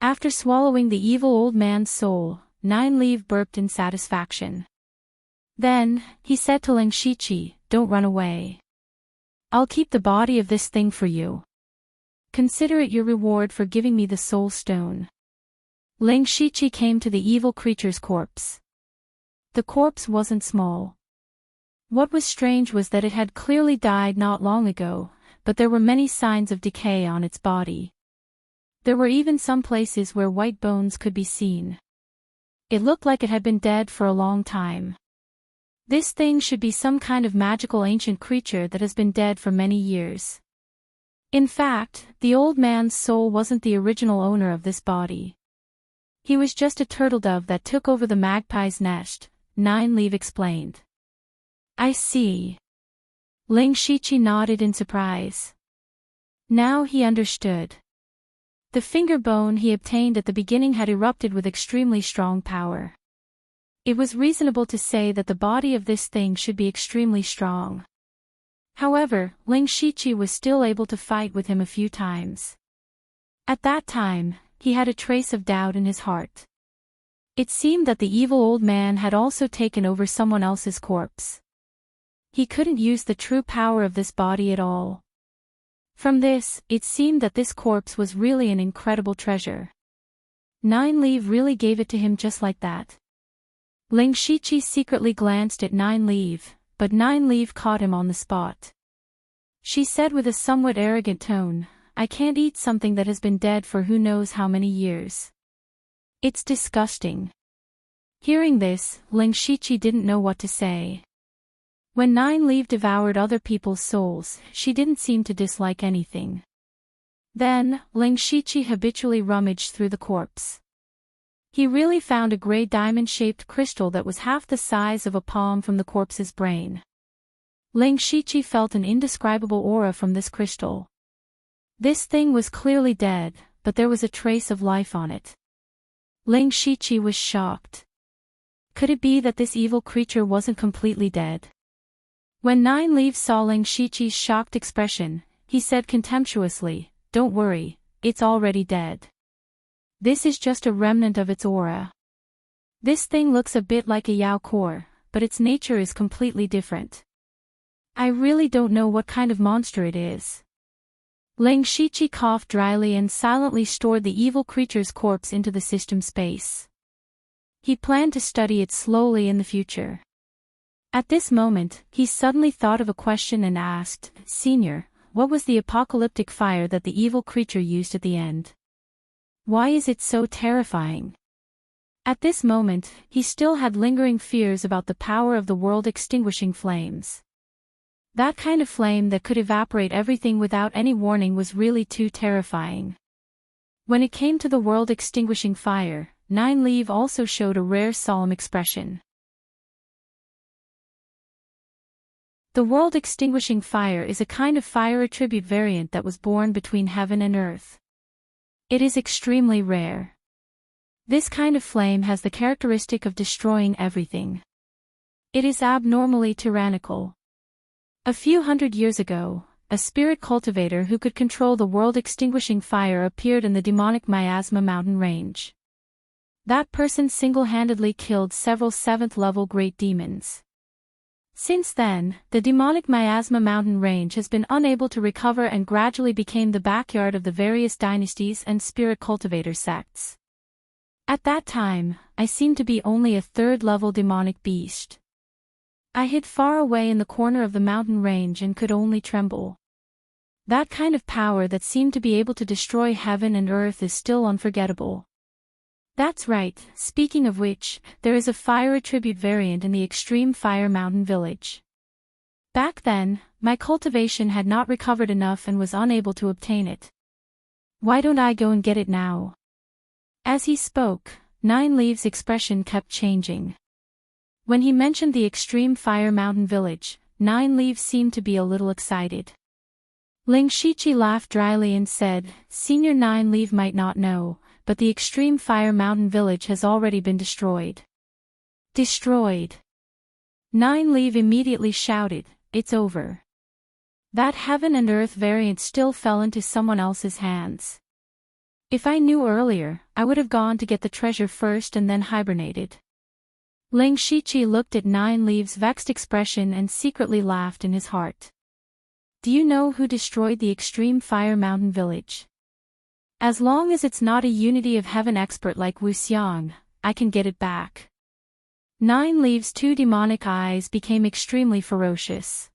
After swallowing the evil old man's soul, 9 Leaf burped in satisfaction. Then, he said to Ling Shiqi, don't run away. I'll keep the body of this thing for you. Consider it your reward for giving me the soul stone. Ling Shiqi came to the evil creature's corpse. The corpse wasn't small. What was strange was that it had clearly died not long ago, but there were many signs of decay on its body. There were even some places where white bones could be seen. It looked like it had been dead for a long time. This thing should be some kind of magical ancient creature that has been dead for many years. In fact, the old man's soul wasn't the original owner of this body. He was just a turtle dove that took over the magpie's nest, 9 Leaf explained. I see. Ling Shiqi nodded in surprise. Now he understood. The finger bone he obtained at the beginning had erupted with extremely strong power. It was reasonable to say that the body of this thing should be extremely strong. However, Ling Shiqi was still able to fight with him a few times. At that time, he had a trace of doubt in his heart. It seemed that the evil old man had also taken over someone else's corpse. He couldn't use the true power of this body at all. From this, it seemed that this corpse was really an incredible treasure. 9 Leaf really gave it to him just like that. Ling Shiqi secretly glanced at 9 Leaf, but 9 Leaf caught him on the spot. She said with a somewhat arrogant tone, I can't eat something that has been dead for who knows how many years. It's disgusting. Hearing this, Ling Shiqi didn't know what to say. When 9 Leaf devoured other people's souls, she didn't seem to dislike anything. Then, Ling Shiqi habitually rummaged through the corpse. He really found a gray diamond-shaped crystal that was half the size of a palm from the corpse's brain. Ling Shiqi felt an indescribable aura from this crystal. This thing was clearly dead, but there was a trace of life on it. Ling Shiqi was shocked. Could it be that this evil creature wasn't completely dead? When 9 Leaf saw Ling Shiqi's shocked expression, he said contemptuously, don't worry, it's already dead. This is just a remnant of its aura. This thing looks a bit like a Yao core, but its nature is completely different. I really don't know what kind of monster it is. Ling Shiqi coughed dryly and silently stored the evil creature's corpse into the system space. He planned to study it slowly in the future. At this moment, he suddenly thought of a question and asked, "Senior, what was the apocalyptic fire that the evil creature used at the end? Why is it so terrifying?" At this moment, he still had lingering fears about the power of the world-extinguishing flames. That kind of flame that could evaporate everything without any warning was really too terrifying. When it came to the world-extinguishing fire, Nine Leaf also showed a rare solemn expression. The world-extinguishing fire is a kind of fire attribute variant that was born between heaven and earth. It is extremely rare. This kind of flame has the characteristic of destroying everything. It is abnormally tyrannical. A few hundred years ago, a spirit cultivator who could control the world-extinguishing fire appeared in the demonic Miasma mountain range. That person single-handedly killed several 7th-level great demons. Since then, the demonic Miasma mountain range has been unable to recover and gradually became the backyard of the various dynasties and spirit cultivator sects. At that time, I seemed to be only a 3rd-level demonic beast. I hid far away in the corner of the mountain range and could only tremble. That kind of power that seemed to be able to destroy heaven and earth is still unforgettable. That's right, speaking of which, there is a fire attribute variant in the extreme fire mountain village. Back then, my cultivation had not recovered enough and was unable to obtain it. Why don't I go and get it now? As he spoke, Nine Leaves' expression kept changing. When he mentioned the extreme fire mountain village, Nine Leaves seemed to be a little excited. Ling Shiqi laughed dryly and said, "Senior Nine Leaf might not know, but the extreme fire mountain village has already been destroyed." Destroyed? Nine Leaf immediately shouted, "It's over." That heaven and earth variant still fell into someone else's hands. If I knew earlier, I would have gone to get the treasure first and then hibernated. Ling Shiqi looked at Nine Leaves' vexed expression and secretly laughed in his heart. "Do you know who destroyed the extreme fire mountain village? As long as it's not a unity of heaven expert like Wu Xiang, I can get it back." Nine Leaves' 2 demonic eyes became extremely ferocious.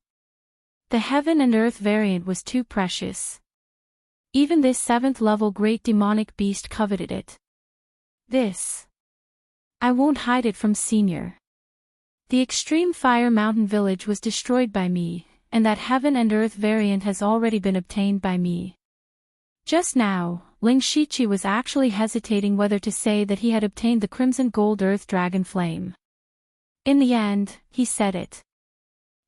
The heaven and earth variant was too precious. Even this 7th-level great demonic beast coveted it. This. I won't hide it from Senior. The extreme fire mountain village was destroyed by me, and that heaven and earth variant has already been obtained by me. Just now, Ling Shiqi was actually hesitating whether to say that he had obtained the crimson gold earth dragon flame. In the end, he said it.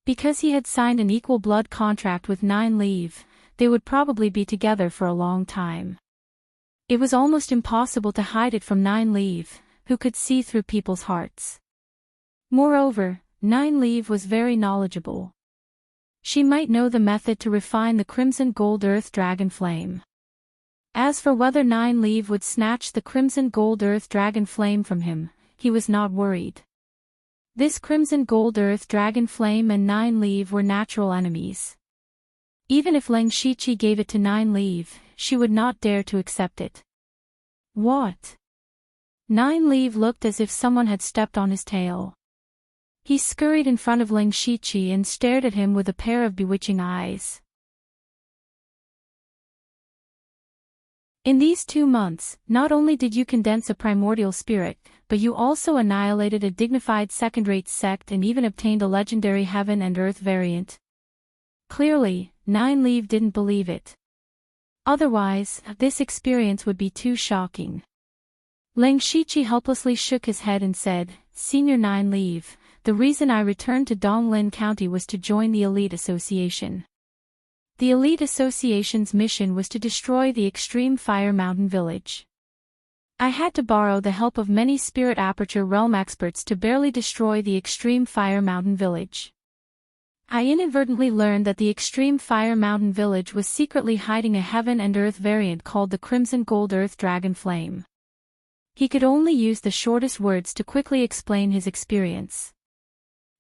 Because he had signed an equal blood contract with Nine Leaf, they would probably be together for a long time. It was almost impossible to hide it from Nine Leaf, who could see through people's hearts. Moreover, Nine Leaf was very knowledgeable. She might know the method to refine the crimson gold earth dragon flame. As for whether Nine Leaf would snatch the crimson gold earth dragon flame from him, he was not worried. This crimson gold earth dragon flame and Nine Leaf were natural enemies. Even if Ling Shiqi gave it to Nine Leaf, she would not dare to accept it. What? Nine Leaf looked as if someone had stepped on his tail. He scurried in front of Ling Shiqi and stared at him with a pair of bewitching eyes. In these 2 months, not only did you condense a primordial spirit, but you also annihilated a dignified second-rate sect and even obtained a legendary heaven and earth variant. Clearly, Nine Leaf didn't believe it. Otherwise, this experience would be too shocking. Ling Shiqi helplessly shook his head and said, "Senior Nine Leaf, the reason I returned to Donglin County was to join the Elite Association. The Elite Association's mission was to destroy the extreme fire mountain village. I had to borrow the help of many Spirit Aperture Realm experts to barely destroy the extreme fire mountain village. I inadvertently learned that the extreme fire mountain village was secretly hiding a heaven and earth variant called the Crimson Gold Earth Dragon Flame." He could only use the shortest words to quickly explain his experience.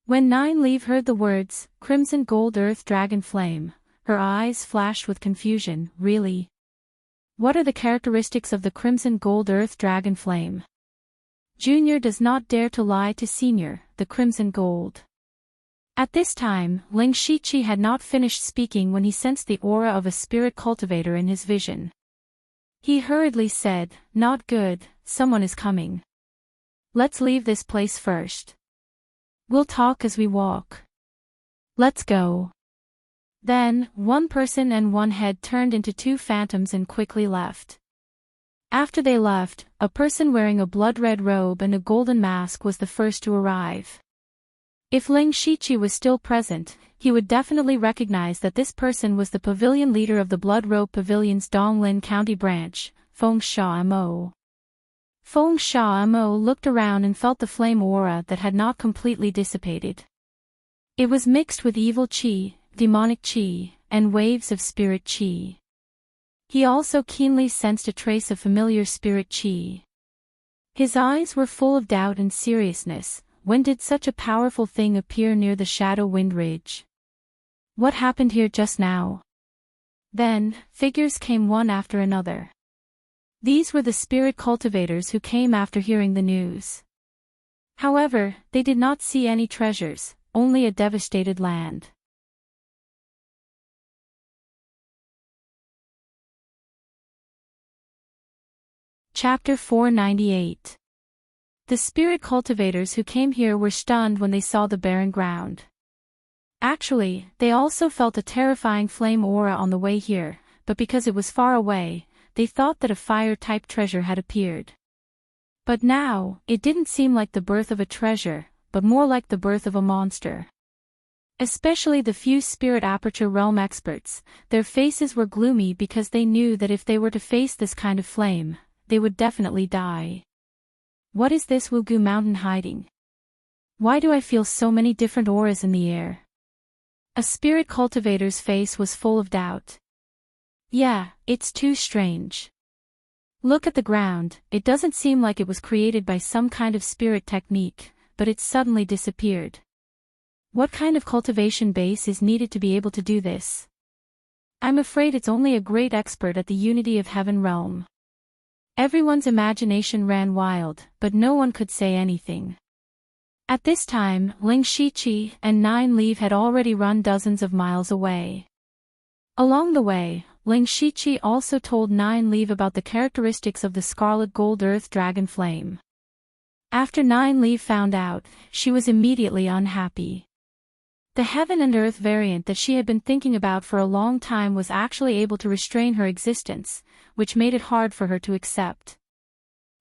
When Nine Leaf heard the words, Crimson Gold Earth Dragon Flame, her eyes flashed with confusion. Really? What are the characteristics of the Crimson Gold Earth Dragon Flame? Junior does not dare to lie to Senior, the Crimson Gold. At this time, Ling Shiqi had not finished speaking when he sensed the aura of a spirit cultivator in his vision. He hurriedly said, "Not good, someone is coming. Let's leave this place first. We'll talk as we walk. Let's go." Then, one person and one head turned into two phantoms and quickly left. After they left, a person wearing a blood-red robe and a golden mask was the first to arrive. If Ling Shiqi was still present, he would definitely recognize that this person was the pavilion leader of the Blood Robe Pavilion's Donglin County branch, Feng Sha Mo. Feng Sha Mo looked around and felt the flame aura that had not completely dissipated. It was mixed with evil qi, demonic qi, and waves of spirit qi. He also keenly sensed a trace of familiar spirit qi. His eyes were full of doubt and seriousness. When did such a powerful thing appear near the Shadow Wind Ridge? What happened here just now? Then, figures came one after another. These were the spirit cultivators who came after hearing the news. However, they did not see any treasures, only a devastated land. Chapter 498. The spirit cultivators who came here were stunned when they saw the barren ground. Actually, they also felt a terrifying flame aura on the way here, but because it was far away, they thought that a fire-type treasure had appeared. But now, it didn't seem like the birth of a treasure, but more like the birth of a monster. Especially the few Spirit Aperture Realm experts, their faces were gloomy because they knew that if they were to face this kind of flame, they would definitely die. What is this Wugu mountain hiding? Why do I feel so many different auras in the air? A spirit cultivator's face was full of doubt. Yeah, it's too strange. Look at the ground, it doesn't seem like it was created by some kind of spirit technique, but it suddenly disappeared. What kind of cultivation base is needed to be able to do this? I'm afraid it's only a great expert at the Unity of Heaven realm. Everyone's imagination ran wild, but no one could say anything. At this time, Ling Shiqi and Nine Leaf had already run dozens of miles away. Along the way, Ling Shiqi also told Nine Leaf about the characteristics of the Scarlet Gold Earth Dragon Flame. After Nine Leaf found out, she was immediately unhappy. The Heaven and Earth variant that she had been thinking about for a long time was actually able to restrain her existence, which made it hard for her to accept.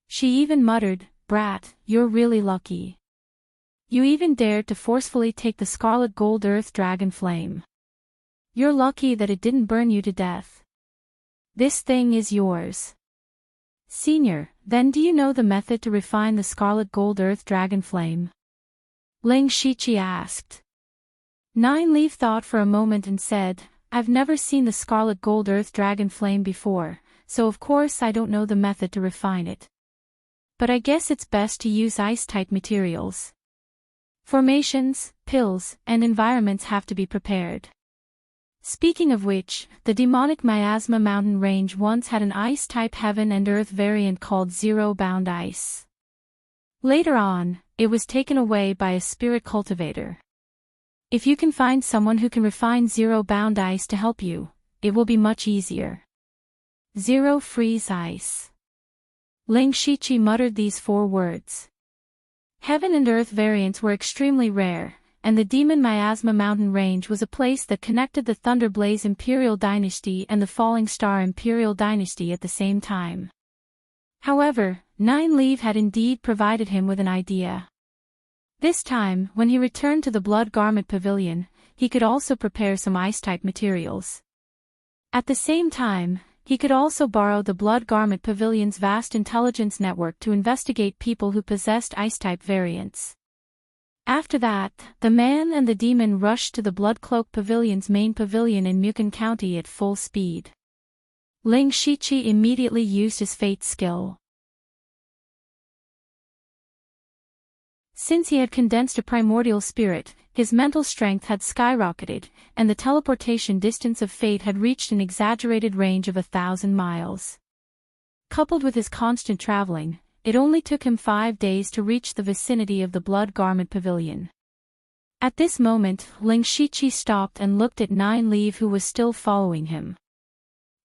She even muttered, "Brat, you're really lucky. You even dared to forcefully take the Scarlet Gold Earth Dragon Flame. You're lucky that it didn't burn you to death. This thing is yours." "Senior, then do you know the method to refine the Scarlet Gold Earth Dragon Flame?" Ling Shiqi asked. Nine Leaf thought for a moment and said, "I've never seen the Scarlet Gold Earth Dragon Flame before, so of course I don't know the method to refine it. But I guess it's best to use ice-type materials. Formations, pills, and environments have to be prepared." Speaking of which, the demonic Miasma mountain range once had an ice-type Heaven and Earth variant called Zero-Bound Ice. Later on, it was taken away by a spirit cultivator. If you can find someone who can refine Zero-Bound Ice to help you, it will be much easier. Zero Freeze Ice. Ling Shiqi muttered these 4 words. Heaven and Earth variants were extremely rare, and the Demon Miasma mountain range was a place that connected the Thunderblaze Imperial Dynasty and the Falling Star Imperial Dynasty at the same time. However, Nine Leaf had indeed provided him with an idea. This time, when he returned to the Blood Garment Pavilion, he could also prepare some ice-type materials. At the same time, he could also borrow the Blood Garment Pavilion's vast intelligence network to investigate people who possessed ice-type variants. After that, the man and the demon rushed to the Blood Cloak Pavilion's main pavilion in Mukon County at full speed. Ling Shiqi immediately used his fate skill. Since he had condensed a primordial spirit, his mental strength had skyrocketed, and the teleportation distance of fate had reached an exaggerated range of 1,000 miles. Coupled with his constant traveling, it only took him 5 days to reach the vicinity of the Blood Garment Pavilion. At this moment, Ling Shiqi stopped and looked at Nine Leaf, who was still following him.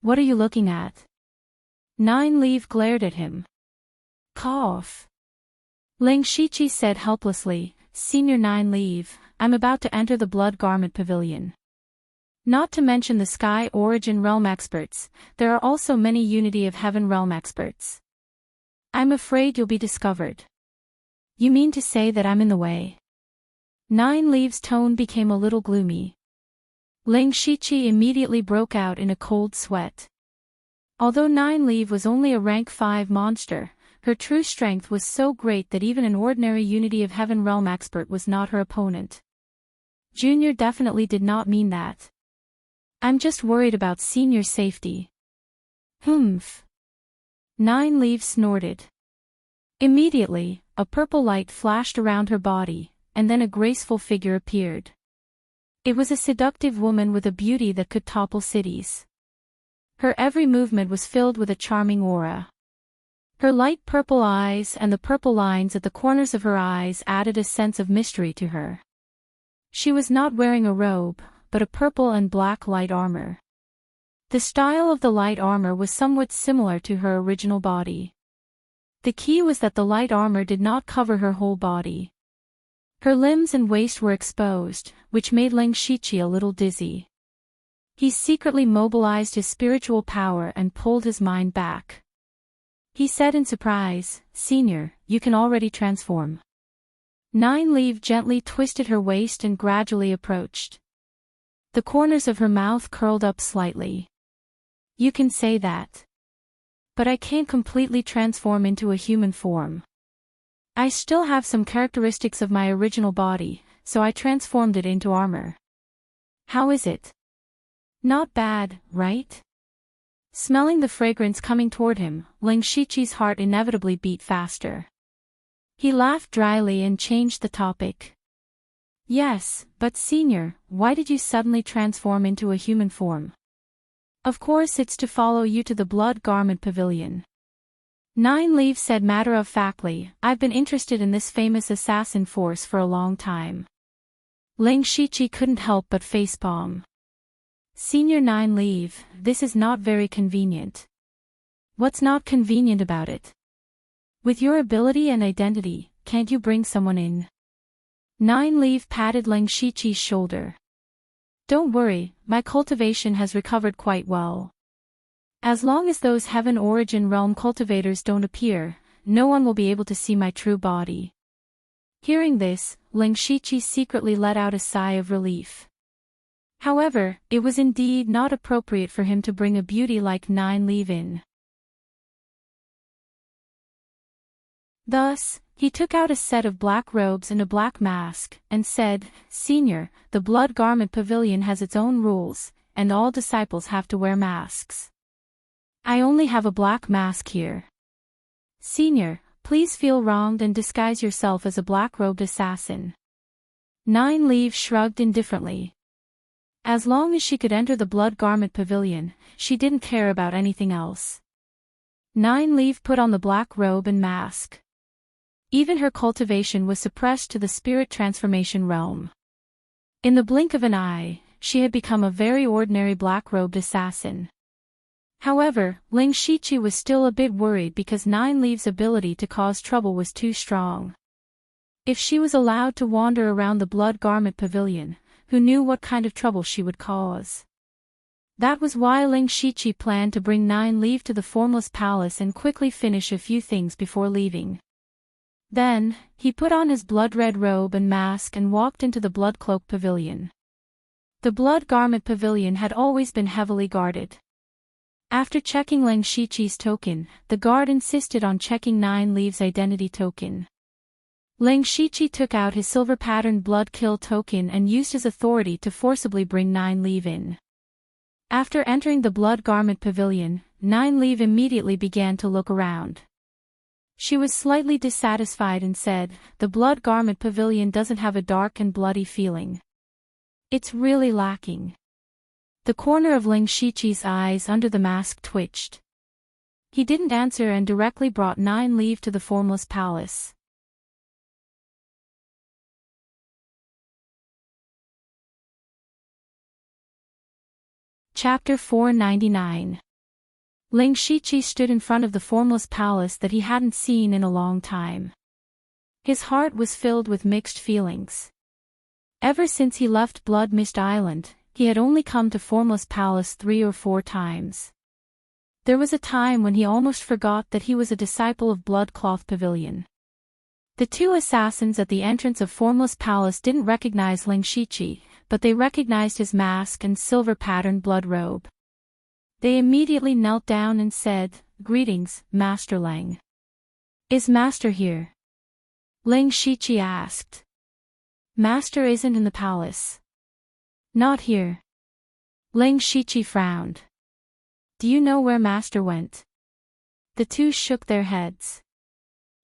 "What are you looking at?" Nine Leaf glared at him. "Cough." Ling Shiqi said helplessly, "Senior Nine Leaf, I'm about to enter the Blood Garment Pavilion. Not to mention the Sky Origin Realm experts, there are also many Unity of Heaven Realm experts. I'm afraid you'll be discovered." "You mean to say that I'm in the way?" Nine Leaf's tone became a little gloomy. Ling Shiqi immediately broke out in a cold sweat. Although Nine Leaf was only a rank 5 monster, her true strength was so great that even an ordinary Unity of Heaven Realm expert was not her opponent. Junior definitely did not mean that. "I'm just worried about Senior's safety." "Humph." Nine Leaf snorted. Immediately, a purple light flashed around her body, and then a graceful figure appeared. It was a seductive woman with a beauty that could topple cities. Her every movement was filled with a charming aura. Her light purple eyes and the purple lines at the corners of her eyes added a sense of mystery to her. She was not wearing a robe, but a purple and black light armor. The style of the light armor was somewhat similar to her original body. The key was that the light armor did not cover her whole body. Her limbs and waist were exposed, which made Ling Shiqi a little dizzy. He secretly mobilized his spiritual power and pulled his mind back. He said in surprise, "Senior, you can already transform." Nine Leaf gently twisted her waist and gradually approached. The corners of her mouth curled up slightly. "You can say that. But I can't completely transform into a human form. I still have some characteristics of my original body, so I transformed it into armor." "How is it?" "Not bad, right?" Smelling the fragrance coming toward him, Ling Shiqi's heart inevitably beat faster. He laughed dryly and changed the topic. "Yes, but Senior, why did you suddenly transform into a human form?" "Of course it's to follow you to the Blood Garment Pavilion." Nine Leaf said matter-of-factly, "I've been interested in this famous assassin force for a long time." Ling Shiqi couldn't help but facepalm. "Senior Nine Leaf, this is not very convenient." "What's not convenient about it?" "With your ability and identity, can't you bring someone in?" Nine Leaf patted Ling Shiqi's shoulder. "Don't worry, my cultivation has recovered quite well. As long as those Heaven Origin Realm cultivators don't appear, no one will be able to see my true body." Hearing this, Ling Shiqi secretly let out a sigh of relief. However, it was indeed not appropriate for him to bring a beauty like Nine Leaf in. Thus, he took out a set of black robes and a black mask, and said, "Senior, the Blood Garment Pavilion has its own rules, and all disciples have to wear masks. I only have a black mask here. Senior, please feel wronged and disguise yourself as a black-robed assassin." Nine Leaf shrugged indifferently. As long as she could enter the Blood Garment Pavilion, she didn't care about anything else. Nine Leaf put on the black robe and mask. Even her cultivation was suppressed to the spirit transformation realm. In the blink of an eye, she had become a very ordinary black-robed assassin. However, Ling Shiqi was still a bit worried because Nine Leaf's ability to cause trouble was too strong. If she was allowed to wander around the Blood Garment Pavilion, who knew what kind of trouble she would cause? That was why Ling Shiqi planned to bring Nine Leaf to the Formless Palace and quickly finish a few things before leaving. Then, he put on his blood-red robe and mask and walked into the Blood Cloak Pavilion. The Blood Garment Pavilion had always been heavily guarded. After checking Ling Shiqi's token, the guard insisted on checking Nine Leaf's identity token. Ling Shiqi took out his silver-patterned blood kill token and used his authority to forcibly bring Nine Leaf in. After entering the Blood Garment Pavilion, Nine Leaf immediately began to look around. She was slightly dissatisfied and said, "The blood garment pavilion doesn't have a dark and bloody feeling. It's really lacking." The corner of Ling Shiqi's eyes under the mask twitched. He didn't answer and directly brought 9 leave to the Formless Palace. Chapter 499. Ling Shiqi stood in front of the Formless Palace that he hadn't seen in a long time. His heart was filled with mixed feelings. Ever since he left Blood Mist Island, he had only come to Formless Palace 3 or 4 times. There was a time when he almost forgot that he was a disciple of Bloodcloth Pavilion. The 2 assassins at the entrance of Formless Palace didn't recognize Ling Shiqi, but they recognized his mask and silver-patterned blood robe. They immediately knelt down and said, "Greetings, Master Lang." "Is Master here?" Ling Shiqi asked. "Master isn't in the palace." "Not here." Ling Shiqi frowned. "Do you know where Master went?" The 2 shook their heads.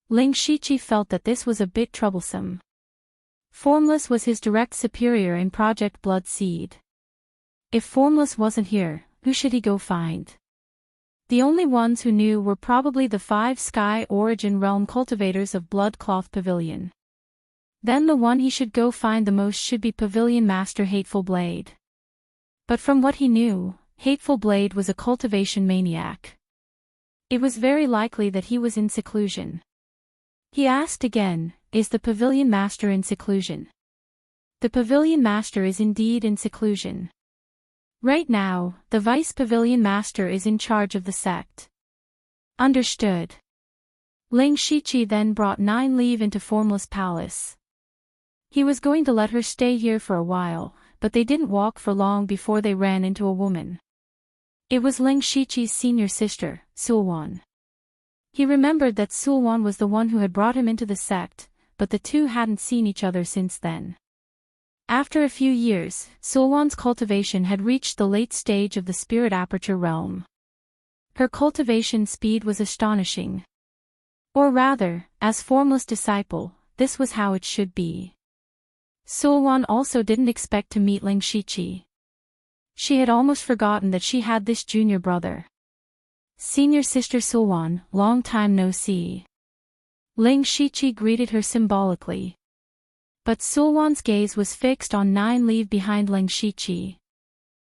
Ling Shiqi felt that this was a bit troublesome. Formless was his direct superior in Project Blood Seed. If Formless wasn't here, who should he go find? The only ones who knew were probably the 5 Sky Origin Realm cultivators of Bloodcloth Pavilion. Then the one he should go find the most should be Pavilion Master Hateful Blade. But from what he knew, Hateful Blade was a cultivation maniac. It was very likely that he was in seclusion. He asked again, "Is the Pavilion Master in seclusion?" The Pavilion Master is indeed in seclusion. Right now, the Vice Pavilion Master is in charge of the sect. Understood. Ling Shiqi then brought 9 leave into Formless Palace. He was going to let her stay here for a while, but they didn't walk for long before they ran into a woman. It was Ling Shiqi's senior sister, Sulwan. He remembered that Sulwan was the one who had brought him into the sect, but the 2 hadn't seen each other since then. After a few years, Sulwan's cultivation had reached the late stage of the Spirit Aperture realm. Her cultivation speed was astonishing. Or rather, as Formless disciple, this was how it should be. Sulwan also didn't expect to meet Ling Shiqi. She had almost forgotten that she had this junior brother. "Senior sister Sulwan, long time no see." Ling Shiqi greeted her symbolically. But Sulwan's gaze was fixed on 9 leave behind Ling Shiqi.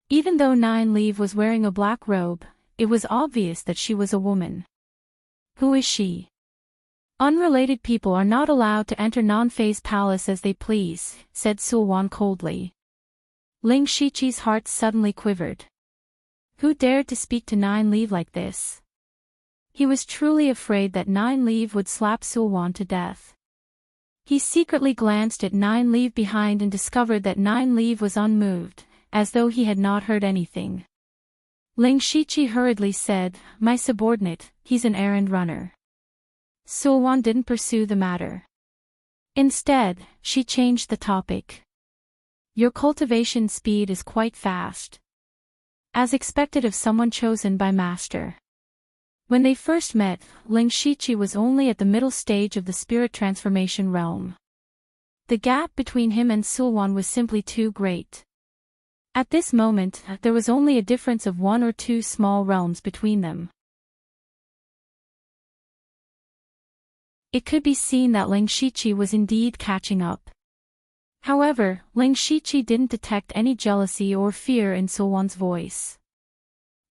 Even though 9 leave was wearing a black robe, it was obvious that she was a woman. "Who is she?" "Unrelated people are not allowed to enter Non-Phase Palace as they please," said Sulwan coldly. Ling Shiqi's heart suddenly quivered. Who dared to speak to 9 leave like this? He was truly afraid that 9 leave would slap Sulwan to death. He secretly glanced at 9 leave behind and discovered that 9 leave was unmoved, as though he had not heard anything. Ling Shiqi hurriedly said, "My subordinate, he's an errand runner." Sulwan didn't pursue the matter. Instead, she changed the topic. "Your cultivation speed is quite fast. As expected of someone chosen by Master." When they first met, Ling Shiqi was only at the middle stage of the spirit transformation realm. The gap between him and Sulwan was simply too great. At this moment, there was only a difference of 1 or 2 small realms between them. It could be seen that Ling Shiqi was indeed catching up. However, Ling Shiqi didn't detect any jealousy or fear in Sulwan's voice.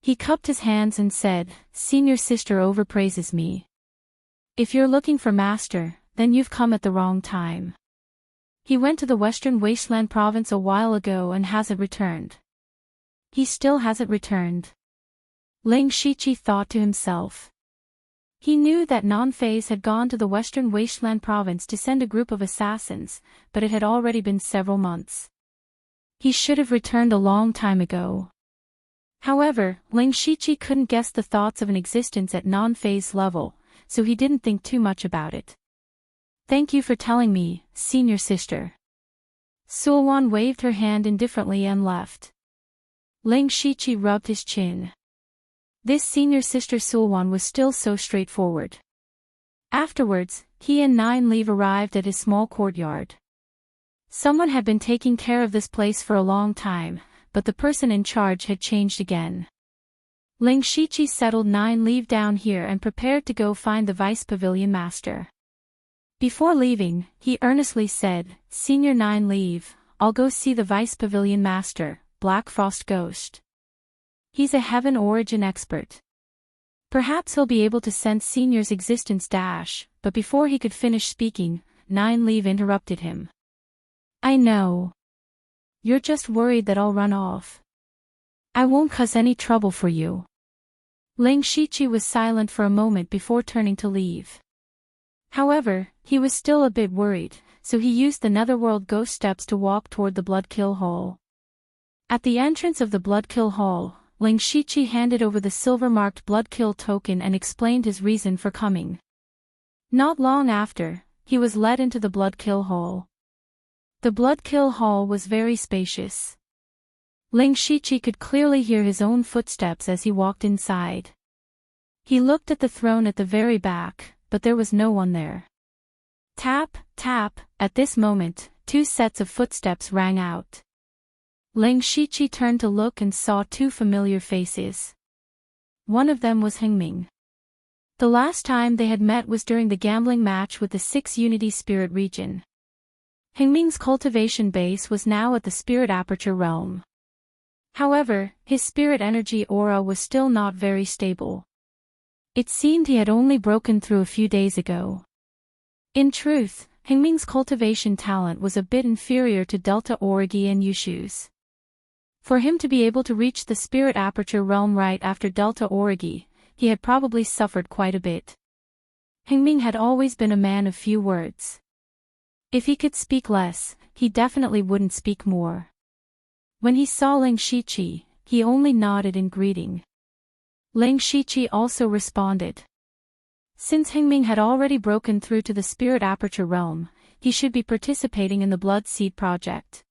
He cupped his hands and said, "Senior sister overpraises me. If you're looking for Master, then you've come at the wrong time. He went to the Western Wasteland province a while ago and hasn't returned." He still hasn't returned. Ling Shiqi thought to himself. He knew that Non-Phase had gone to the Western Wasteland province to send a group of assassins, but it had already been several months. He should have returned a long time ago. However, Ling Shiqi couldn't guess the thoughts of an existence at Non-Phase level, so he didn't think too much about it. "Thank you for telling me, senior sister." Sulwan waved her hand indifferently and left. Ling Shiqi rubbed his chin. This senior sister Sulwan was still so straightforward. Afterwards, he and Nine Leaf arrived at his small courtyard. Someone had been taking care of this place for a long time, but the person in charge had changed again. Ling Shiqi settled Nine Leaf down here and prepared to go find the Vice Pavilion Master. Before leaving, he earnestly said, "Senior Nine Leaf, I'll go see the Vice Pavilion Master, Black Frost Ghost. He's a heaven origin expert. Perhaps he'll be able to sense Senior's existence dash," but before he could finish speaking, Nine Leaf interrupted him. "I know. You're just worried that I'll run off. I won't cause any trouble for you." Ling Shiqi was silent for a moment before turning to leave. However, he was still a bit worried, so he used the Netherworld ghost steps to walk toward the Bloodkill Hall. At the entrance of the Bloodkill Hall, Ling Shiqi handed over the silver-marked Bloodkill token and explained his reason for coming. Not long after, he was led into the Bloodkill Hall. The Bloodkill Hall was very spacious. Ling Shiqi could clearly hear his own footsteps as he walked inside. He looked at the throne at the very back, but there was no one there. Tap, tap, at this moment, 2 sets of footsteps rang out. Ling Shiqi turned to look and saw 2 familiar faces. One of them was Hengming. The last time they had met was during the gambling match with the 6 Unity Spirit region. Hengming's cultivation base was now at the Spirit Aperture realm. However, his spirit energy aura was still not very stable. It seemed he had only broken through a few days ago. In truth, Hengming's cultivation talent was a bit inferior to Delta Origi and Yushu's. For him to be able to reach the Spirit Aperture realm right after Delta Origi, he had probably suffered quite a bit. Hengming had always been a man of few words. If he could speak less, he definitely wouldn't speak more. When he saw Ling Shiqi, he only nodded in greeting. Ling Shiqi also responded. Since Hengming had already broken through to the Spirit Aperture realm, he should be participating in the Blood Seed project.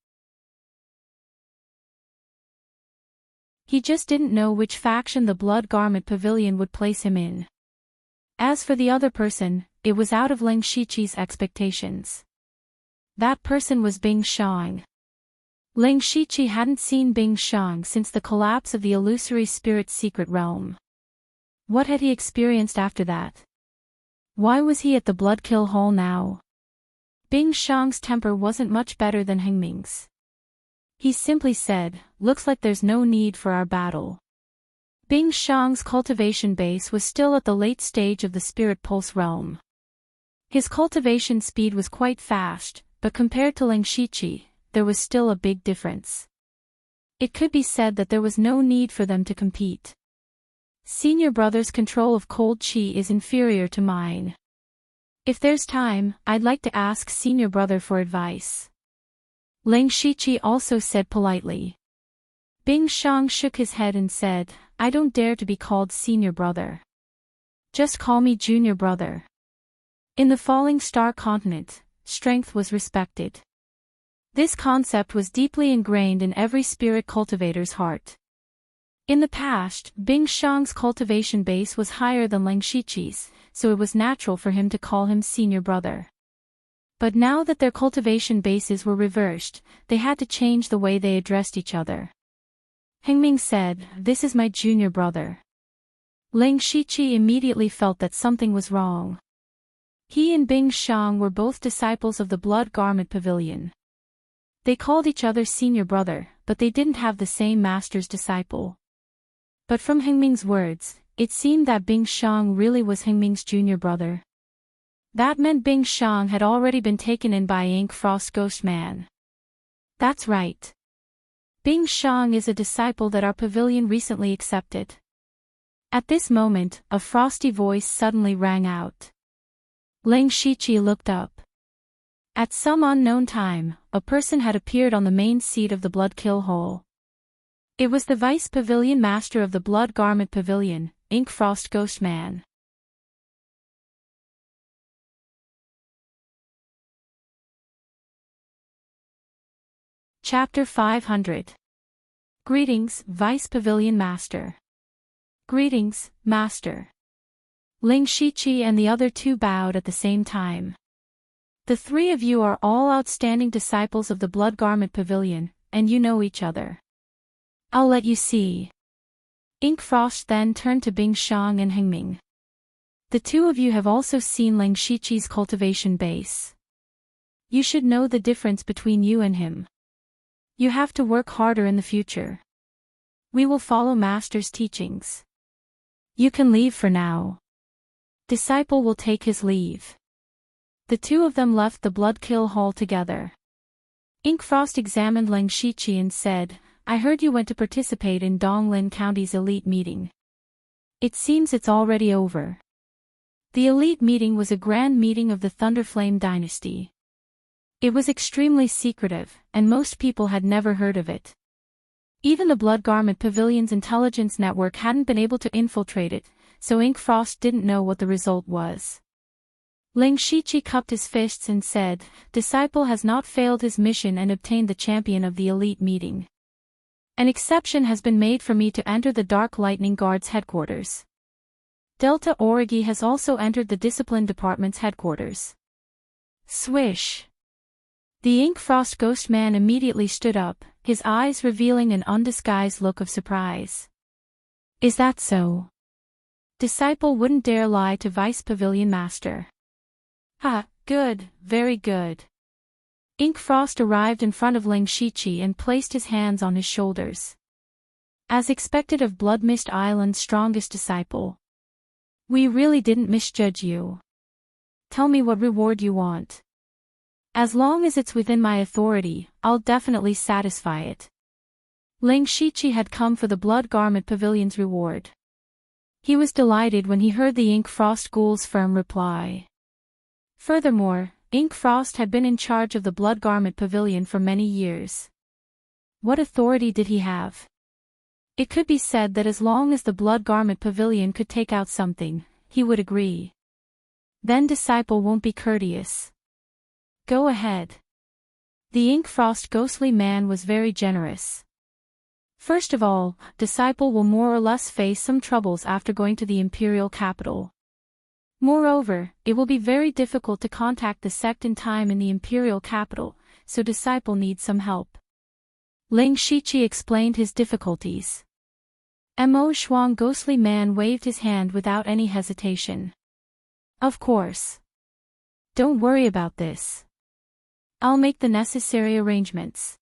He just didn't know which faction the Blood Garment Pavilion would place him in. As for the other person, it was out of Ling Shiqi's expectations. That person was Bing Shang. Ling Shiqi hadn't seen Bing Shang since the collapse of the illusory spirit secret realm. What had he experienced after that? Why was he at the Bloodkill Hall now? Bing Shang's temper wasn't much better than Hengming's. He simply said, "Looks like there's no need for our battle." Bing Shang's cultivation base was still at the late stage of the Spirit Pulse realm. His cultivation speed was quite fast, but compared to Ling Shiqi, there was still a big difference. It could be said that there was no need for them to compete. Senior brother's control of cold chi is inferior to mine. If there's time, I'd like to ask senior brother for advice. Ling Shiqi also said politely. Bing Shang shook his head and said, "I don't dare to be called senior brother. Just call me junior brother." In the Falling Star continent, strength was respected. This concept was deeply ingrained in every spirit cultivator's heart. In the past, Bing Shang's cultivation base was higher than Ling Shiqi's, so it was natural for him to call him senior brother. But now that their cultivation bases were reversed, they had to change the way they addressed each other. Hengming said, "This is my junior brother." Ling Shiqi immediately felt that something was wrong. He and Bing Shang were both disciples of the Blood Garment Pavilion. They called each other senior brother, but they didn't have the same master's disciple. But from Hengming's words, it seemed that Bing Shang really was Hengming's junior brother. That meant Bing Shang had already been taken in by Ink Frost Ghost Man. That's right. Bing Shang is a disciple that our pavilion recently accepted. At this moment, a frosty voice suddenly rang out. Ling Shiqi looked up. At some unknown time, a person had appeared on the main seat of the Bloodkill Hall. It was the Vice Pavilion Master of the Blood Garment Pavilion, Ink Frost Ghost Man. Chapter 500. Greetings, Vice Pavilion Master. Greetings, Master. Ling Shiqi and the other two bowed at the same time. The three of you are all outstanding disciples of the Blood Garment Pavilion, and you know each other. I'll let you see. Ink Frost then turned to Bing Xiang and Hengming. The two of you have also seen Ling Shiqi's cultivation base. You should know the difference between you and him. You have to work harder in the future. We will follow Master's teachings. You can leave for now. Disciple will take his leave. The two of them left the Blood Kill Hall together. Ink Frost examined Ling Shiqi and said, I heard you went to participate in Donglin County's elite meeting. It seems it's already over. The elite meeting was a grand meeting of the Thunderflame dynasty. It was extremely secretive, and most people had never heard of it. Even the Blood Garment Pavilion's intelligence network hadn't been able to infiltrate it, so Ink Frost didn't know what the result was. Ling Shiqi cupped his fists and said, Disciple has not failed his mission and obtained the champion of the elite meeting. An exception has been made for me to enter the Dark Lightning Guard's headquarters. Delta Origi has also entered the Discipline Department's headquarters. Swish! The Ink Frost Ghost Man immediately stood up, his eyes revealing an undisguised look of surprise. Is that so? Disciple wouldn't dare lie to Vice Pavilion Master. Ha, good, very good. Ink Frost arrived in front of Ling Shiqi and placed his hands on his shoulders. As expected of Blood Mist Island's strongest disciple. We really didn't misjudge you. Tell me what reward you want. As long as it's within my authority, I'll definitely satisfy it. Ling Shiqi had come for the Blood Garment Pavilion's reward. He was delighted when he heard the Ink Frost Ghoul's firm reply. Furthermore, Ink Frost had been in charge of the Blood Garment Pavilion for many years. What authority did he have? It could be said that as long as the Blood Garment Pavilion could take out something, he would agree. Then Disciple won't be courteous. Go ahead. The Ink Frost Ghostly Man was very generous. First of all, Disciple will more or less face some troubles after going to the Imperial capital. Moreover, it will be very difficult to contact the sect in time in the Imperial capital, so Disciple needs some help. Ling Shiqi explained his difficulties. Mo Shuang Ghostly Man waved his hand without any hesitation. Of course. Don't worry about this. I'll make the necessary arrangements.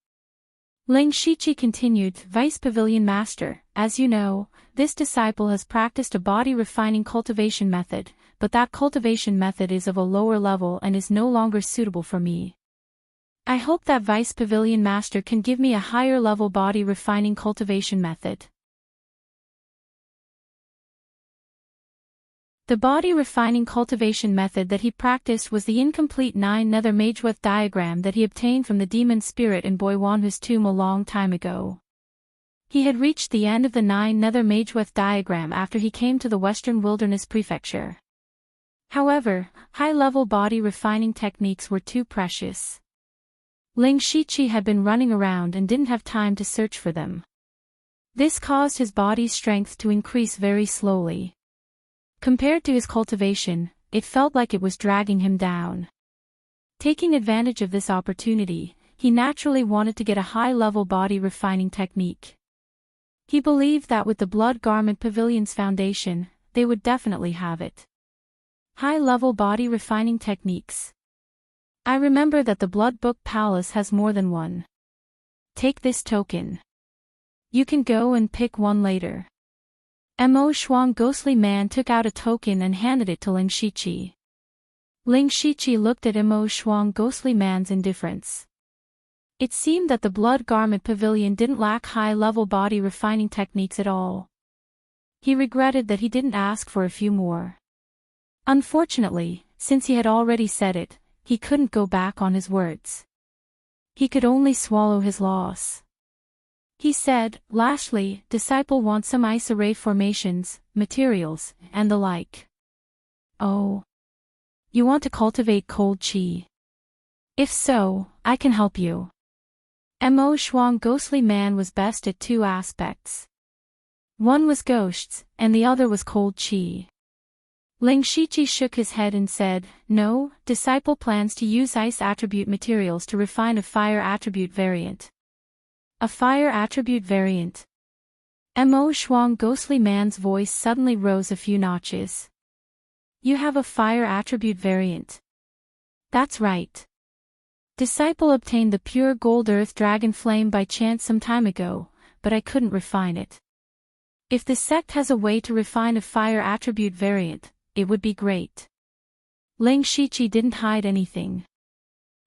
Ling Shiqi continued, Vice Pavilion Master, as you know, this disciple has practiced a body refining cultivation method, but that cultivation method is of a lower level and is no longer suitable for me. I hope that Vice Pavilion Master can give me a higher level body refining cultivation method. The body refining cultivation method that he practiced was the incomplete 9 Nether Mageweth diagram that he obtained from the demon spirit in Boiwanhu's tomb a long time ago. He had reached the end of the 9 Nether Mageweth diagram after he came to the Western Wilderness Prefecture. However, high-level body refining techniques were too precious. Ling Shiqi had been running around and didn't have time to search for them. This caused his body's strength to increase very slowly. Compared to his cultivation, it felt like it was dragging him down. Taking advantage of this opportunity, he naturally wanted to get a high-level body refining technique. He believed that with the Blood Garment Pavilion's foundation, they would definitely have it. High-level body refining techniques. I remember that the Blood Book Palace has more than one. Take this token. You can go and pick one later. Mo Shuang Ghostly Man took out a token and handed it to Ling Shiqi. Ling Shiqi looked at Mo Shuang Ghostly Man's indifference. It seemed that the Blood Garment Pavilion didn't lack high-level body refining techniques at all. He regretted that he didn't ask for a few more. Unfortunately, since he had already said it, he couldn't go back on his words. He could only swallow his loss. He said, lastly, Disciple wants some ice array formations, materials, and the like. Oh. You want to cultivate cold chi? If so, I can help you. Mo Shuang Ghostly Man was best at 2 aspects. One was ghosts, and the other was cold chi. Ling Shiqi shook his head and said, "No, disciple plans to use ice attribute materials to refine a fire attribute variant." A fire attribute variant. Mo Shuang ghostly man's voice suddenly rose a few notches. You have a fire attribute variant. That's right. Disciple obtained the pure gold earth dragon flame by chance some time ago, but I couldn't refine it. If the sect has a way to refine a fire attribute variant, it would be great. Ling Shiqi didn't hide anything.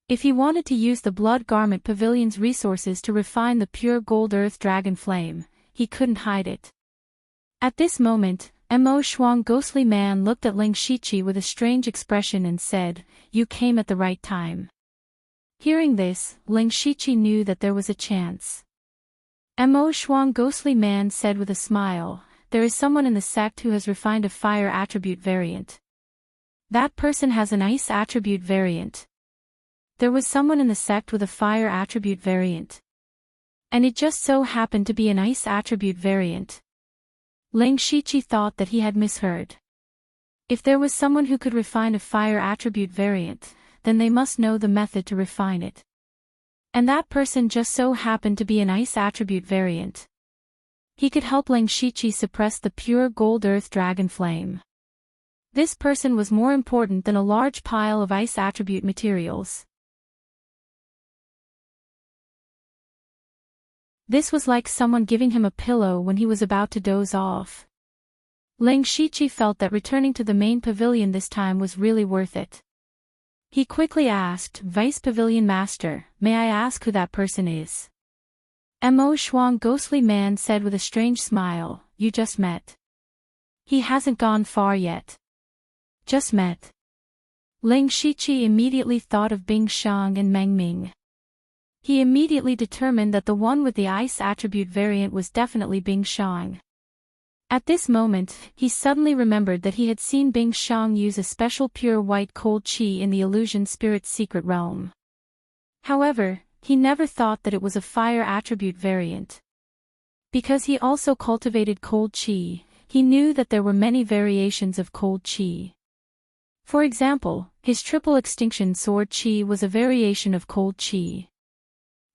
If he wanted to use the Blood Garment Pavilion's resources to refine the pure gold earth dragon flame, he couldn't hide it. At this moment, Mo Shuang ghostly man looked at Ling Shiqi with a strange expression and said, "You came at the right time." Hearing this, Ling Shiqi knew that there was a chance. Mo Shuang ghostly man said with a smile, "There is someone in the sect who has refined a fire attribute variant. That person has an ice attribute variant." There was someone in the sect with a fire attribute variant. And it just so happened to be an ice attribute variant. Ling Shiqi thought that he had misheard. If there was someone who could refine a fire attribute variant, then they must know the method to refine it. And that person just so happened to be an ice attribute variant. He could help Ling Shiqi suppress the pure gold earth dragon flame. This person was more important than a large pile of ice attribute materials. This was like someone giving him a pillow when he was about to doze off. Ling Shiqi felt that returning to the main pavilion this time was really worth it. He quickly asked, "Vice Pavilion Master, may I ask who that person is?" Mo Shuang ghostly man said with a strange smile, "You just met. He hasn't gone far yet." Just met. Ling Shiqi immediately thought of Bing Shang and Meng Ming. He immediately determined that the one with the ice attribute variant was definitely Bing Shang. At this moment, he suddenly remembered that he had seen Bing Shang use a special pure white cold qi in the illusion spirit's secret realm. However, he never thought that it was a fire attribute variant. Because he also cultivated cold qi, he knew that there were many variations of cold qi. For example, his triple extinction sword qi was a variation of cold qi.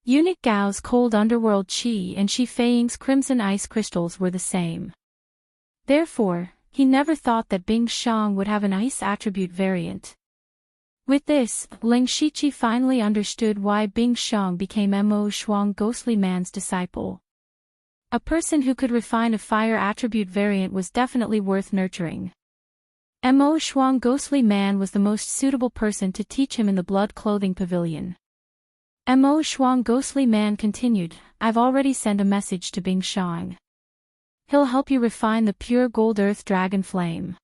Eunuch Gao's cold underworld qi and Shi Feiying's crimson ice crystals were the same. Therefore, he never thought that Bing Shang would have an ice attribute variant. With this, Ling Shiqi finally understood why Bing Shang became Mo Shuang ghostly man's disciple. A person who could refine a fire attribute variant was definitely worth nurturing. Mo Shuang ghostly man was the most suitable person to teach him in the blood clothing pavilion. Mo Shuang ghostly man continued, "I've already sent a message to Bing Shang. He'll help you refine the pure gold earth dragon flame.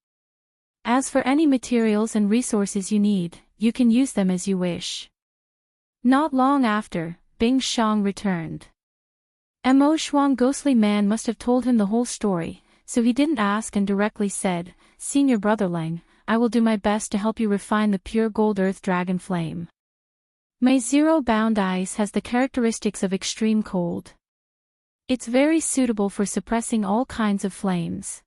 As for any materials and resources you need, you can use them as you wish." Not long after, Bing Shang returned. Mo Shuang ghostly man must have told him the whole story, so he didn't ask and directly said, "Senior brother Lang, I will do my best to help you refine the pure gold earth dragon flame. My zero-bound ice has the characteristics of extreme cold. It's very suitable for suppressing all kinds of flames."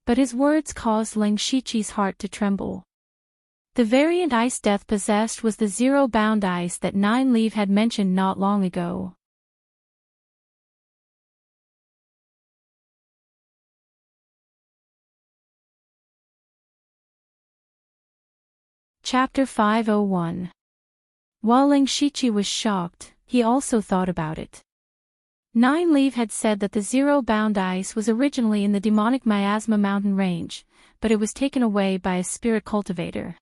But his words caused Ling Shiqi's heart to tremble. The variant ice death possessed was the zero-bound ice that Nine Leaf had mentioned not long ago. Chapter 501. While Ling Shiqi was shocked, he also thought about it. Nine Leaf had said that the zero-bound ice was originally in the demonic Miasma mountain range, but it was taken away by a spirit cultivator.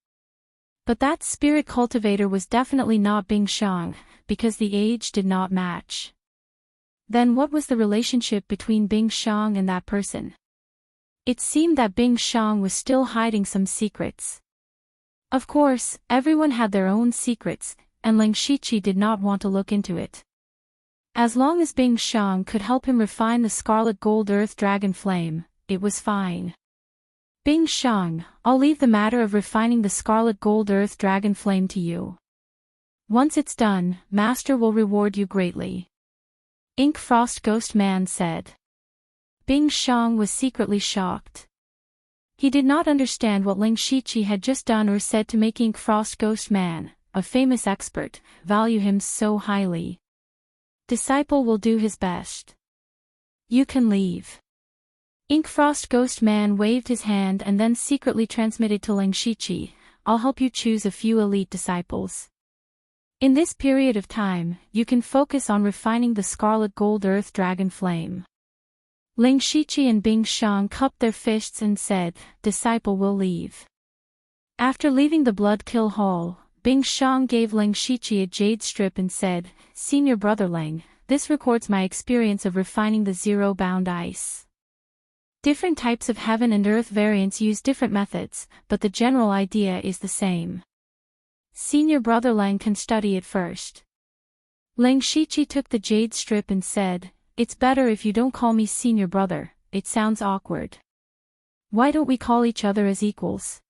But that spirit cultivator was definitely not Bing Shang, because the age did not match. Then what was the relationship between Bing Shang and that person? It seemed that Bing Shang was still hiding some secrets. Of course, everyone had their own secrets, and Ling Shiqi did not want to look into it. As long as Bing Shang could help him refine the scarlet gold earth dragon flame, it was fine. Bing Shang, I'll leave the matter of refining the scarlet gold earth dragon flame to you. Once it's done, Master will reward you greatly. Ink Frost Ghost Man said. Bing Shang was secretly shocked. He did not understand what Ling Shiqi had just done or said to make Ink Frost Ghost Man, a famous expert, value him so highly. Disciple will do his best. You can leave. Ink Frost Ghost Man waved his hand and then secretly transmitted to Ling Shiqi, I'll help you choose a few elite disciples. In this period of time, you can focus on refining the Scarlet Gold Earth Dragon Flame. Ling Shiqi and Bing Shang cupped their fists and said, Disciple will leave. After leaving the Blood Kill Hall, Bing Shang gave Ling Shiqi a jade strip and said, Senior Brother Ling, this records my experience of refining the zero-bound ice. Different types of heaven and earth variants use different methods, but the general idea is the same. Senior Brother Ling can study it first. Ling Shiqi took the jade strip and said, It's better if you don't call me Senior Brother, it sounds awkward. Why don't we call each other as equals?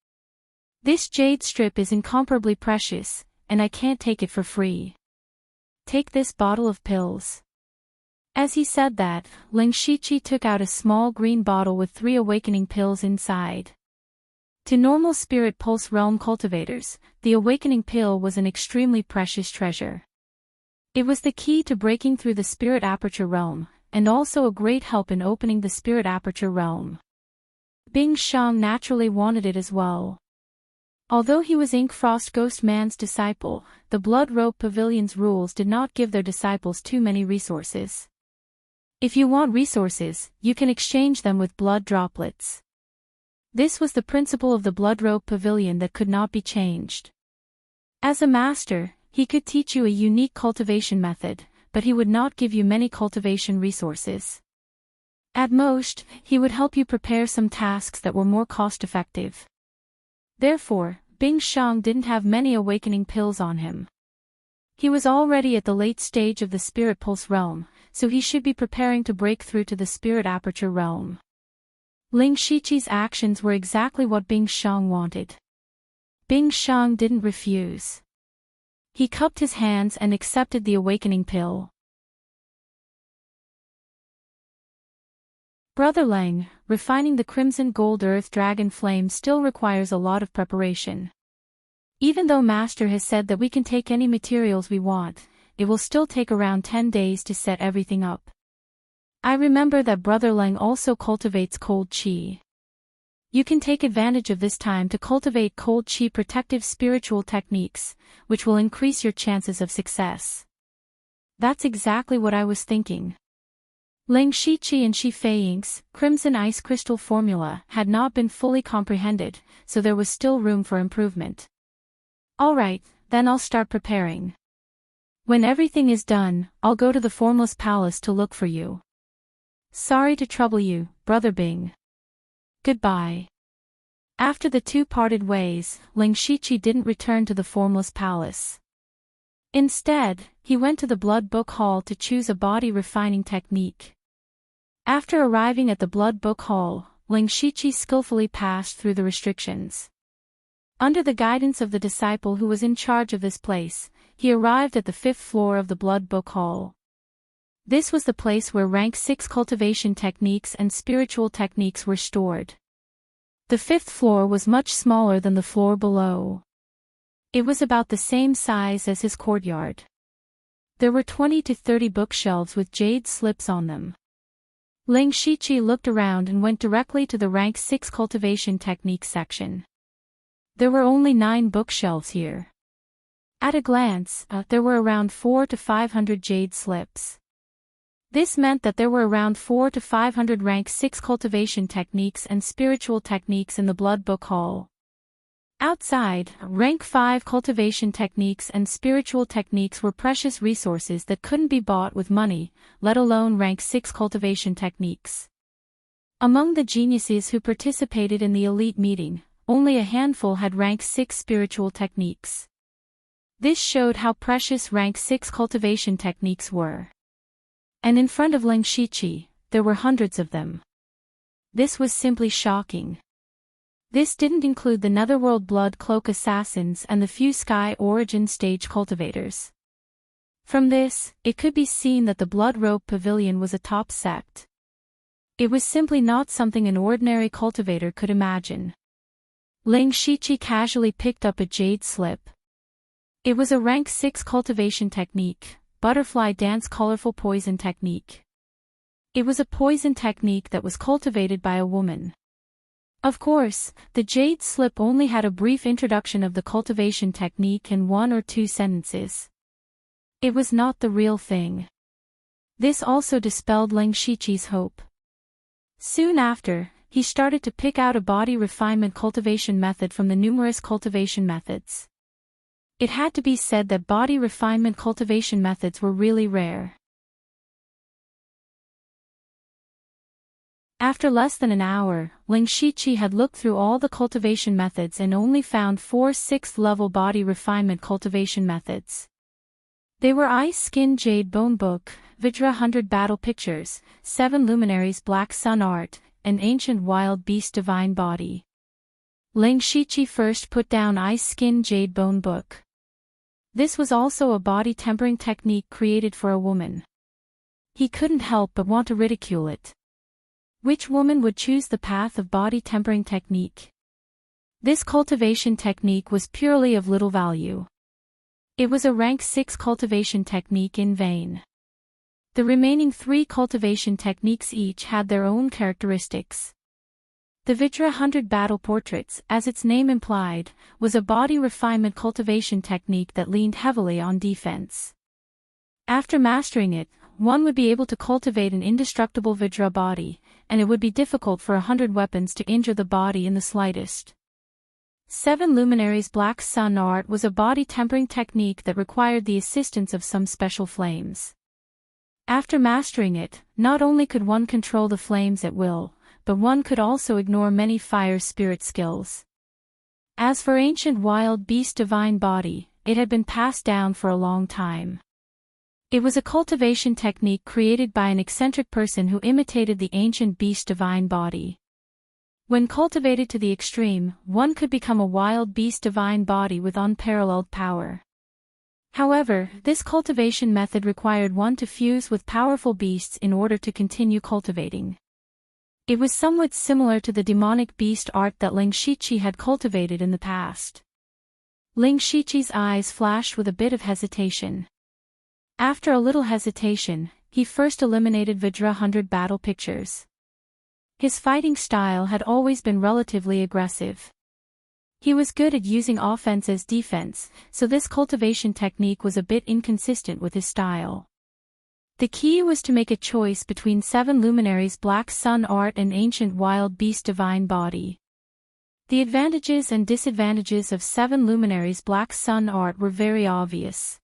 This jade strip is incomparably precious, and I can't take it for free. Take this bottle of pills. As he said that, Ling Shiqi took out a small green bottle with 3 awakening pills inside. To normal Spirit Pulse Realm cultivators, the awakening pill was an extremely precious treasure. It was the key to breaking through the Spirit Aperture Realm, and also a great help in opening the Spirit Aperture Realm. Bing Shang naturally wanted it as well. Although he was Ink Frost Ghost Man's disciple, the Blood Robe Pavilion's rules did not give their disciples too many resources. If you want resources, you can exchange them with blood droplets. This was the principle of the Blood Robe Pavilion that could not be changed. As a master, he could teach you a unique cultivation method, but he would not give you many cultivation resources. At most, he would help you prepare some tasks that were more cost-effective. Therefore, Bing Shang didn't have many awakening pills on him. He was already at the late stage of the Spirit Pulse Realm, so he should be preparing to break through to the Spirit Aperture Realm. Ling Shiqi's actions were exactly what Bing Shang wanted. Bing Shang didn't refuse. He cupped his hands and accepted the awakening pill. Brother Ling, refining the Crimson Gold Earth Dragon Flame still requires a lot of preparation. Even though Master has said that we can take any materials we want, it will still take around 10 days to set everything up. I remember that Brother Ling also cultivates cold qi. You can take advantage of this time to cultivate cold qi protective spiritual techniques, which will increase your chances of success. That's exactly what I was thinking. Ling Shiqi and Shi Feiying's Crimson Ice Crystal formula had not been fully comprehended, so there was still room for improvement. Alright, then I'll start preparing. When everything is done, I'll go to the Formless Palace to look for you. Sorry to trouble you, Brother Bing. Goodbye. After the two parted ways, Ling Shiqi didn't return to the Formless Palace. Instead, he went to the Blood Book Hall to choose a body refining technique. After arriving at the Blood Book Hall, Ling Shiqi skillfully passed through the restrictions. Under the guidance of the disciple who was in charge of this place, he arrived at the 5th floor of the Blood Book Hall. This was the place where rank 6 cultivation techniques and spiritual techniques were stored. The 5th floor was much smaller than the floor below. It was about the same size as his courtyard. There were 20 to 30 bookshelves with jade slips on them. Ling Shiqi looked around and went directly to the rank 6 cultivation technique section. There were only 9 bookshelves here. At a glance, there were around 400 to 500 jade slips. This meant that there were around 400 to 500 rank 6 cultivation techniques and spiritual techniques in the Blood Book Hall. Outside, rank 5 cultivation techniques and spiritual techniques were precious resources that couldn't be bought with money, let alone rank 6 cultivation techniques. Among the geniuses who participated in the elite meeting, only a handful had rank 6 spiritual techniques. This showed how precious rank 6 cultivation techniques were. And in front of Ling Shiqi, there were hundreds of them. This was simply shocking. This didn't include the Netherworld Blood Cloak Assassins and the few Sky Origin stage cultivators. From this, it could be seen that the Blood Robe Pavilion was a top sect. It was simply not something an ordinary cultivator could imagine. Ling Shiqi casually picked up a jade slip. It was a rank 6 cultivation technique, butterfly dance colorful poison technique. It was a poison technique that was cultivated by a woman. Of course, the jade slip only had a brief introduction of the cultivation technique in 1 or 2 sentences. It was not the real thing. This also dispelled Ling Shiqi's hope. Soon after, he started to pick out a body refinement cultivation method from the numerous cultivation methods. It had to be said that body refinement cultivation methods were really rare. After less than an hour, Ling Shiqi had looked through all the cultivation methods and only found 4 6th-level body refinement cultivation methods. They were Ice Skin Jade Bone Book, Vidra 100 Battle Pictures, 7 Luminaries Black Sun Art, and Ancient Wild Beast Divine Body. Ling Shiqi first put down Ice Skin Jade Bone Book. This was also a body tempering technique created for a woman. He couldn't help but want to ridicule it. Which woman would choose the path of body tempering technique? This cultivation technique was purely of little value. It was a rank 6 cultivation technique in vain. The remaining 3 cultivation techniques each had their own characteristics. The Vidra 100 Battle Portraits, as its name implied, was a body refinement cultivation technique that leaned heavily on defense. After mastering it, one would be able to cultivate an indestructible Vidra body, and it would be difficult for 100 weapons to injure the body in the slightest. 7 Luminaries Black Sun Art was a body tempering technique that required the assistance of some special flames. After mastering it, not only could one control the flames at will, but one could also ignore many fire spirit skills. As for Ancient Wild Beast Divine Body, it had been passed down for a long time. It was a cultivation technique created by an eccentric person who imitated the Ancient Beast Divine Body. When cultivated to the extreme, one could become a wild beast divine body with unparalleled power. However, this cultivation method required one to fuse with powerful beasts in order to continue cultivating. It was somewhat similar to the demonic beast art that Ling Shiqi had cultivated in the past. Ling Shiqi's eyes flashed with a bit of hesitation. After a little hesitation, he first eliminated Vidra 100 Battle Pictures. His fighting style had always been relatively aggressive. He was good at using offense as defense, so this cultivation technique was a bit inconsistent with his style. The key was to make a choice between 7 Luminaries Black Sun Art and Ancient Wild Beast Divine Body. The advantages and disadvantages of 7 Luminaries Black Sun Art were very obvious.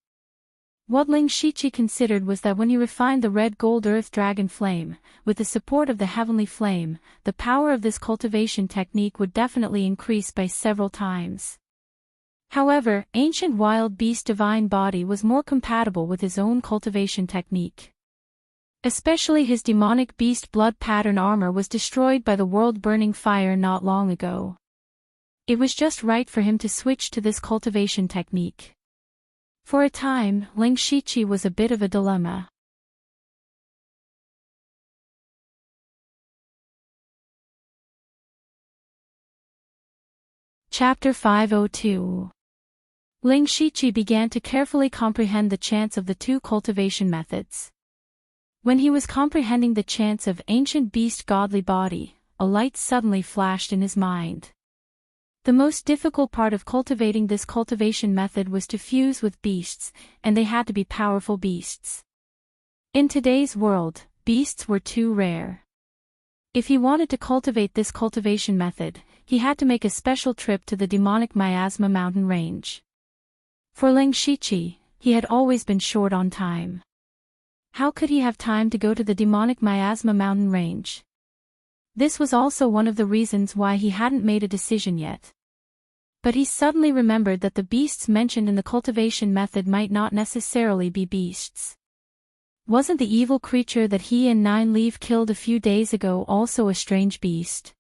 What Ling Shiqi considered was that when he refined the Red Gold Earth Dragon Flame, with the support of the Heavenly Flame, the power of this cultivation technique would definitely increase by several times. However, Ancient Wild Beast Divine Body was more compatible with his own cultivation technique. Especially his demonic beast blood pattern armor was destroyed by the world-burning fire not long ago. It was just right for him to switch to this cultivation technique. For a time, Ling Shiqi was a bit of a dilemma. Chapter 502. Ling Shiqi began to carefully comprehend the chants of the 2 cultivation methods. When he was comprehending the chants of Ancient Beast Godly Body, a light suddenly flashed in his mind. The most difficult part of cultivating this cultivation method was to fuse with beasts, and they had to be powerful beasts. In today's world, beasts were too rare. If he wanted to cultivate this cultivation method, he had to make a special trip to the demonic Miasma mountain range. For Ling Shiqi, he had always been short on time. How could he have time to go to the demonic Miasma mountain range? This was also one of the reasons why he hadn't made a decision yet. But he suddenly remembered that the beasts mentioned in the cultivation method might not necessarily be beasts. Wasn't the evil creature that he and Nine Leaf killed a few days ago also a strange beast?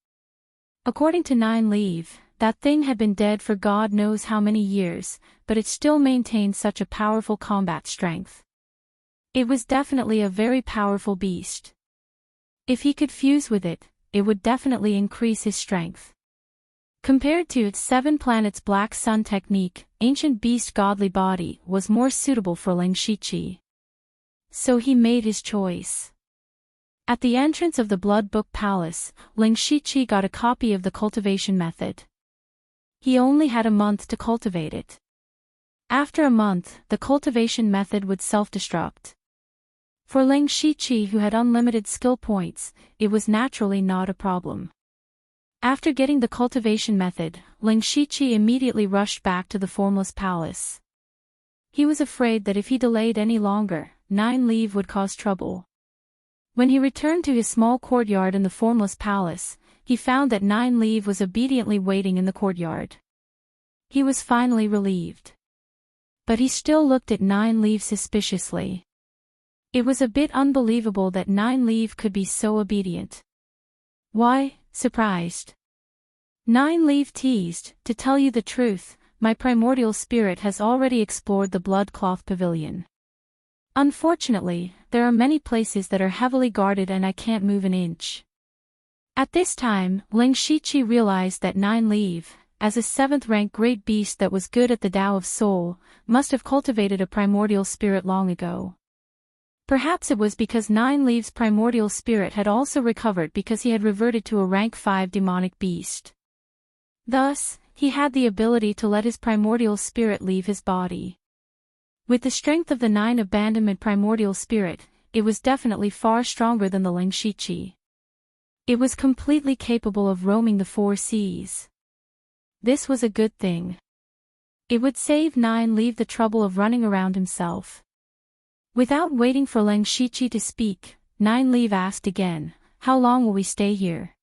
According to Nine Leaf, that thing had been dead for God knows how many years, but it still maintained such a powerful combat strength. It was definitely a very powerful beast. If he could fuse with it, it would definitely increase his strength. Compared to its 7 planets Black Sun technique, Ancient Beast Godly Body was more suitable for Ling Shiqi. So he made his choice. At the entrance of the Blood Book Palace, Ling Shiqi got a copy of the cultivation method. He only had a month to cultivate it. After a month, the cultivation method would self-destruct. For Ling Shiqi, who had unlimited skill points, it was naturally not a problem. After getting the cultivation method, Ling Shiqi immediately rushed back to the Formless Palace. He was afraid that if he delayed any longer, Nine Leaf would cause trouble. When he returned to his small courtyard in the Formless Palace, he found that Nine Leaf was obediently waiting in the courtyard. He was finally relieved. But he still looked at Nine Leaf suspiciously. It was a bit unbelievable that Nine Leaf could be so obedient. Why, surprised? Nine Leaf teased, to tell you the truth, my primordial spirit has already explored the Blood Cloth Pavilion. Unfortunately, there are many places that are heavily guarded and I can't move an inch. At this time, Ling Shiqi realized that Nine Leaf, as a 7th-rank great beast that was good at the Tao of Soul, must have cultivated a primordial spirit long ago. Perhaps it was because Nine Leaf's primordial spirit had also recovered because he had reverted to a rank 5 demonic beast. Thus, he had the ability to let his primordial spirit leave his body. With the strength of the 9 abandonment primordial spirit, it was definitely far stronger than the Ling Shiqi. It was completely capable of roaming the 4 seas. This was a good thing. It would save Nine Leaf the trouble of running around himself. Without waiting for Ling Shiqi to speak, Nine Leaf asked again, how long will we stay here?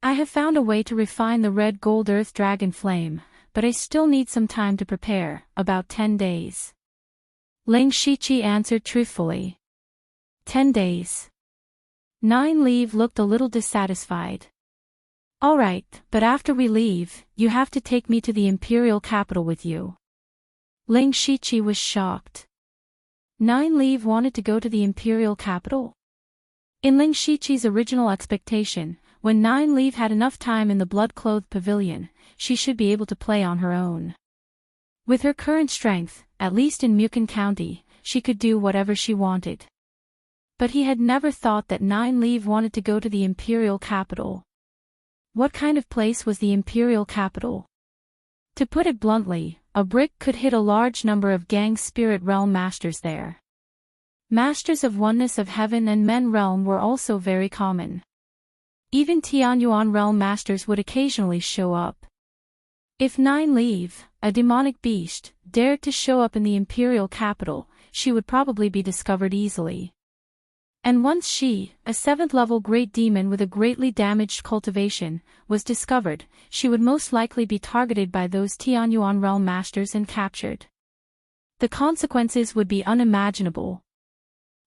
I have found a way to refine the red gold earth dragon flame, but I still need some time to prepare, about 10 days. Ling Shiqi answered truthfully. 10 days. Nine Leaf looked a little dissatisfied. All right, but after we leave, you have to take me to the imperial capital with you. Ling Shiqi was shocked. Nine Leaf wanted to go to the imperial capital? In Ling Shiqi's original expectation, when Nine Leaf had enough time in the blood-clothed pavilion, she should be able to play on her own. With her current strength, at least in Mukan County, she could do whatever she wanted. But he had never thought that Nine Leaf wanted to go to the imperial capital. What kind of place was the imperial capital? To put it bluntly, a brick could hit a large number of gang spirit realm masters there. Masters of oneness of heaven and men realm were also very common. Even Tianyuan realm masters would occasionally show up. If Nine Leaf, a demonic beast, dared to show up in the imperial capital, she would probably be discovered easily. And once she, a 7th-level great demon with a greatly damaged cultivation, was discovered, she would most likely be targeted by those Tianyuan realm masters and captured. The consequences would be unimaginable.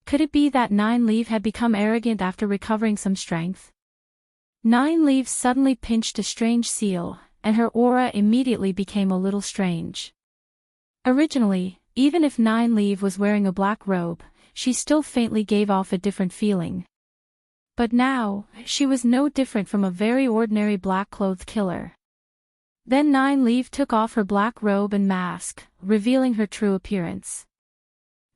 Could it be that Nine Leaf had become arrogant after recovering some strength? Nine Leaf suddenly pinched a strange seal, and her aura immediately became a little strange. Originally, even if Nine Leaf was wearing a black robe, she still faintly gave off a different feeling. But now, she was no different from a very ordinary black-clothed killer. Then Nine Leaf took off her black robe and mask, revealing her true appearance.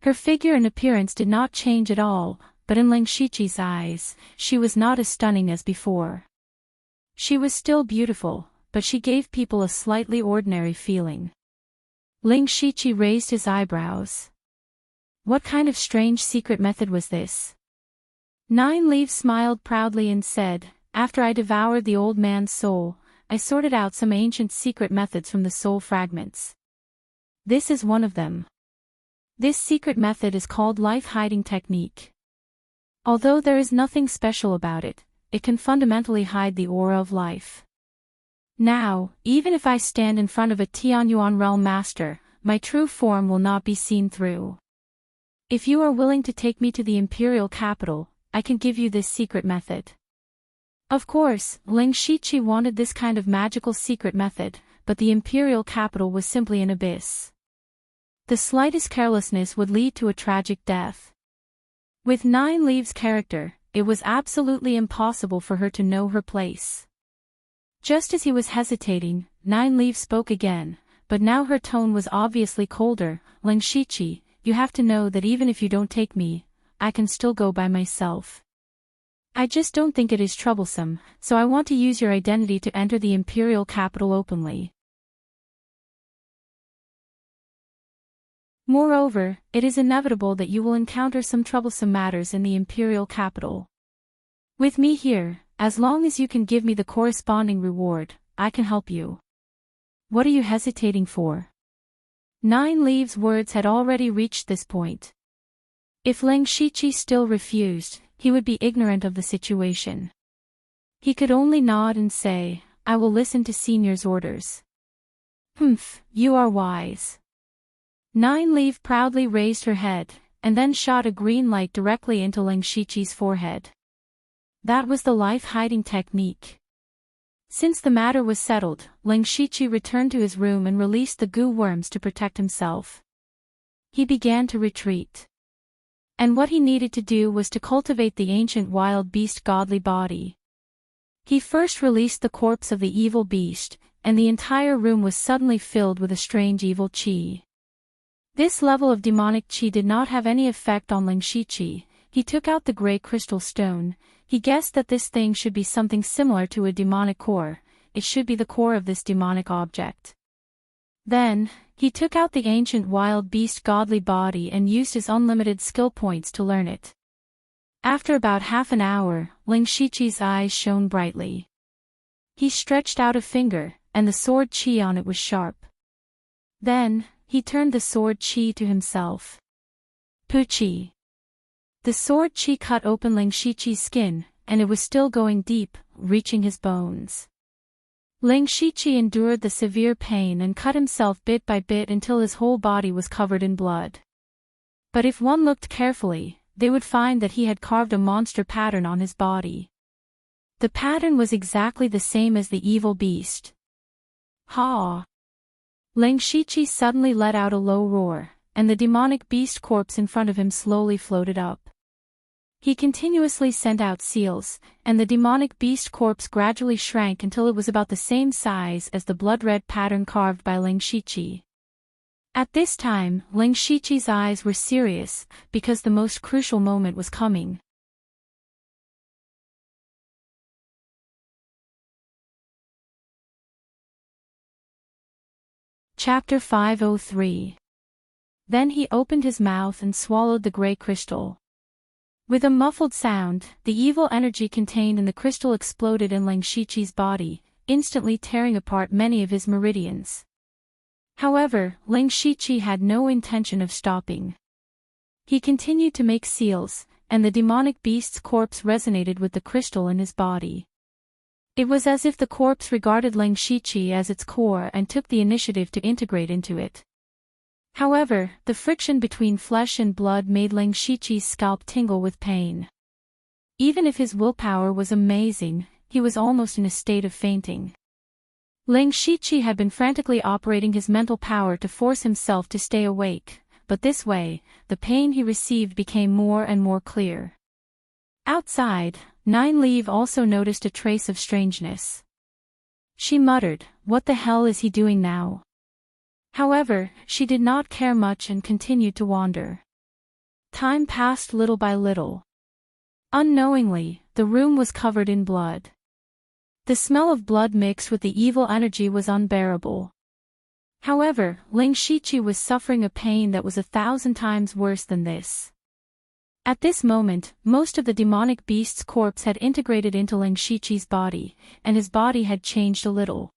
Her figure and appearance did not change at all, but in Ling Shiqi's eyes, she was not as stunning as before. She was still beautiful, but she gave people a slightly ordinary feeling. Ling Shiqi raised his eyebrows. What kind of strange secret method was this? Nine Leaf smiled proudly and said, after I devoured the old man's soul, I sorted out some ancient secret methods from the soul fragments. This is one of them. This secret method is called life hiding technique. Although there is nothing special about it, it can fundamentally hide the aura of life. Now, even if I stand in front of a Tianyuan realm master, my true form will not be seen through. If you are willing to take me to the imperial capital, I can give you this secret method. Of course, Ling Shiqi wanted this kind of magical secret method, but the imperial capital was simply an abyss. The slightest carelessness would lead to a tragic death. With Nine Leaves' character, it was absolutely impossible for her to know her place. Just as he was hesitating, Nine Leaves spoke again, but now her tone was obviously colder. Ling Shiqi, you have to know that even if you don't take me, I can still go by myself. I just don't think it is troublesome, so I want to use your identity to enter the imperial capital openly. Moreover, it is inevitable that you will encounter some troublesome matters in the imperial capital. With me here, as long as you can give me the corresponding reward, I can help you. What are you hesitating for? Nine Leaves' words had already reached this point. If Ling Shiqi still refused, he would be ignorant of the situation. He could only nod and say, I will listen to Senior's orders. Humph, you are wise. Nine Leaf proudly raised her head, and then shot a green light directly into Ling Shiqi's forehead. That was the life-hiding technique. Since the matter was settled, Ling Shiqi returned to his room and released the goo worms to protect himself. He began to retreat. And what he needed to do was to cultivate the ancient wild beast godly body. He first released the corpse of the evil beast, and the entire room was suddenly filled with a strange evil qi. This level of demonic qi did not have any effect on Ling Shiqi. He took out the gray crystal stone. He guessed that this thing should be something similar to a demonic core. It should be the core of this demonic object. Then, he took out the ancient wild beast godly body and used his unlimited skill points to learn it. After about half an hour, Ling Shiqi's eyes shone brightly. He stretched out a finger, and the sword qi on it was sharp. Then, he turned the sword qi to himself. Pu qi. The sword qi cut open Ling Shiqi's skin, and it was still going deep, reaching his bones. Ling Shiqi endured the severe pain and cut himself bit by bit until his whole body was covered in blood. But if one looked carefully, they would find that he had carved a monster pattern on his body. The pattern was exactly the same as the evil beast. Ha! Ling Shiqi suddenly let out a low roar, and the demonic beast corpse in front of him slowly floated up. He continuously sent out seals, and the demonic beast corpse gradually shrank until it was about the same size as the blood-red pattern carved by Ling Shiqi. At this time, Ling Shiqi's eyes were serious, because the most crucial moment was coming. Chapter 503. Then he opened his mouth and swallowed the gray crystal. With a muffled sound, the evil energy contained in the crystal exploded in Ling Shiqi's body, instantly tearing apart many of his meridians. However, Ling Shiqi had no intention of stopping. He continued to make seals, and the demonic beast's corpse resonated with the crystal in his body. It was as if the corpse regarded Ling Shiqi as its core and took the initiative to integrate into it. However, the friction between flesh and blood made Ling Shiqi's scalp tingle with pain. Even if his willpower was amazing, he was almost in a state of fainting. Ling Shiqi had been frantically operating his mental power to force himself to stay awake, but this way, the pain he received became more and more clear. Outside, Nine Leaf also noticed a trace of strangeness. She muttered, "What the hell is he doing now?" However, she did not care much and continued to wander. Time passed little by little. Unknowingly, the room was covered in blood. The smell of blood mixed with the evil energy was unbearable. However, Ling Shiqi was suffering a pain that was 1,000 times worse than this. At this moment, most of the demonic beast's corpse had integrated into Ling Shiqi's body, and his body had changed a little.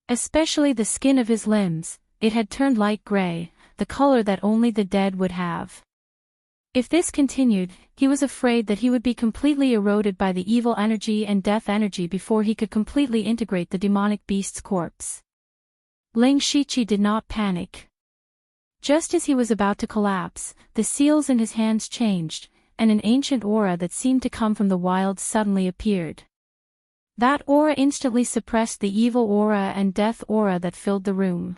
Especially the skin of his limbs, it had turned light gray, the color that only the dead would have. If this continued, he was afraid that he would be completely eroded by the evil energy and death energy before he could completely integrate the demonic beast's corpse. Ling Shiqi did not panic. Just as he was about to collapse, the seals in his hands changed, and an ancient aura that seemed to come from the wilds suddenly appeared. That aura instantly suppressed the evil aura and death aura that filled the room.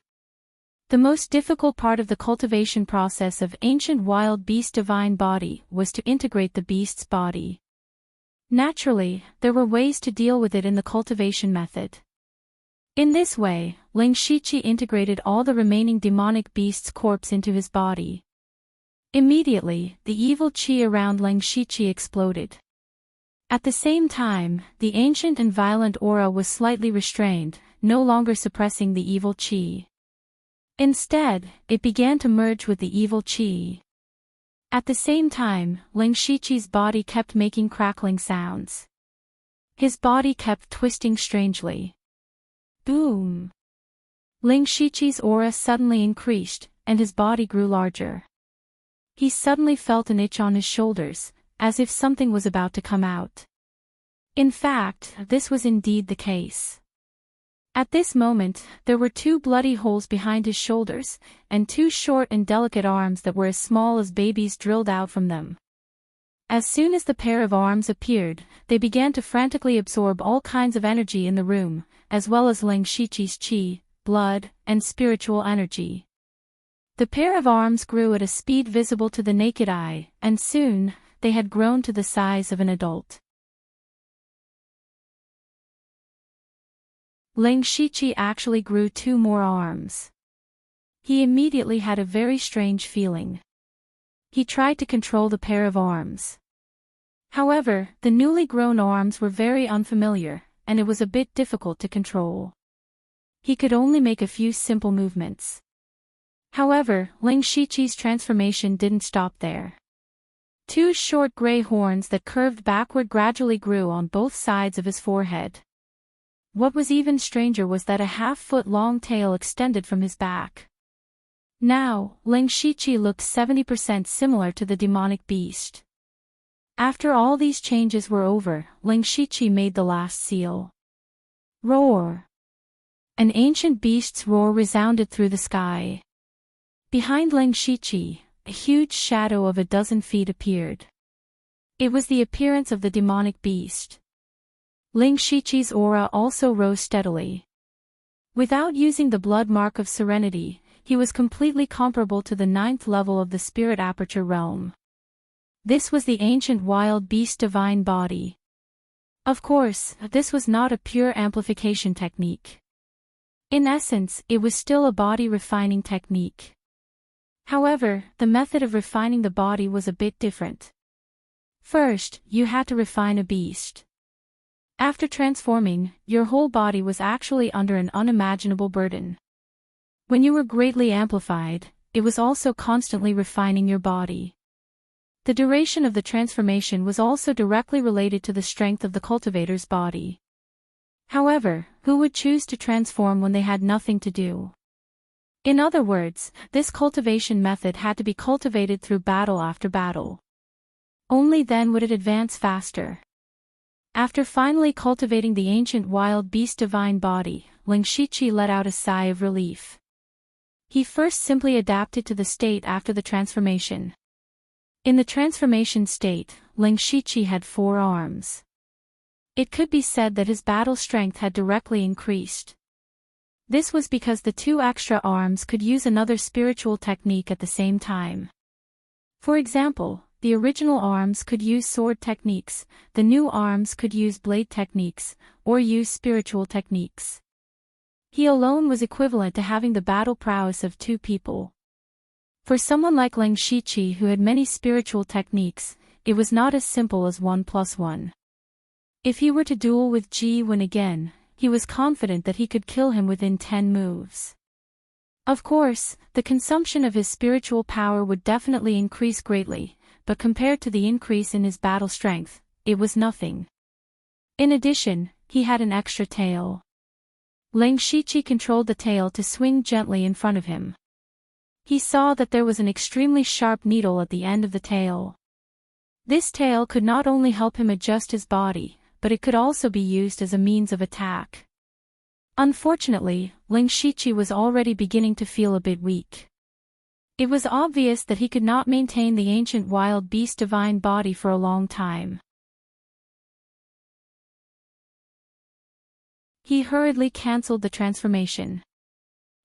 The most difficult part of the cultivation process of ancient wild beast divine body was to integrate the beast's body. Naturally, there were ways to deal with it in the cultivation method. In this way, Ling Shiqi integrated all the remaining demonic beast's corpse into his body. Immediately, the evil qi around Ling Shiqi exploded. At the same time, the ancient and violent aura was slightly restrained, no longer suppressing the evil qi. Instead, it began to merge with the evil qi. At the same time, Ling Shiqi's body kept making crackling sounds. His body kept twisting strangely. Boom! Ling Shiqi's aura suddenly increased, and his body grew larger. He suddenly felt an itch on his shoulders, as if something was about to come out. In fact, this was indeed the case. At this moment, there were 2 bloody holes behind his shoulders, and 2 short and delicate arms that were as small as babies drilled out from them. As soon as the pair of arms appeared, they began to frantically absorb all kinds of energy in the room, as well as Ling Shiqi's qi, blood, and spiritual energy. The pair of arms grew at a speed visible to the naked eye, and soon, they had grown to the size of an adult. Ling Shiqi actually grew 2 more arms. He immediately had a very strange feeling. He tried to control the pair of arms. However, the newly grown arms were very unfamiliar, and it was a bit difficult to control. He could only make a few simple movements. However, Ling Shiqi's transformation didn't stop there. 2 short gray horns that curved backward gradually grew on both sides of his forehead. What was even stranger was that a half-foot-long tail extended from his back. Now, Ling Shiqi looked 70% similar to the demonic beast. After all these changes were over, Ling Shiqi made the last seal. Roar! An ancient beast's roar resounded through the sky. Behind Ling Shiqi, a huge shadow of 12 feet appeared. It was the appearance of the demonic beast. Ling Shiqi's aura also rose steadily. Without using the blood mark of serenity, he was completely comparable to the 9th level of the spirit aperture realm. This was the ancient wild beast divine body. Of course, this was not a pure amplification technique. In essence, it was still a body refining technique. However, the method of refining the body was a bit different. First, you had to refine a beast. After transforming, your whole body was actually under an unimaginable burden. When you were greatly amplified, it was also constantly refining your body. The duration of the transformation was also directly related to the strength of the cultivator's body. However, who would choose to transform when they had nothing to do? In other words, this cultivation method had to be cultivated through battle after battle. Only then would it advance faster. After finally cultivating the ancient wild beast divine body, Ling Shiqi let out a sigh of relief. He first simply adapted to the state after the transformation. In the transformation state, Ling Shiqi had 4 arms. It could be said that his battle strength had directly increased. This was because the 2 extra arms could use another spiritual technique at the same time. For example, the original arms could use sword techniques, the new arms could use blade techniques, or use spiritual techniques. He alone was equivalent to having the battle prowess of 2 people. For someone like Ling Shiqi who had many spiritual techniques, it was not as simple as 1 + 1. If he were to duel with Ji Wen again, he was confident that he could kill him within 10 moves. Of course, the consumption of his spiritual power would definitely increase greatly, but compared to the increase in his battle strength, it was nothing. In addition, he had an extra tail. Ling Shiqi controlled the tail to swing gently in front of him. He saw that there was an extremely sharp needle at the end of the tail. This tail could not only help him adjust his body, but it could also be used as a means of attack. Unfortunately, Ling Shiqi was already beginning to feel a bit weak. It was obvious that he could not maintain the ancient wild beast divine body for a long time. He hurriedly cancelled the transformation.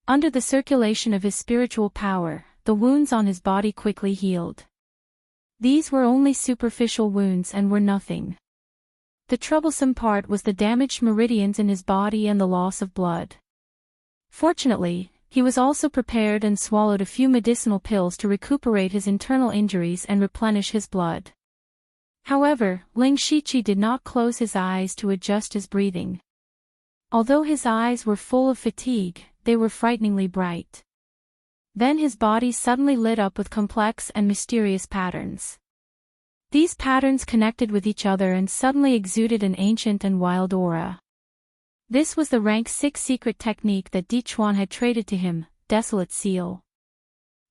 Under the circulation of his spiritual power, the wounds on his body quickly healed. These were only superficial wounds and were nothing. The troublesome part was the damaged meridians in his body and the loss of blood. Fortunately, he was also prepared and swallowed a few medicinal pills to recuperate his internal injuries and replenish his blood. However, Ling Shiqi did not close his eyes to adjust his breathing. Although his eyes were full of fatigue, they were frighteningly bright. Then his body suddenly lit up with complex and mysterious patterns. These patterns connected with each other and suddenly exuded an ancient and wild aura. This was the rank 6 secret technique that Di Chuan had traded to him, Desolate Seal.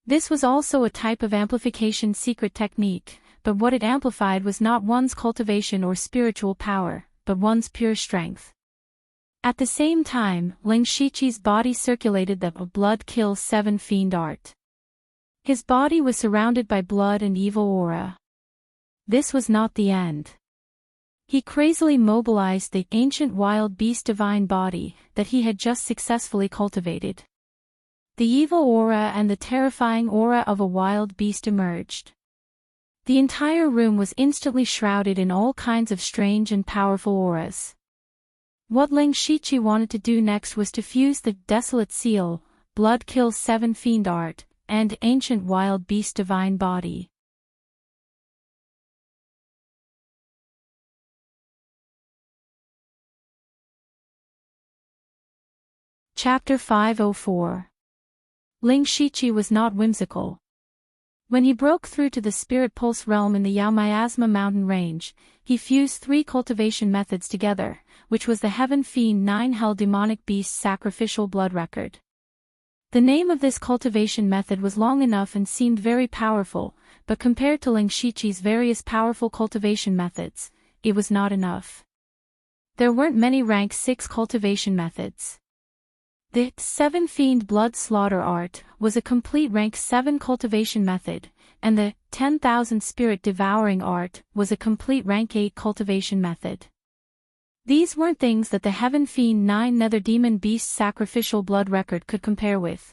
This was also a type of amplification secret technique, but what it amplified was not one's cultivation or spiritual power, but one's pure strength. At the same time, Ling Shiqi's body circulated the blood kills 7 fiend art. His body was surrounded by blood and evil aura. This was not the end. He crazily mobilized the ancient wild beast divine body that he had just successfully cultivated. The evil aura and the terrifying aura of a wild beast emerged. The entire room was instantly shrouded in all kinds of strange and powerful auras. What Ling Shiqi wanted to do next was to fuse the Desolate Seal, Blood Kills 7 Fiend Art, and Ancient Wild Beast Divine Body. Chapter 504. Ling Shiqi was not whimsical. When he broke through to the Spirit Pulse realm in the Yao Miasma mountain range, he fused 3 cultivation methods together, which was the Heaven Fiend 9 Hell Demonic Beast Sacrificial Blood Record. The name of this cultivation method was long enough and seemed very powerful, but compared to Ling Shiqi's various powerful cultivation methods, it was not enough. There weren't many rank 6 cultivation methods. The 7 Fiend Blood Slaughter Art was a complete rank 7 cultivation method, and the 10,000 Spirit Devouring Art was a complete rank 8 cultivation method. These weren't things that the Heaven Fiend 9 Nether Demon Beast Sacrificial Blood Record could compare with.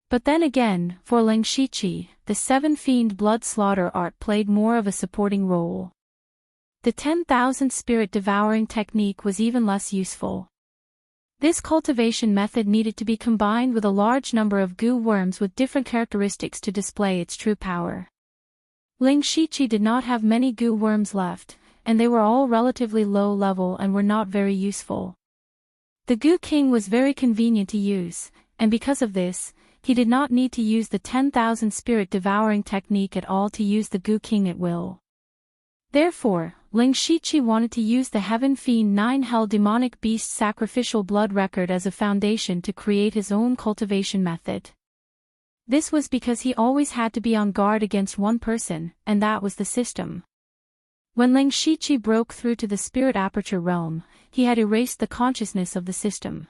But then again, for Ling Shiqi, the 7 Fiend Blood Slaughter Art played more of a supporting role. The 10,000 Spirit Devouring technique was even less useful. This cultivation method needed to be combined with a large number of goo worms with different characteristics to display its true power. Ling Shiqi did not have many goo worms left, and they were all relatively low level and were not very useful. The Goo King was very convenient to use, and because of this, he did not need to use the 10,000 Spirit Devouring technique at all to use the Goo King at will. Therefore, Ling Shiqi wanted to use the Heaven Fiend 9 Hell Demonic Beast Sacrificial Blood Record as a foundation to create his own cultivation method. This was because he always had to be on guard against one person, and that was the system. When Ling Shiqi broke through to the Spirit Aperture realm, he had erased the consciousness of the system.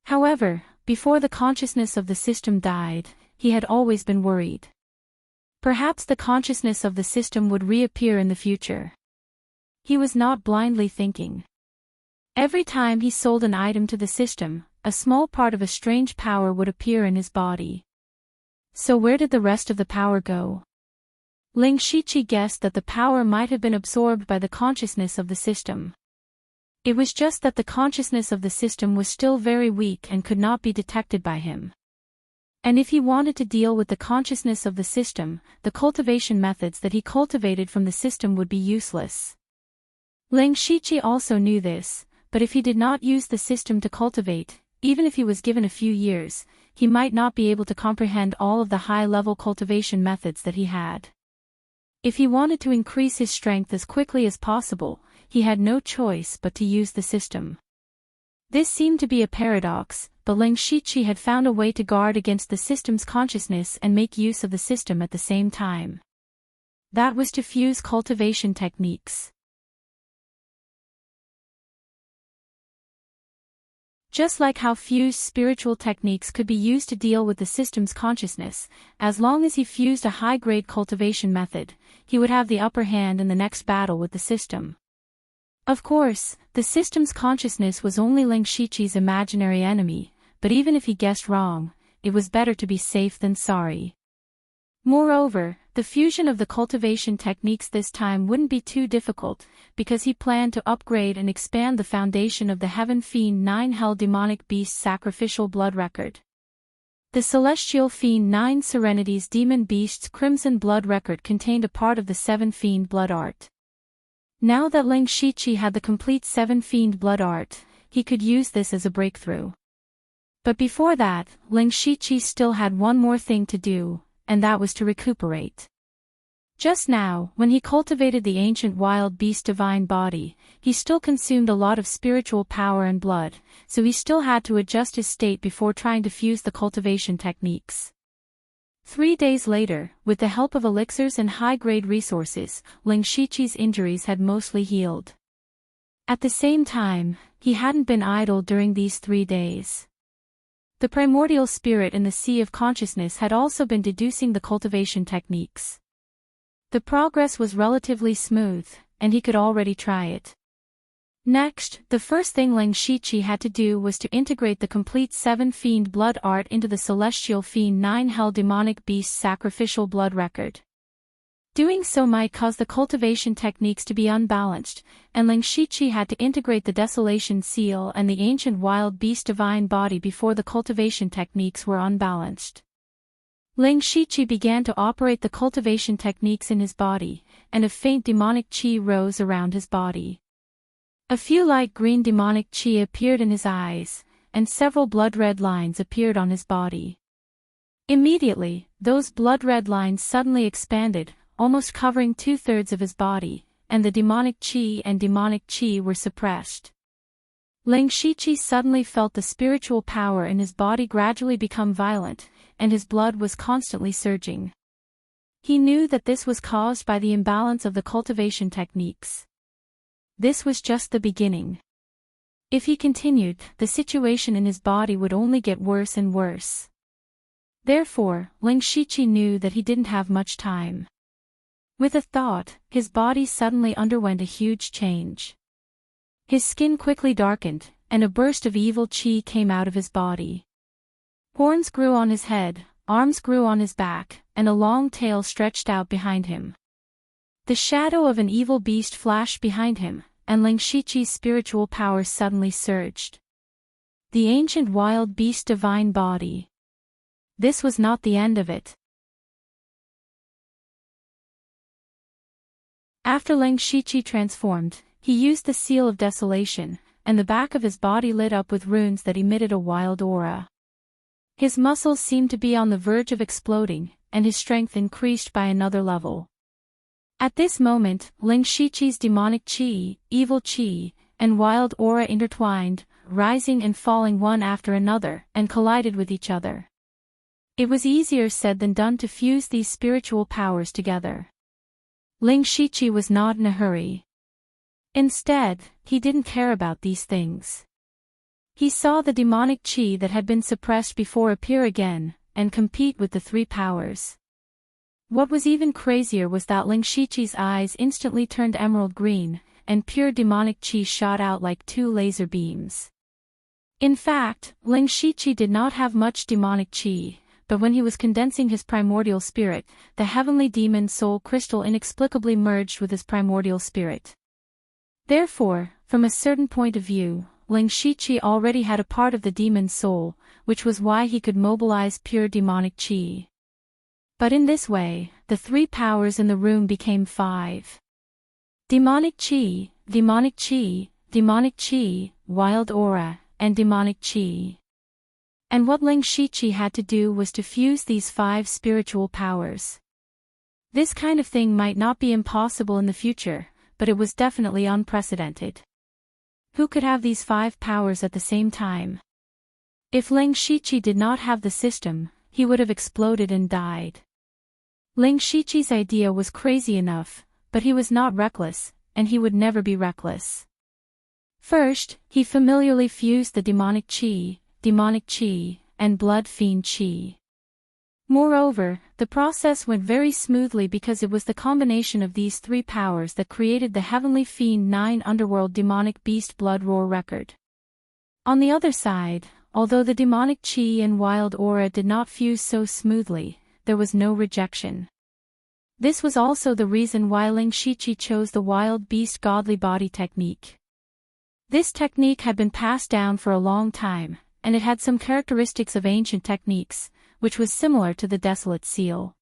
However, before the consciousness of the system died, he had always been worried. Perhaps the consciousness of the system would reappear in the future. He was not blindly thinking. Every time he sold an item to the system, a small part of a strange power would appear in his body. So where did the rest of the power go? Ling Shiqi guessed that the power might have been absorbed by the consciousness of the system. It was just that the consciousness of the system was still very weak and could not be detected by him. And if he wanted to deal with the consciousness of the system, the cultivation methods that he cultivated from the system would be useless. Ling Shiqi also knew this, but if he did not use the system to cultivate, even if he was given a few years, he might not be able to comprehend all of the high-level cultivation methods that he had. If he wanted to increase his strength as quickly as possible, he had no choice but to use the system. This seemed to be a paradox, but Ling Shiqi had found a way to guard against the system's consciousness and make use of the system at the same time. That was to fuse cultivation techniques. Just like how fused spiritual techniques could be used to deal with the system's consciousness, as long as he fused a high-grade cultivation method, he would have the upper hand in the next battle with the system. Of course, the system's consciousness was only Ling Shiqi's imaginary enemy, but even if he guessed wrong, it was better to be safe than sorry. Moreover, the fusion of the cultivation techniques this time wouldn't be too difficult, because he planned to upgrade and expand the foundation of the Heaven Fiend 9 Hell Demonic Beast Sacrificial Blood Record. The Celestial Fiend 9 Serenity's Demon Beast's Crimson Blood Record contained a part of the 7 Fiend Blood Art. Now that Ling Shiqi had the complete 7 Fiend Blood Art, he could use this as a breakthrough. But before that, Ling Shiqi still had one more thing to do, and that was to recuperate. Just now, when he cultivated the ancient wild beast divine body, he still consumed a lot of spiritual power and blood, so he still had to adjust his state before trying to fuse the cultivation techniques. 3 days later, with the help of elixirs and high-grade resources, Ling Shiqi's injuries had mostly healed. At the same time, he hadn't been idle during these 3 days. The primordial spirit in the sea of consciousness had also been deducing the cultivation techniques. The progress was relatively smooth, and he could already try it. Next, the first thing Ling Shiqi had to do was to integrate the complete 7 Fiend Blood Art into the Celestial Fiend 9 Hell Demonic Beast Sacrificial Blood Record. Doing so might cause the cultivation techniques to be unbalanced, and Ling Shiqi had to integrate the Desolation Seal and the ancient wild beast divine body before the cultivation techniques were unbalanced. Ling Shiqi began to operate the cultivation techniques in his body, and a faint demonic qi rose around his body. A few light green demonic qi appeared in his eyes, and several blood-red lines appeared on his body. Immediately, those blood-red lines suddenly expanded, almost covering 2/3 of his body, and the demonic qi were suppressed. Ling Shiqi suddenly felt the spiritual power in his body gradually become violent, and his blood was constantly surging. He knew that this was caused by the imbalance of the cultivation techniques. This was just the beginning. If he continued, the situation in his body would only get worse and worse. Therefore, Ling Shiqi knew that he didn't have much time. With a thought, his body suddenly underwent a huge change. His skin quickly darkened, and a burst of evil qi came out of his body. Horns grew on his head, arms grew on his back, and a long tail stretched out behind him. The shadow of an evil beast flashed behind him, and Ling Shiqi's spiritual power suddenly surged. The ancient wild beast divine body. This was not the end of it. After Ling Shiqi transformed, he used the Seal of Desolation, and the back of his body lit up with runes that emitted a wild aura. His muscles seemed to be on the verge of exploding, and his strength increased by another level. At this moment, Ling Shiqi's demonic qi, evil qi, and wild aura intertwined, rising and falling one after another, and collided with each other. It was easier said than done to fuse these spiritual powers together. Ling Shiqi was not in a hurry. Instead, he didn't care about these things. He saw the demonic qi that had been suppressed before appear again, and compete with the 3 powers. What was even crazier was that Ling Shiqi's eyes instantly turned emerald green, and pure demonic qi shot out like 2 laser beams. In fact, Ling Shiqi did not have much demonic qi, but when he was condensing his primordial spirit, the heavenly demon soul crystal inexplicably merged with his primordial spirit. Therefore, from a certain point of view, Ling Shiqi already had a part of the demon soul, which was why he could mobilize pure demonic qi. But in this way, the 3 powers in the room became 5. Demonic qi, demonic qi, demonic qi, wild aura, and demonic qi. And what Ling Shiqi had to do was to fuse these 5 spiritual powers. This kind of thing might not be impossible in the future, but it was definitely unprecedented. Who could have these 5 powers at the same time? If Ling Shiqi did not have the system, he would have exploded and died. Ling Shiqi's idea was crazy enough, but he was not reckless, and he would never be reckless. First, he familiarly fused the demonic qi, and blood fiend qi. Moreover, the process went very smoothly because it was the combination of these 3 powers that created the Heavenly Fiend 9 Underworld Demonic Beast Blood Roar record. On the other side, Although the demonic chi and wild aura did not fuse so smoothly, there was no rejection. This was also the reason why Ling Shiqi chose the wild beast godly body technique. This technique had been passed down for a long time, and it had some characteristics of ancient techniques, which was similar to the Desolate Seal.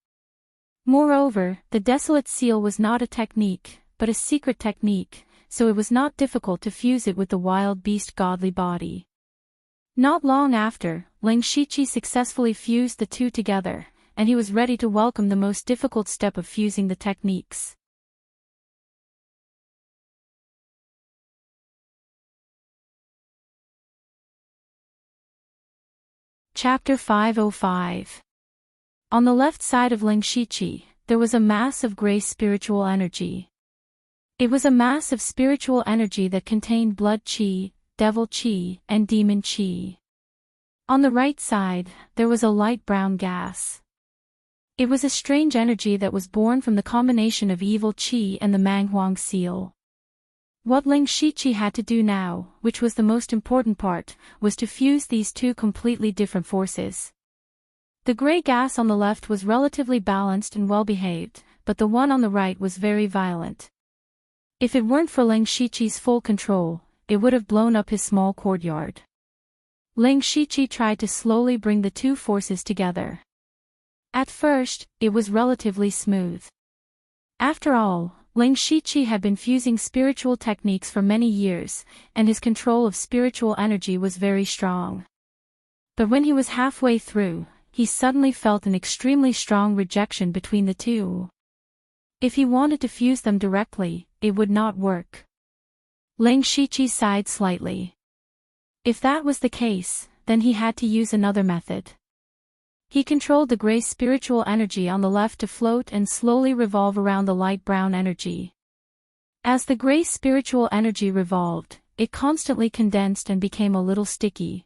Moreover, the Desolate Seal was not a technique, but a secret technique, so it was not difficult to fuse it with the wild beast godly body. Not long after, Ling Shiqi successfully fused the two together, and he was ready to welcome the most difficult step of fusing the techniques. Chapter 505. On the left side of Ling Shiqi, there was a mass of gray spiritual energy. It was a mass of spiritual energy that contained blood chi, devil chi, and demon chi. On the right side, there was a light brown gas. It was a strange energy that was born from the combination of evil chi and the Manghuang seal. What Ling Shiqi had to do now, which was the most important part, was to fuse these two completely different forces. The gray gas on the left was relatively balanced and well-behaved, but the one on the right was very violent. If it weren't for Ling Shiqi's full control, it would have blown up his small courtyard. Ling Shiqi tried to slowly bring the two forces together. At first, it was relatively smooth. After all, Ling Shiqi had been fusing spiritual techniques for many years, and his control of spiritual energy was very strong. But when he was halfway through, he suddenly felt an extremely strong rejection between the two. If he wanted to fuse them directly, it would not work. Ling Shiqi sighed slightly. If that was the case, then he had to use another method. He controlled the gray spiritual energy on the left to float and slowly revolve around the light brown energy. As the gray spiritual energy revolved, it constantly condensed and became a little sticky.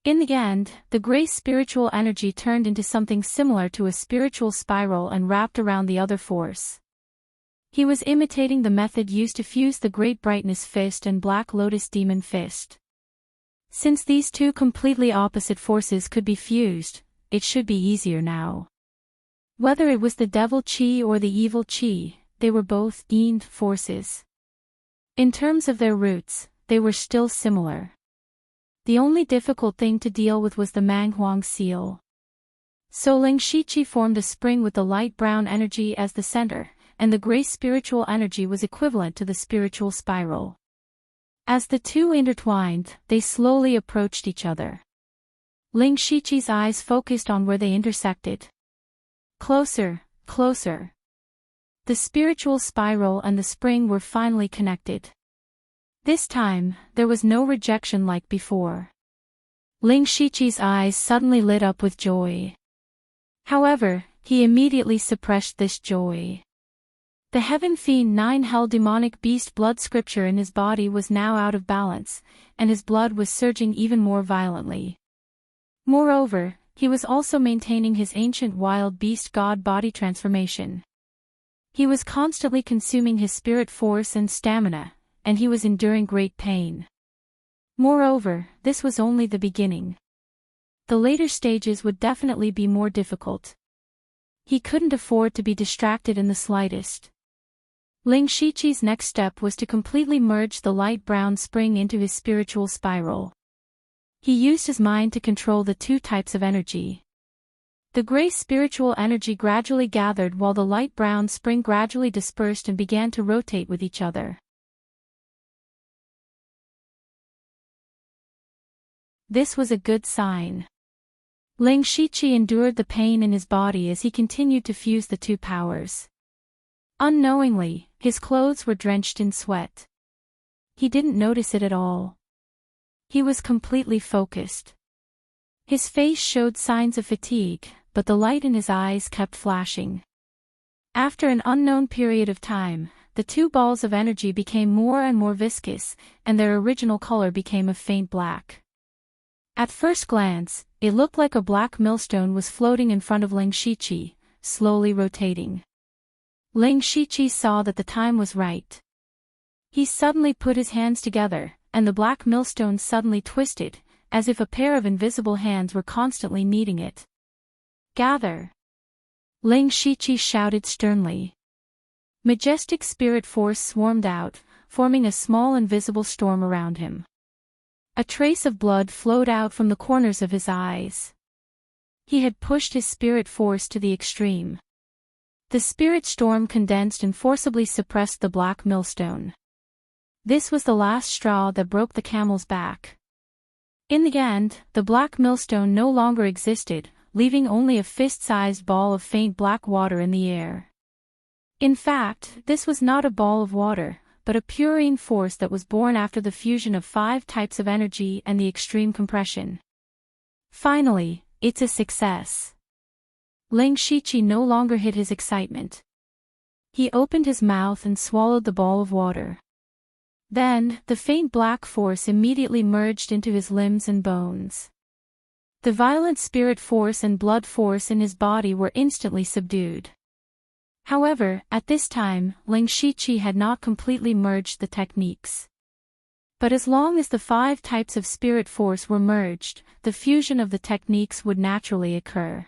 In the end, the gray spiritual energy turned into something similar to a spiritual spiral and wrapped around the other force. He was imitating the method used to fuse the Great Brightness Fist and Black Lotus Demon Fist. Since these two completely opposite forces could be fused, it should be easier now. Whether it was the devil chi or the evil chi, they were both yin forces. In terms of their roots, they were still similar. The only difficult thing to deal with was the Manghuang seal. So Ling Shiqi formed a spring with the light brown energy as the center, and the gray spiritual energy was equivalent to the spiritual spiral. As the two intertwined, they slowly approached each other. Ling Shiqi's eyes focused on where they intersected. Closer, closer. The spiritual spiral and the spring were finally connected. This time, there was no rejection like before. Ling Shiqi's eyes suddenly lit up with joy. However, he immediately suppressed this joy. The Heaven Fiend 9 Hell demonic beast blood scripture in his body was now out of balance, and his blood was surging even more violently. Moreover, he was also maintaining his ancient wild beast god body transformation. He was constantly consuming his spirit force and stamina, and he was enduring great pain. Moreover, this was only the beginning. The later stages would definitely be more difficult. He couldn't afford to be distracted in the slightest. Ling Shiqi's next step was to completely merge the light brown spring into his spiritual spiral. He used his mind to control the two types of energy. The gray spiritual energy gradually gathered while the light brown spring gradually dispersed and began to rotate with each other. This was a good sign. Ling Shiqi endured the pain in his body as he continued to fuse the two powers. Unknowingly, his clothes were drenched in sweat. He didn't notice it at all. He was completely focused. His face showed signs of fatigue, but the light in his eyes kept flashing. After an unknown period of time, the two balls of energy became more and more viscous, and their original color became a faint black. At first glance, it looked like a black millstone was floating in front of Ling Shiqi, slowly rotating. Ling Shiqi saw that the time was right. He suddenly put his hands together, and the black millstone suddenly twisted, as if a pair of invisible hands were constantly kneading it. "Gather!" Ling Shiqi shouted sternly. Majestic spirit force swarmed out, forming a small invisible storm around him. A trace of blood flowed out from the corners of his eyes. He had pushed his spirit force to the extreme. The spirit storm condensed and forcibly suppressed the black millstone. This was the last straw that broke the camel's back. In the end, the black millstone no longer existed, leaving only a fist-sized ball of faint black water in the air. In fact, this was not a ball of water, but a purine force that was born after the fusion of 5 types of energy and the extreme compression. Finally, it's a success. Ling Shiqi no longer hid his excitement. He opened his mouth and swallowed the ball of water. Then, the faint black force immediately merged into his limbs and bones. The violent spirit force and blood force in his body were instantly subdued. However, at this time, Ling Shiqi had not completely merged the techniques. But as long as the 5 types of spirit force were merged, the fusion of the techniques would naturally occur.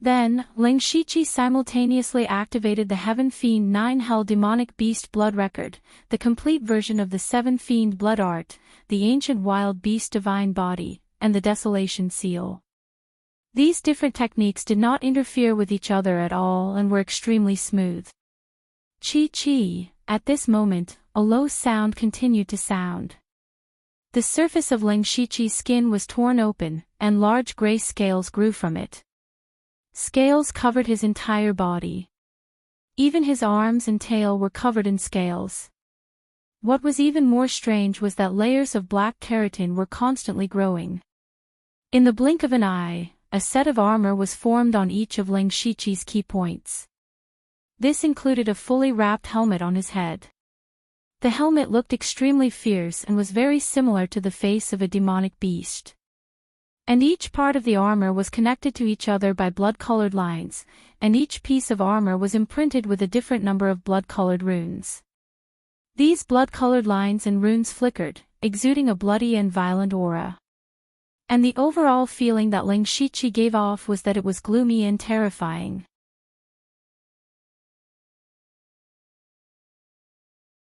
Then, Ling Shiqi simultaneously activated the Heaven Fiend 9 Hell Demonic Beast Blood Record, the complete version of the 7 Fiend Blood Art, the Ancient Wild Beast Divine Body, and the Desolation Seal. These different techniques did not interfere with each other at all and were extremely smooth. Chi. At this moment, a low sound continued to sound. The surface of Ling Shiqi's skin was torn open, and large gray scales grew from it. Scales covered his entire body. Even his arms and tail were covered in scales. What was even more strange was that layers of black keratin were constantly growing. In the blink of an eye, a set of armor was formed on each of Ling Shiqi's key points. This included a fully wrapped helmet on his head. The helmet looked extremely fierce and was very similar to the face of a demonic beast. And each part of the armor was connected to each other by blood-colored lines, and each piece of armor was imprinted with a different number of blood-colored runes. These blood-colored lines and runes flickered, exuding a bloody and violent aura. And the overall feeling that Ling Shiqi gave off was that it was gloomy and terrifying.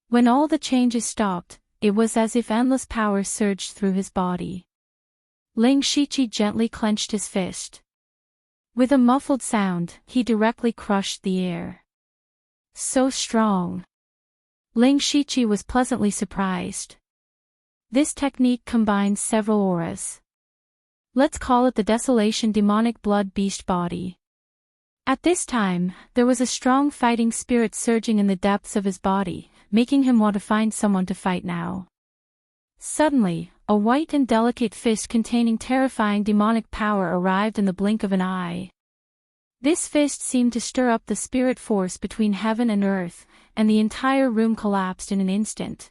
When all the changes stopped, it was as if endless power surged through his body. Ling Shiqi gently clenched his fist. With a muffled sound, he directly crushed the air. So strong. Ling Shiqi was pleasantly surprised. This technique combines several auras. Let's call it the Desolation Demonic Blood Beast Body. At this time, there was a strong fighting spirit surging in the depths of his body, making him want to find someone to fight now. Suddenly, a white and delicate fist containing terrifying demonic power arrived in the blink of an eye. This fist seemed to stir up the spirit force between heaven and earth, and the entire room collapsed in an instant.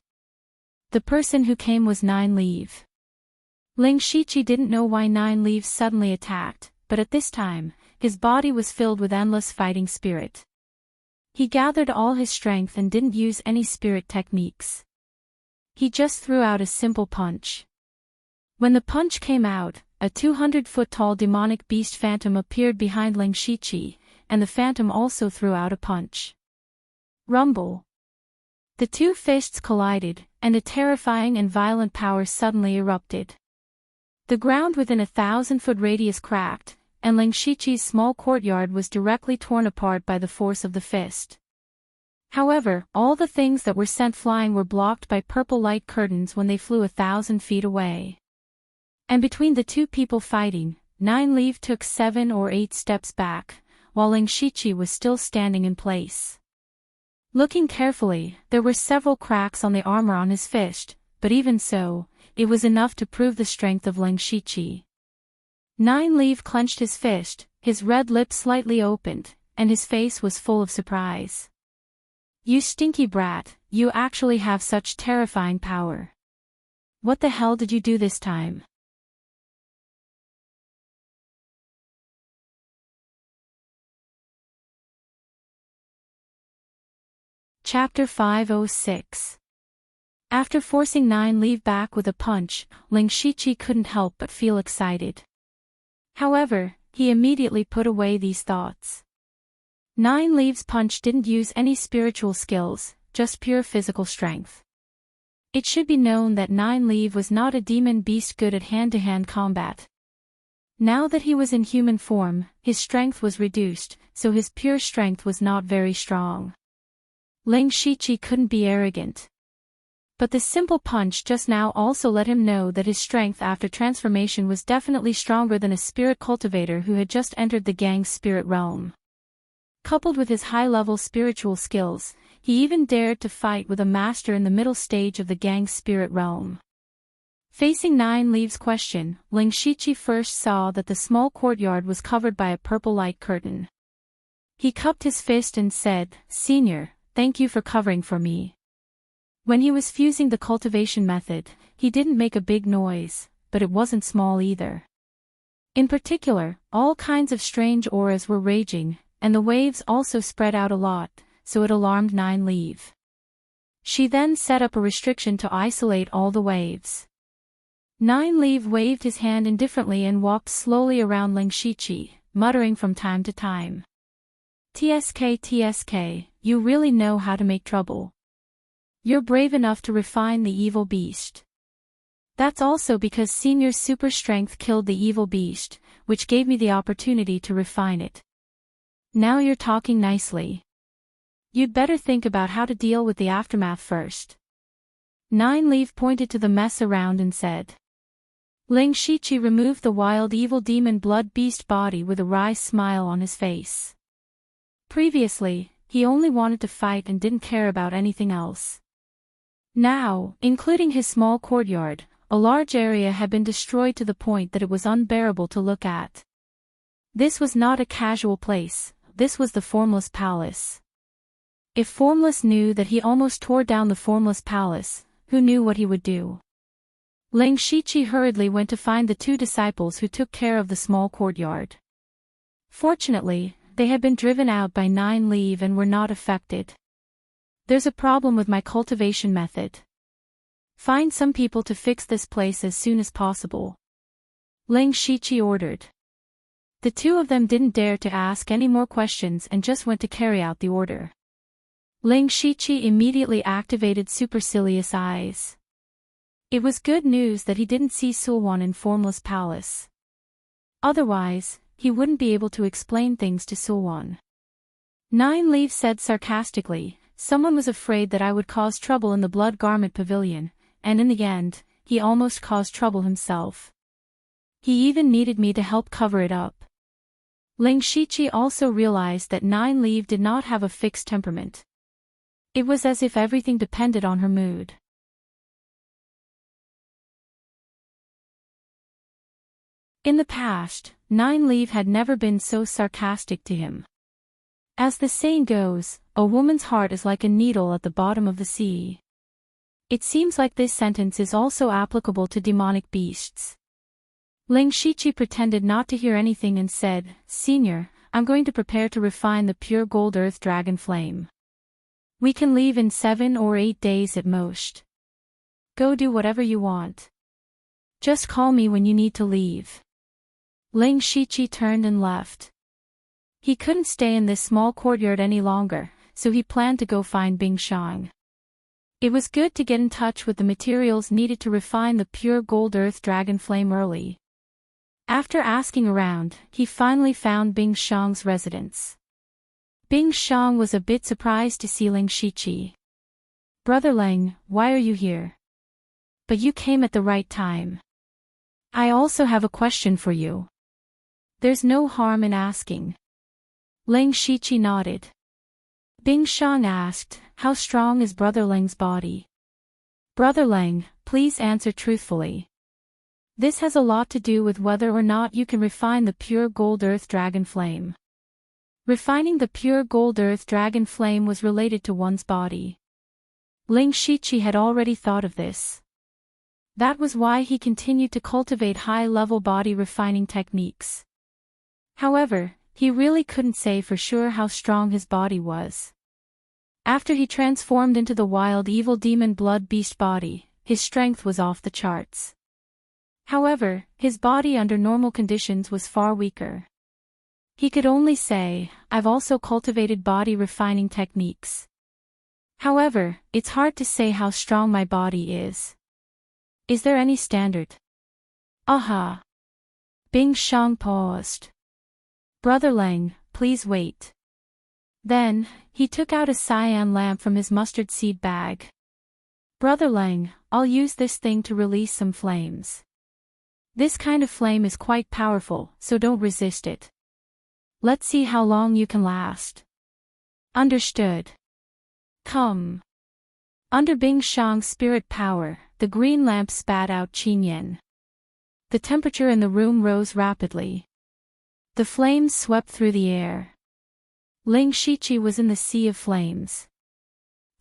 The person who came was 9 Leaf. Ling Shiqi didn't know why 9 Leaves suddenly attacked, but at this time, his body was filled with endless fighting spirit. He gathered all his strength and didn't use any spirit techniques. He just threw out a simple punch. When the punch came out, a 200-foot-tall demonic beast phantom appeared behind Ling Shiqi, and the phantom also threw out a punch. Rumble. The 2 fists collided, and a terrifying and violent power suddenly erupted. The ground within a 1,000-foot radius cracked, and Ling Shiqi's small courtyard was directly torn apart by the force of the fist. However, all the things that were sent flying were blocked by purple light curtains when they flew 1,000 feet away. And between the 2 people fighting, 9 Leaf took 7 or 8 steps back, while Ling Shiqi was still standing in place. Looking carefully, there were several cracks on the armor on his fist, but even so, it was enough to prove the strength of Ling Shiqi. 9 Leaf clenched his fist, his red lips slightly opened, and his face was full of surprise. "You stinky brat, you actually have such terrifying power. What the hell did you do this time?" Chapter 506. After forcing Nine Leaf back with a punch, Ling Shiqi couldn't help but feel excited. However, he immediately put away these thoughts. Nine Leaf's punch didn't use any spiritual skills, just pure physical strength. It should be known that Nine Leaf was not a demon beast good at hand-to-hand combat. Now that he was in human form, his strength was reduced, so his pure strength was not very strong. Ling Shiqi couldn't be arrogant. But the simple punch just now also let him know that his strength after transformation was definitely stronger than a spirit cultivator who had just entered the gang's spirit realm. Coupled with his high-level spiritual skills, he even dared to fight with a master in the middle stage of the gang's spirit realm. Facing Nine Leaf's question, Ling Shiqi first saw that the small courtyard was covered by a purple light curtain. He cupped his fist and said, "Senior, thank you for covering for me." When he was fusing the cultivation method, he didn't make a big noise, but it wasn't small either. In particular, all kinds of strange auras were raging, and the waves also spread out a lot, so it alarmed Nine Leaf. She then set up a restriction to isolate all the waves. Nine Leaf waved his hand indifferently and walked slowly around Ling Shiqi, muttering from time to time. "TSK TSK, you really know how to make trouble. You're brave enough to refine the evil beast. That's also because Senior's super strength killed the evil beast, which gave me the opportunity to refine it. Now you're talking nicely. You'd better think about how to deal with the aftermath first." Nine Leaf pointed to the mess around and said. Ling Shiqi removed the wild evil demon blood beast body with a wry smile on his face. Previously, he only wanted to fight and didn't care about anything else. Now, including his small courtyard, a large area had been destroyed to the point that it was unbearable to look at. This was not a casual place, this was the Formless Palace. If Formless knew that he almost tore down the Formless Palace, who knew what he would do? Ling Shiqi hurriedly went to find the two disciples who took care of the small courtyard. Fortunately, they had been driven out by Nine Leaf and were not affected. "There's a problem with my cultivation method. Find some people to fix this place as soon as possible," Ling Shiqi ordered. The two of them didn't dare to ask any more questions and just went to carry out the order. Ling Shiqi immediately activated Supercilious Eyes. It was good news that he didn't see Sulwan in Formless Palace. Otherwise, he wouldn't be able to explain things to Sulwan. Nine Leaf said sarcastically, "Someone was afraid that I would cause trouble in the Blood Garment Pavilion, and in the end, he almost caused trouble himself. He even needed me to help cover it up." Ling Shiqi also realized that Nine Leaf did not have a fixed temperament. It was as if everything depended on her mood. In the past, Nine Leaf had never been so sarcastic to him. As the saying goes, a woman's heart is like a needle at the bottom of the sea. It seems like this sentence is also applicable to demonic beasts. Ling Shiqi pretended not to hear anything and said, "Senior, I'm going to prepare to refine the pure gold earth dragon flame. We can leave in 7 or 8 days at most. Go do whatever you want. Just call me when you need to leave." Ling Shiqi turned and left. He couldn't stay in this small courtyard any longer, so he planned to go find Bing Shang. It was good to get in touch with the materials needed to refine the pure gold earth dragon flame early. After asking around, he finally found Bing Shang's residence. Bing Shang was a bit surprised to see Ling Shiqi. "Brother Ling, why are you here? But you came at the right time. I also have a question for you." "There's no harm in asking." Ling Shiqi nodded. Bing Shang asked, "How strong is Brother Ling's body?" "Brother Ling, please answer truthfully. This has a lot to do with whether or not you can refine the pure gold earth dragon flame." Refining the pure gold earth dragon flame was related to one's body. Ling Shiqi had already thought of this. That was why he continued to cultivate high-level body refining techniques. However, he really couldn't say for sure how strong his body was. After he transformed into the wild evil demon blood beast body, his strength was off the charts. However, his body under normal conditions was far weaker. He could only say, "I've also cultivated body refining techniques. However, it's hard to say how strong my body is. Is there any standard?" "Aha." Bing Shang paused. "Brother Lang, please wait." Then, he took out a cyan lamp from his mustard seed bag. "Brother Lang, I'll use this thing to release some flames. This kind of flame is quite powerful, so don't resist it. Let's see how long you can last." "Understood." "Come." Under Bing Shang's spirit power, the green lamp spat out qin yin. The temperature in the room rose rapidly. The flames swept through the air. Ling Shiqi was in the sea of flames.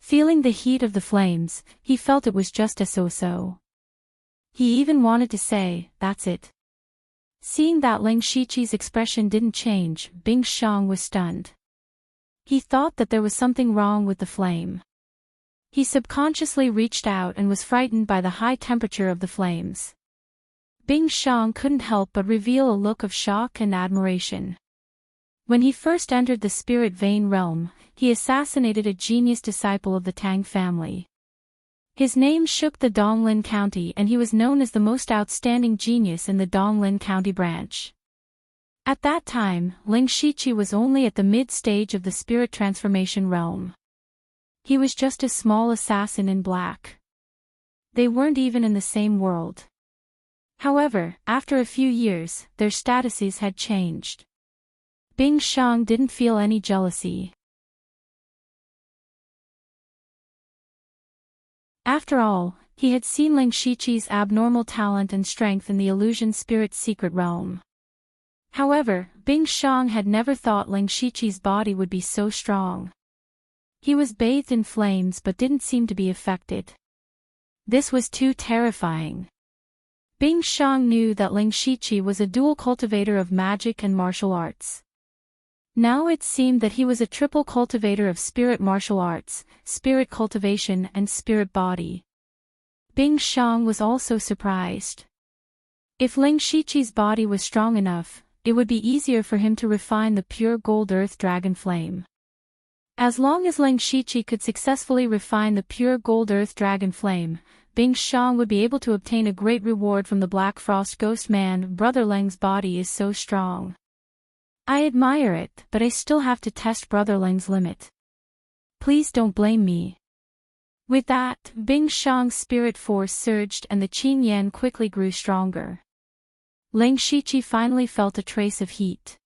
Feeling the heat of the flames, he felt it was just a so-so. He even wanted to say, "That's it." Seeing that Ling Shiqi's expression didn't change, Bing Shang was stunned. He thought that there was something wrong with the flame. He subconsciously reached out and was frightened by the high temperature of the flames. Bing Shang couldn't help but reveal a look of shock and admiration. When he first entered the spirit vein realm, he assassinated a genius disciple of the Tang family. His name shook the Donglin County and he was known as the most outstanding genius in the Donglin County branch. At that time, Ling Shiqi was only at the mid-stage of the spirit transformation realm. He was just a small assassin in black. They weren't even in the same world. However, after a few years, their statuses had changed. Bing Shang didn't feel any jealousy. After all, he had seen Ling Shiqi's abnormal talent and strength in the illusion spirit secret realm. However, Bing Shang had never thought Ling Shiqi's body would be so strong. He was bathed in flames but didn't seem to be affected. This was too terrifying. Bing Shang knew that Ling Shiqi was a dual cultivator of magic and martial arts. Now it seemed that he was a triple cultivator of spirit martial arts, spirit cultivation and spirit body. Bing Shang was also surprised. If Ling Shiqi's body was strong enough, it would be easier for him to refine the pure gold earth dragon flame. As long as Ling Shiqi could successfully refine the pure gold earth dragon flame, Bing Shang would be able to obtain a great reward from the Black Frost Ghost Man. Brother Leng's body is so strong. I admire it, but I still have to test Brother Leng's limit. Please don't blame me. With that, Bing Shang's spirit force surged and the qin yan quickly grew stronger. Ling Shiqi finally felt a trace of heat.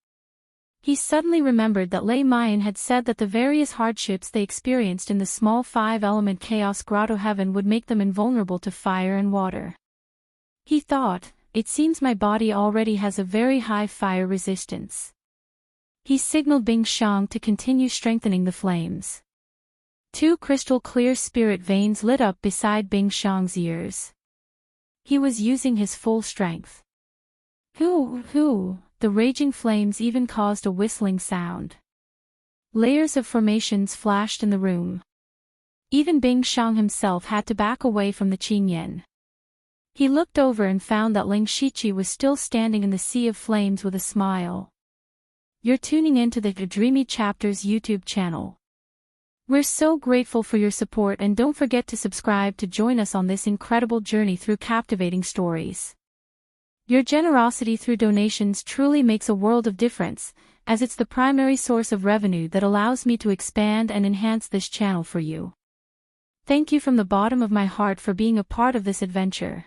He suddenly remembered that Lei Mayan had said that the various hardships they experienced in the small five-element Chaos Grotto Heaven would make them invulnerable to fire and water. He thought, "It seems my body already has a very high fire resistance." He signaled Bing Shang to continue strengthening the flames. Two crystal-clear spirit veins lit up beside Bing Shang's ears. He was using his full strength. Hoo! The raging flames even caused a whistling sound. Layers of formations flashed in the room. Even Bing Shang himself had to back away from the qin yan. He looked over and found that Ling Shiqi was still standing in the sea of flames with a smile. You're tuning in to the Dreamy Chapters YouTube channel. We're so grateful for your support and don't forget to subscribe to join us on this incredible journey through captivating stories. Your generosity through donations truly makes a world of difference, as it's the primary source of revenue that allows me to expand and enhance this channel for you. Thank you from the bottom of my heart for being a part of this adventure.